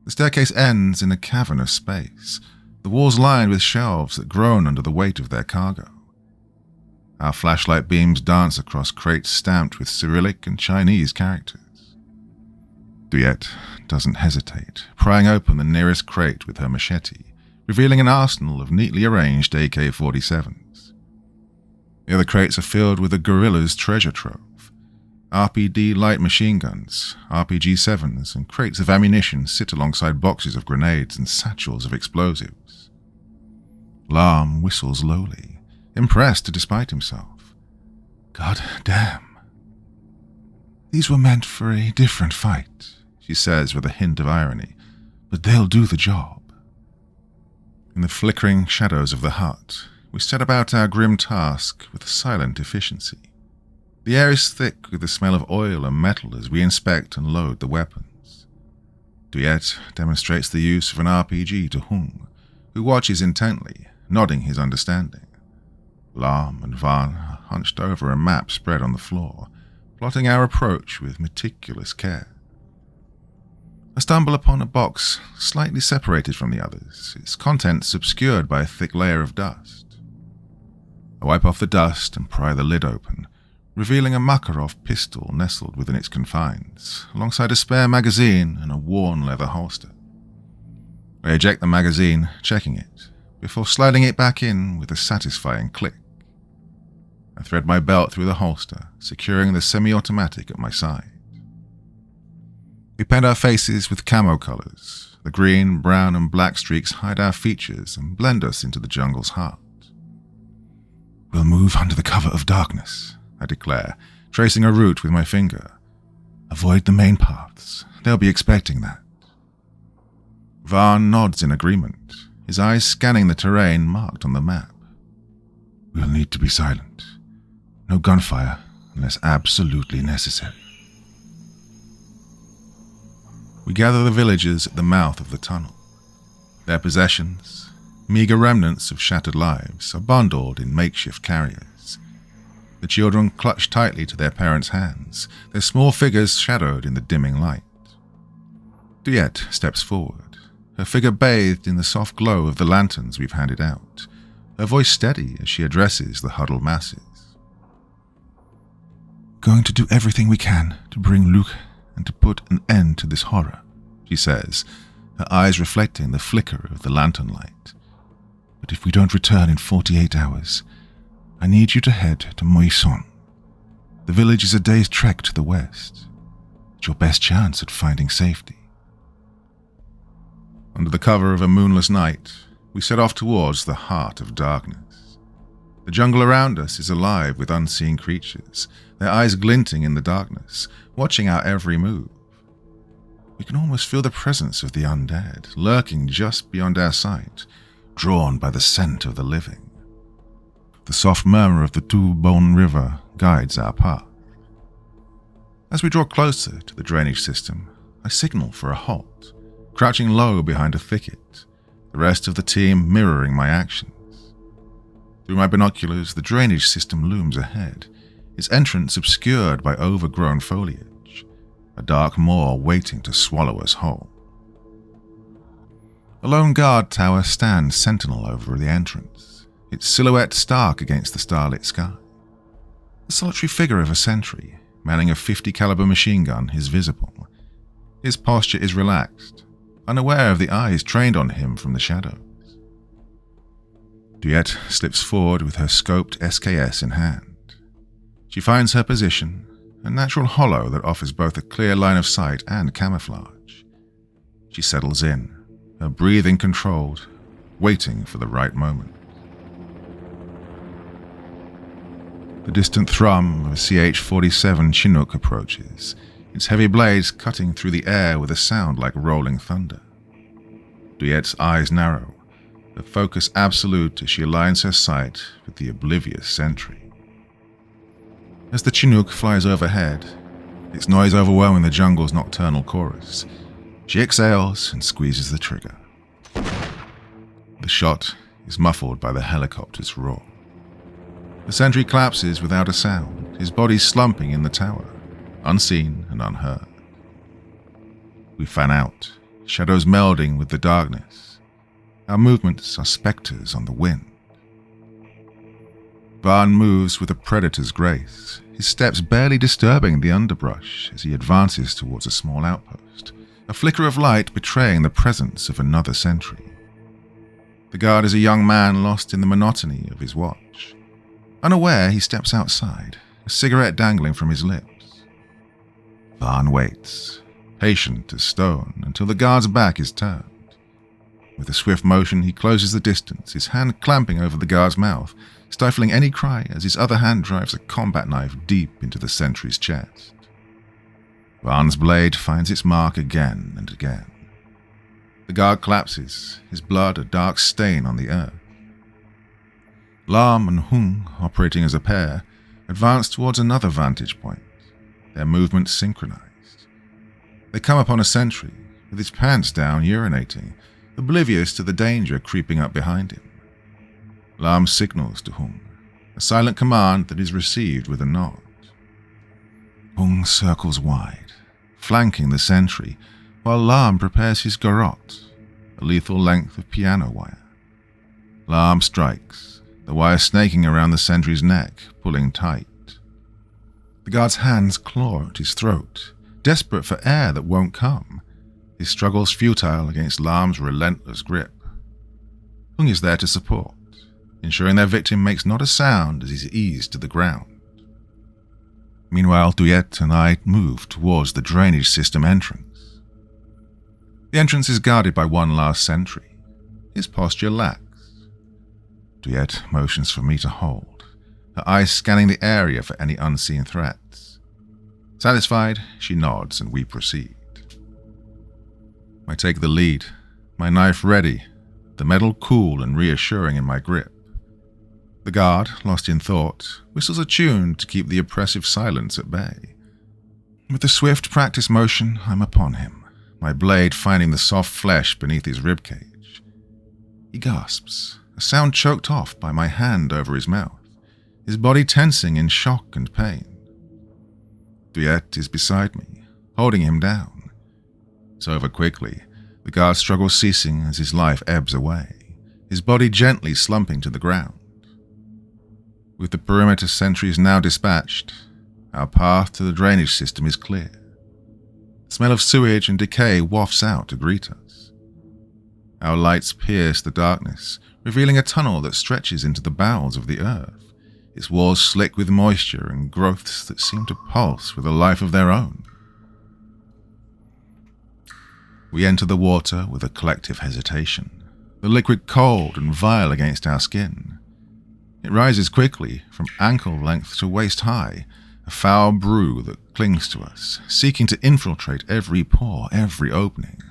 The staircase ends in a cavernous space, the walls lined with shelves that groan under the weight of their cargo. Our flashlight beams dance across crates stamped with Cyrillic and Chinese characters. Douillette doesn't hesitate, prying open the nearest crate with her machete, revealing an arsenal of neatly arranged AK-47s. The other crates are filled with the guerrillas' treasure trove. RPD light machine guns, RPG-7s, and crates of ammunition sit alongside boxes of grenades and satchels of explosives. Lam whistles lowly, impressed despite himself. God damn. These were meant for a different fight, she says with a hint of irony, but they'll do the job. In the flickering shadows of the hut, we set about our grim task with silent efficiency. The air is thick with the smell of oil and metal as we inspect and load the weapons. Douillette demonstrates the use of an RPG to Hung, who watches intently, nodding his understanding. Lam and Van are hunched over a map spread on the floor, plotting our approach with meticulous care. I stumble upon a box slightly separated from the others, its contents obscured by a thick layer of dust. I wipe off the dust and pry the lid open, revealing a Makarov pistol nestled within its confines, alongside a spare magazine and a worn leather holster. I eject the magazine, checking it, before sliding it back in with a satisfying click. I thread my belt through the holster, securing the semi-automatic at my side. We paint our faces with camo colors. The green, brown, and black streaks hide our features and blend us into the jungle's heart. We'll move under the cover of darkness, I declare, tracing a route with my finger. Avoid the main paths. They'll be expecting that. Van nods in agreement, his eyes scanning the terrain marked on the map. We'll need to be silent. No gunfire unless absolutely necessary. We gather the villagers at the mouth of the tunnel. Their possessions, meager remnants of shattered lives, are bundled in makeshift carriers. The children clutch tightly to their parents' hands, their small figures shadowed in the dimming light. Douillette steps forward, her figure bathed in the soft glow of the lanterns we've handed out, her voice steady as she addresses the huddled masses. Going to do everything we can to bring Luke and to put an end to this horror, she says, her eyes reflecting the flicker of the lantern light. But if we don't return in 48 hours, I need you to head to Moisson. The village is a day's trek to the west. It's your best chance at finding safety. Under the cover of a moonless night, we set off towards the heart of darkness. The jungle around us is alive with unseen creatures, their eyes glinting in the darkness, watching our every move. We can almost feel the presence of the undead, lurking just beyond our sight, drawn by the scent of the living. The soft murmur of the Toulbon River guides our path. As we draw closer to the drainage system, I signal for a halt, crouching low behind a thicket, the rest of the team mirroring my actions. Through my binoculars, the drainage system looms ahead, its entrance obscured by overgrown foliage, a dark maw waiting to swallow us whole. A lone guard tower stands sentinel over the entrance, its silhouette stark against the starlit sky. The solitary figure of a sentry, manning a .50 caliber machine gun, is visible. His posture is relaxed, unaware of the eyes trained on him from the shadows. Duyet slips forward with her scoped SKS in hand. She finds her position, a natural hollow that offers both a clear line of sight and camouflage. She settles in, her breathing controlled, waiting for the right moment. The distant thrum of a CH-47 Chinook approaches, its heavy blades cutting through the air with a sound like rolling thunder. Duyet's eyes narrow, her focus absolute as she aligns her sight with the oblivious sentry. As the Chinook flies overhead, its noise overwhelming the jungle's nocturnal chorus, she exhales and squeezes the trigger. The shot is muffled by the helicopter's roar. The sentry collapses without a sound, his body slumping in the tower, unseen and unheard. We fan out, shadows melding with the darkness. Our movements are spectres on the wind. Varn moves with a predator's grace, his steps barely disturbing the underbrush as he advances towards a small outpost, a flicker of light betraying the presence of another sentry. The guard is a young man lost in the monotony of his watch. Unaware, he steps outside, a cigarette dangling from his lips. Varn waits, patient as stone, until the guard's back is turned. With a swift motion, he closes the distance, his hand clamping over the guard's mouth, stifling any cry as his other hand drives a combat knife deep into the sentry's chest. Varn's blade finds its mark again and again. The guard collapses, his blood a dark stain on the earth. Lam and Hung, operating as a pair, advance towards another vantage point, their movements synchronized. They come upon a sentry, with his pants down, urinating, oblivious to the danger creeping up behind him. Lam signals to Hung, a silent command that is received with a nod. Hung circles wide, flanking the sentry, while Lam prepares his garrote, a lethal length of piano wire. Lam strikes, the wire snaking around the sentry's neck, pulling tight. The guard's hands claw at his throat, desperate for air that won't come, his struggles futile against Lam's relentless grip. Hung is there to support, ensuring their victim makes not a sound as he's eased to the ground. Meanwhile, Duyet and I move towards the drainage system entrance. The entrance is guarded by one last sentry, his posture lax. Duyet motions for me to hold, her eyes scanning the area for any unseen threats. Satisfied, she nods and we proceed. I take the lead, my knife ready, the metal cool and reassuring in my grip. The guard, lost in thought, whistles a tune to keep the oppressive silence at bay. With a swift practice motion, I'm upon him, my blade finding the soft flesh beneath his ribcage. He gasps, a sound choked off by my hand over his mouth, his body tensing in shock and pain. Duyet is beside me, holding him down. It's over quickly, the guard's struggle ceasing as his life ebbs away, his body gently slumping to the ground. With the perimeter sentries now dispatched, our path to the drainage system is clear. The smell of sewage and decay wafts out to greet us. Our lights pierce the darkness, revealing a tunnel that stretches into the bowels of the earth, its walls slick with moisture and growths that seem to pulse with a life of their own. We enter the water with a collective hesitation, the liquid cold and vile against our skin. It rises quickly, from ankle length to waist high, a foul brew that clings to us, seeking to infiltrate every pore, every opening.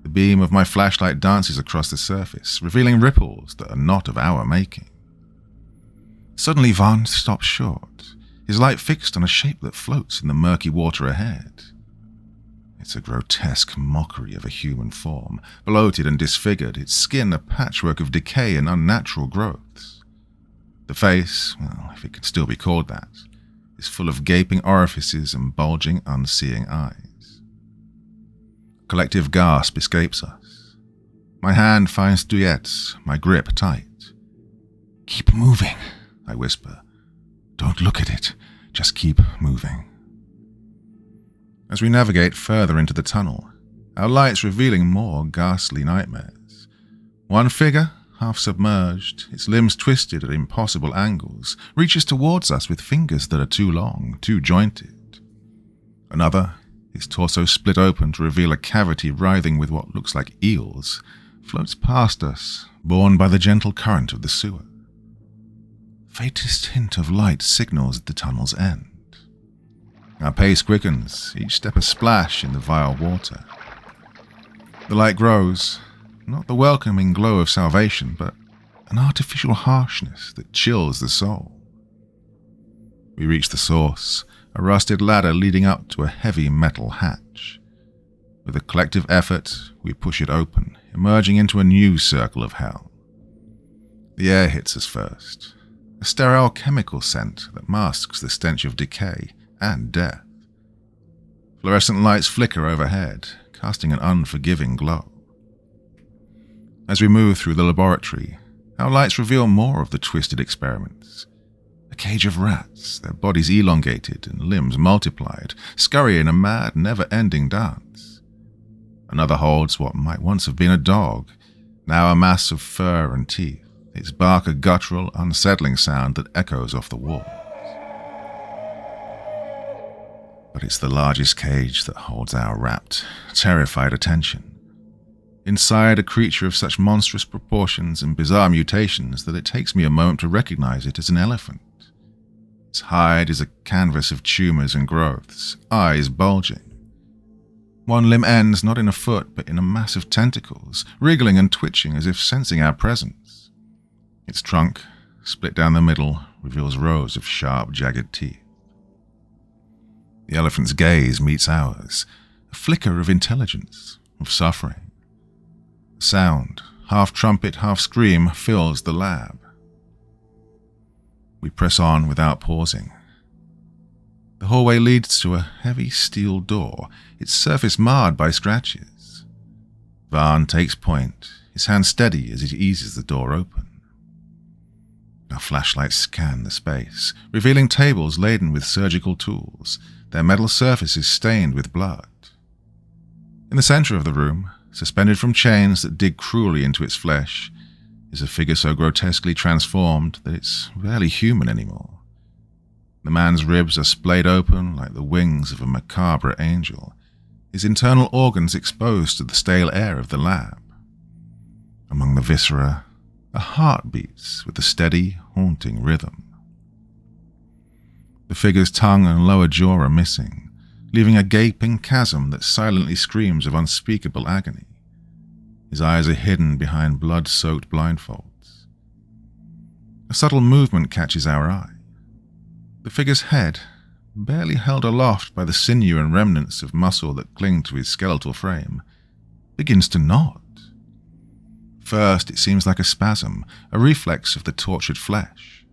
The beam of my flashlight dances across the surface, revealing ripples that are not of our making. Suddenly Varn stops short, his light fixed on a shape that floats in the murky water ahead. It's a grotesque mockery of a human form, bloated and disfigured, its skin a patchwork of decay and unnatural growths. The face, well, if it could still be called that, is full of gaping orifices and bulging, unseeing eyes. A collective gasp escapes us. My hand finds Duyet's, my grip tight. "Keep moving," I whisper. "Don't look at it. Just keep moving." As we navigate further into the tunnel, our lights revealing more ghastly nightmares. One figure, half submerged, its limbs twisted at impossible angles, reaches towards us with fingers that are too long, too jointed. Another, his torso split open to reveal a cavity writhing with what looks like eels, floats past us, borne by the gentle current of the sewer. Faintest hint of light signals at the tunnel's end. Our pace quickens, each step a splash in the vile water. The light grows, not the welcoming glow of salvation, but an artificial harshness that chills the soul. We reach the source, a rusted ladder leading up to a heavy metal hatch. With a collective effort, we push it open, emerging into a new circle of hell. The air hits us first, a sterile chemical scent that masks the stench of decay and death. Fluorescent lights flicker overhead, casting an unforgiving glow. As we move through the laboratory, our lights reveal more of the twisted experiments. A cage of rats, their bodies elongated and limbs multiplied, scurry in a mad, never-ending dance. Another holds what might once have been a dog, now a mass of fur and teeth, its bark a guttural, unsettling sound that echoes off the walls. But it's the largest cage that holds our rapt, terrified attention. Inside, a creature of such monstrous proportions and bizarre mutations that it takes me a moment to recognize it as an elephant. Its hide is a canvas of tumors and growths, eyes bulging. One limb ends not in a foot but in a mass of tentacles, wriggling and twitching as if sensing our presence. Its trunk, split down the middle, reveals rows of sharp, jagged teeth. The elephant's gaze meets ours, a flicker of intelligence, of suffering. Sound, half trumpet, half scream, fills the lab. We press on without pausing. The hallway leads to a heavy steel door, its surface marred by scratches. Varn takes point, his hand steady as he eases the door open. Our flashlights scan the space, revealing tables laden with surgical tools, their metal surfaces stained with blood. In the center of the room, suspended from chains that dig cruelly into its flesh, is a figure so grotesquely transformed that it's barely human anymore. The man's ribs are splayed open like the wings of a macabre angel, his internal organs exposed to the stale air of the lab. Among the viscera, a heart beats with a steady, haunting rhythm. The figure's tongue and lower jaw are missing, leaving a gaping chasm that silently screams of unspeakable agony. His eyes are hidden behind blood-soaked blindfolds. A subtle movement catches our eye. The figure's head, barely held aloft by the sinew and remnants of muscle that cling to his skeletal frame, begins to nod. First, it seems like a spasm, a reflex of the tortured flesh.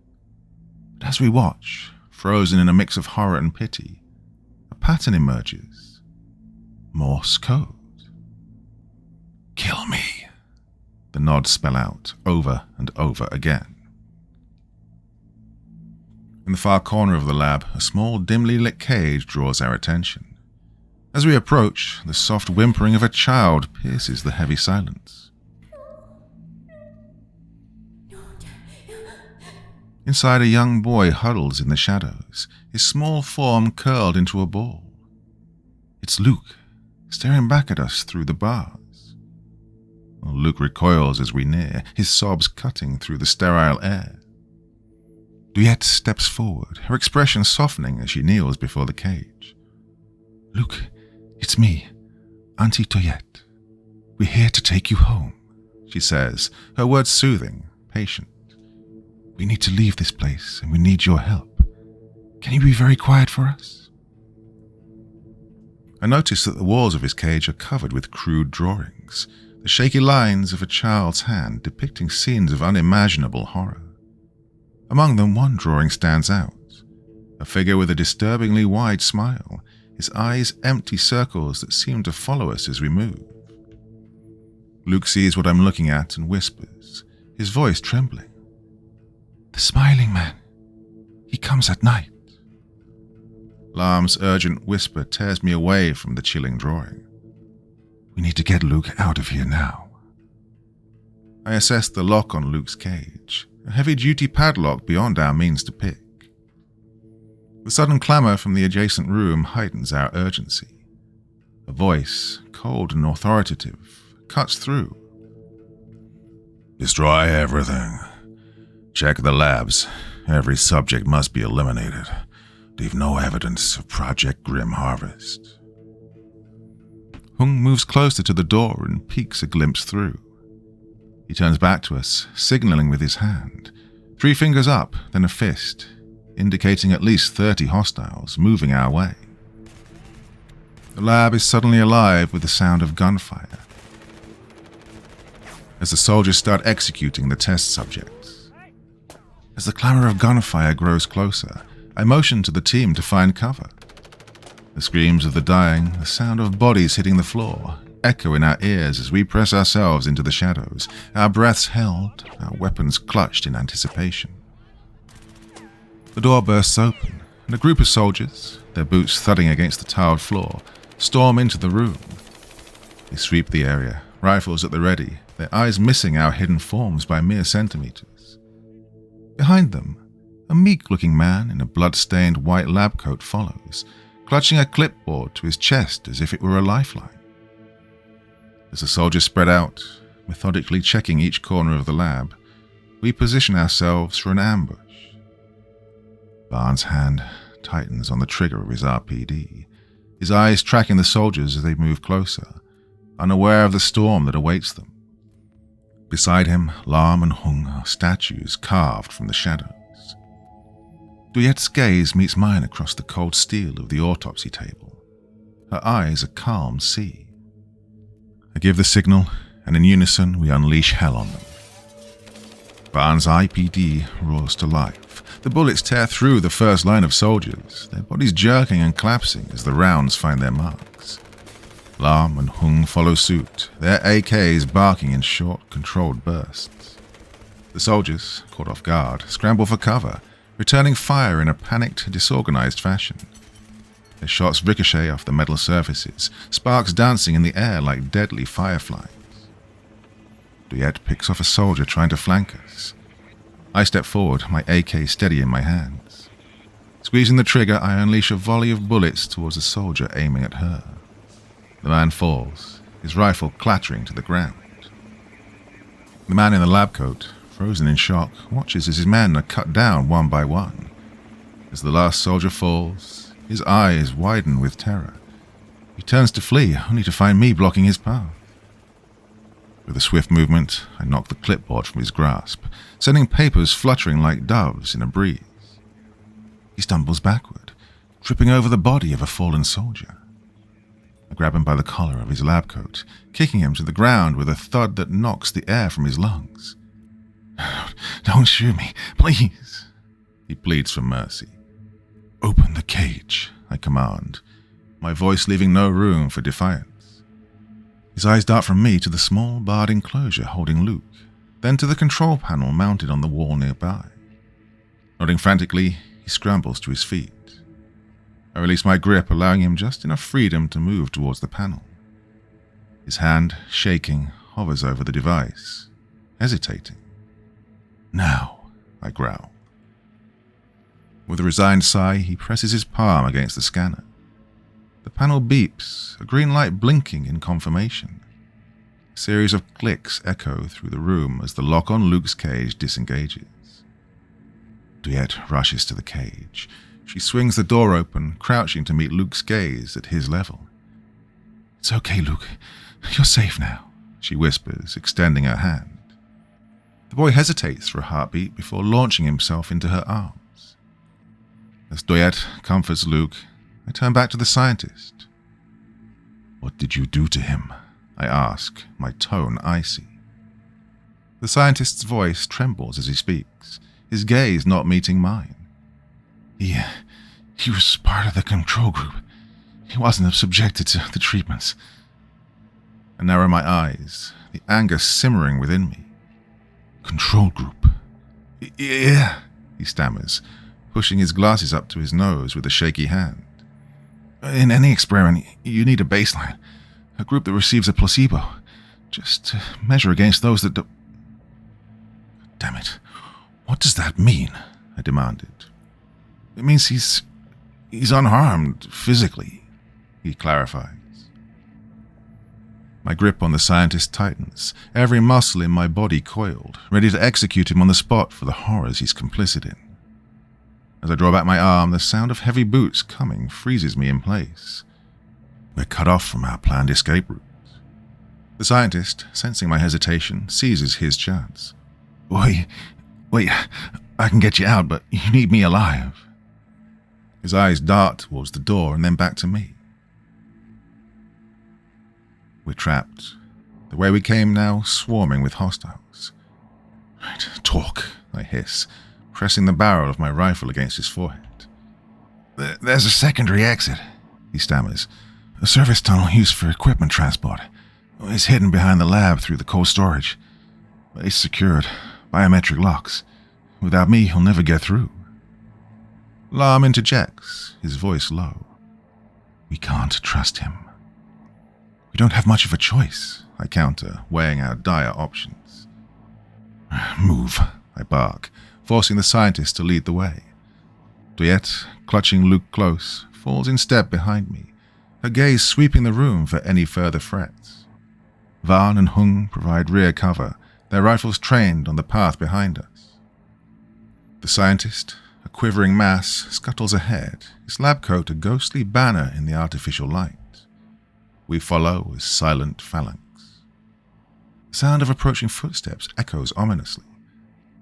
But as we watch, frozen in a mix of horror and pity, a pattern emerges. Morse code. "Kill me," the nods spell out, over and over again. In the far corner of the lab, a small, dimly lit cage draws our attention. As we approach, the soft whimpering of a child pierces the heavy silence. Inside, a young boy huddles in the shadows, his small form curled into a ball. It's Luke, staring back at us through the bars. Luke recoils as we near, his sobs cutting through the sterile air. Douillette steps forward, her expression softening as she kneels before the cage. "Luke, it's me, Auntie Douillette. We're here to take you home," she says, her words soothing, patient. "We need to leave this place, and we need your help. Can you be very quiet for us?" I notice that the walls of his cage are covered with crude drawings, the shaky lines of a child's hand depicting scenes of unimaginable horror. Among them, one drawing stands out, a figure with a disturbingly wide smile, his eyes empty circles that seem to follow us as we move. Luke sees what I'm looking at and whispers, his voice trembling. The smiling man. He comes at night. Lam's urgent whisper tears me away from the chilling drawing. We need to get Luke out of here now. I assess the lock on Luke's cage, a heavy-duty padlock beyond our means to pick. The sudden clamour from the adjacent room heightens our urgency. A voice, cold and authoritative, cuts through. Destroy everything. Check the labs. Every subject must be eliminated. Leave no evidence of Project Grim Harvest. Hung moves closer to the door and peeks a glimpse through. He turns back to us, signalling with his hand. 3 fingers up, then a fist, indicating at least 30 hostiles moving our way. The lab is suddenly alive with the sound of gunfire as the soldiers start executing the test subjects. As the clamor of gunfire grows closer, I motion to the team to find cover. The screams of the dying, the sound of bodies hitting the floor, echo in our ears as we press ourselves into the shadows, our breaths held, our weapons clutched in anticipation. The door bursts open, and a group of soldiers, their boots thudding against the tiled floor, storm into the room. They sweep the area, rifles at the ready, their eyes missing our hidden forms by mere centimeters. Behind them, a meek-looking man in a blood-stained white lab coat follows, clutching a clipboard to his chest as if it were a lifeline. As the soldiers spread out, methodically checking each corner of the lab, we position ourselves for an ambush. Barnes' hand tightens on the trigger of his RPD, his eyes tracking the soldiers as they move closer, unaware of the storm that awaits them. Beside him, Lam and Hung are statues carved from the shadows. Duyette's gaze meets mine across the cold steel of the autopsy table, her eyes a calm sea. I give the signal, and in unison we unleash hell on them. Barnes' IPD roars to life. The bullets tear through the first line of soldiers, their bodies jerking and collapsing as the rounds find their marks. Lam and Hung follow suit, their AKs barking in short, controlled bursts. The soldiers, caught off guard, scramble for cover, returning fire in a panicked, disorganized fashion. Their shots ricochet off the metal surfaces, sparks dancing in the air like deadly fireflies. Duyette picks off a soldier trying to flank us. I step forward, my AK steady in my hands. Squeezing the trigger, I unleash a volley of bullets towards a soldier aiming at her. The man falls, his rifle clattering to the ground. The man in the lab coat, frozen in shock, watches as his men are cut down one by one. As the last soldier falls, his eyes widen with terror. He turns to flee, only to find me blocking his path. With a swift movement, I knock the clipboard from his grasp, sending papers fluttering like doves in a breeze. He stumbles backward, tripping over the body of a fallen soldier. I grab him by the collar of his lab coat, kicking him to the ground with a thud that knocks the air from his lungs. "Don't shoot me, please," he pleads for mercy. "Open the cage," I command, my voice leaving no room for defiance. His eyes dart from me to the small barred enclosure holding Luke, then to the control panel mounted on the wall nearby. Nodding frantically, he scrambles to his feet. I release my grip, allowing him just enough freedom to move towards the panel. His hand, shaking, hovers over the device, hesitating. "Now," I growl. With a resigned sigh, he presses his palm against the scanner. The panel beeps, a green light blinking in confirmation. A series of clicks echo through the room as the lock on Luke's cage disengages. Duyette rushes to the cage. She swings the door open, crouching to meet Luke's gaze at his level. "It's okay, Luke. You're safe now," she whispers, extending her hand. The boy hesitates for a heartbeat before launching himself into her arms. As Duyette comforts Luke, I turn back to the scientist. "What did you do to him?" I ask, my tone icy. The scientist's voice trembles as he speaks, his gaze not meeting mine. He was part of the control group. He wasn't subjected to the treatments." I narrow my eyes, the anger simmering within me. "Control group? Yeah, he stammers, pushing his glasses up to his nose with a shaky hand. In any experiment, you need a baseline, a group that receives a placebo, just to measure against those that don't. Damn it. What does that mean? I demanded. It means he's unharmed physically, he clarifies. My grip on the scientist tightens, every muscle in my body coiled, ready to execute him on the spot for the horrors he's complicit in. As I draw back my arm, the sound of heavy boots coming freezes me in place. We're cut off from our planned escape route. The scientist, sensing my hesitation, seizes his chance. Wait, I can get you out, but you need me alive. His eyes dart towards the door and then back to me. We're trapped. The way we came now, swarming with hostiles. Right, talk, I hiss, pressing the barrel of my rifle against his forehead. There's a secondary exit, he stammers. A service tunnel used for equipment transport. It's hidden behind the lab through the cold storage. It's secured. Biometric locks. Without me, he'll never get through. Lam interjects, his voice low. We can't trust him. We don't have much of a choice, I counter, weighing our dire options. Move, I bark, forcing the scientist to lead the way. Duyet, clutching Luke close, falls in step behind me, her gaze sweeping the room for any further threats. Van and Hung provide rear cover, their rifles trained on the path behind us. The scientist, a quivering mass, scuttles ahead, his lab coat a ghostly banner in the artificial light. We follow as silent phalanx. The sound of approaching footsteps echoes ominously.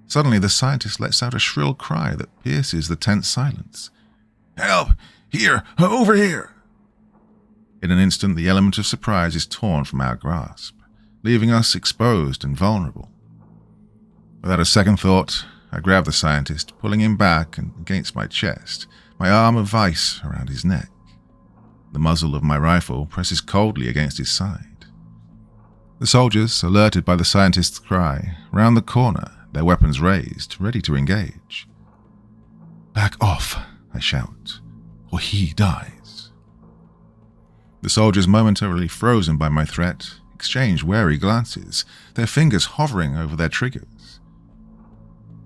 Suddenly, the scientist lets out a shrill cry that pierces the tense silence. Help! Here! Over here! In an instant, the element of surprise is torn from our grasp, leaving us exposed and vulnerable. Without a second thought, I grab the scientist, pulling him back and against my chest, my arm a vice around his neck. The muzzle of my rifle presses coldly against his side. The soldiers, alerted by the scientist's cry, round the corner, their weapons raised, ready to engage. Back off, I shout, or he dies. The soldiers, momentarily frozen by my threat, exchange wary glances, their fingers hovering over their triggers.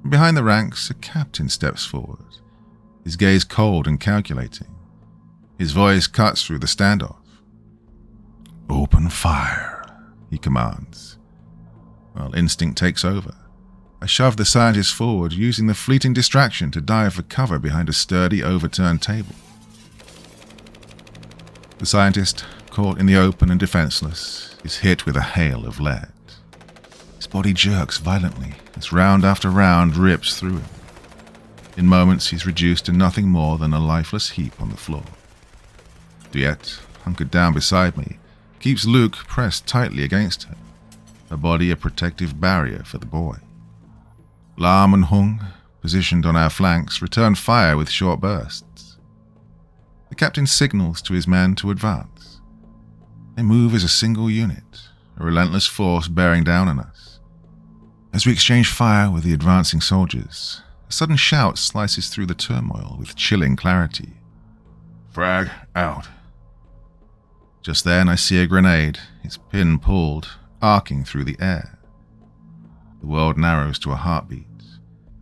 From behind the ranks, a captain steps forward, his gaze cold and calculating. His voice cuts through the standoff. Open fire, he commands. While instinct takes over, I shove the scientist forward, using the fleeting distraction to dive for cover behind a sturdy, overturned table. The scientist, caught in the open and defenseless, is hit with a hail of lead. His body jerks violently as round after round rips through him. In moments, he's reduced to nothing more than a lifeless heap on the floor. Duyet, hunkered down beside me, keeps Luke pressed tightly against her, her body a protective barrier for the boy. Lam and Hung, positioned on our flanks, return fire with short bursts. The captain signals to his men to advance. They move as a single unit, a relentless force bearing down on us. As we exchange fire with the advancing soldiers, a sudden shout slices through the turmoil with chilling clarity. Frag out. Just then I see a grenade, its pin pulled, arcing through the air. The world narrows to a heartbeat,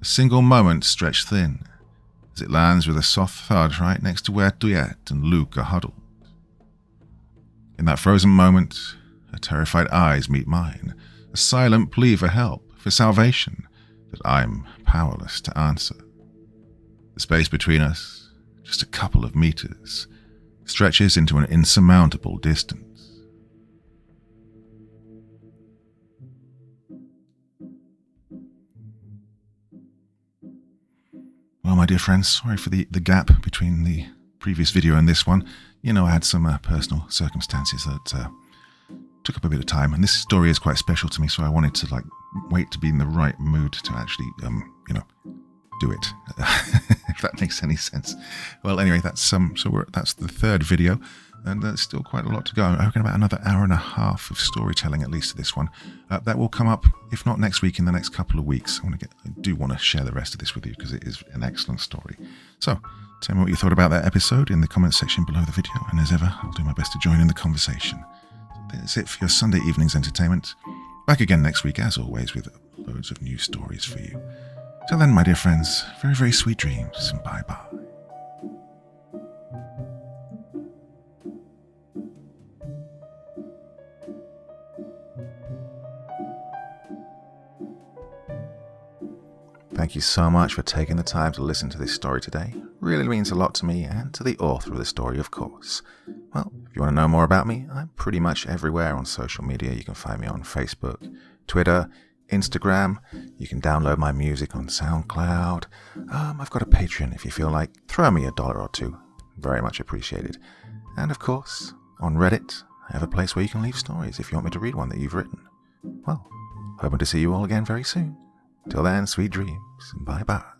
a single moment stretched thin, as it lands with a soft thud right next to where Duyet and Luke are huddled. In that frozen moment, her terrified eyes meet mine, a silent plea for help, for salvation, that I'm powerless to answer. The space between us, just a couple of meters, stretches into an insurmountable distance. Well, my dear friends, sorry for the gap between the previous video and this one. I had some personal circumstances that took up a bit of time, and this story is quite special to me, so I wanted to wait to be in the right mood to actually, do it, if that makes any sense. Well, anyway, that's the third video. and there's still quite a lot to go. I reckon about another hour and a half of storytelling at least to this one. That will come up, if not next week, in the next couple of weeks. I do want to share the rest of this with you because it is an excellent story. So, tell me what you thought about that episode in the comments section below the video, and as ever, I'll do my best to join in the conversation. That's it for your Sunday evening's entertainment. Back again next week, as always, with loads of new stories for you. Till then, my dear friends, very, very sweet dreams, and bye-bye. Thank you so much for taking the time to listen to this story today. Really means a lot to me and to the author of the story, of course. Well, if you want to know more about me, I'm pretty much everywhere on social media. You can find me on Facebook, Twitter, Instagram. You can download my music on SoundCloud. I've got a Patreon if you feel like. Throw me $1 or $2. Very much appreciated. And of course, on Reddit, I have a place where you can leave stories if you want me to read one that you've written. Well, hoping to see you all again very soon. Till then, sweet dreams. Bye-bye.